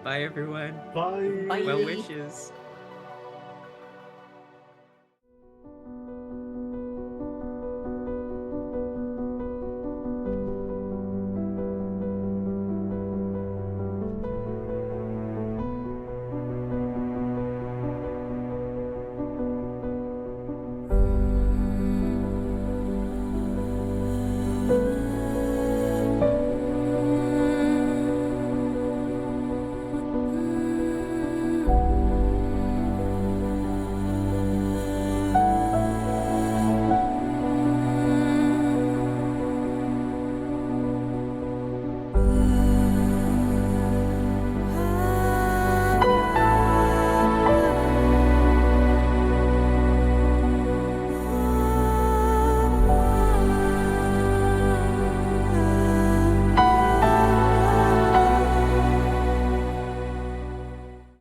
Bye, everyone. Bye. Bye. Well wishes.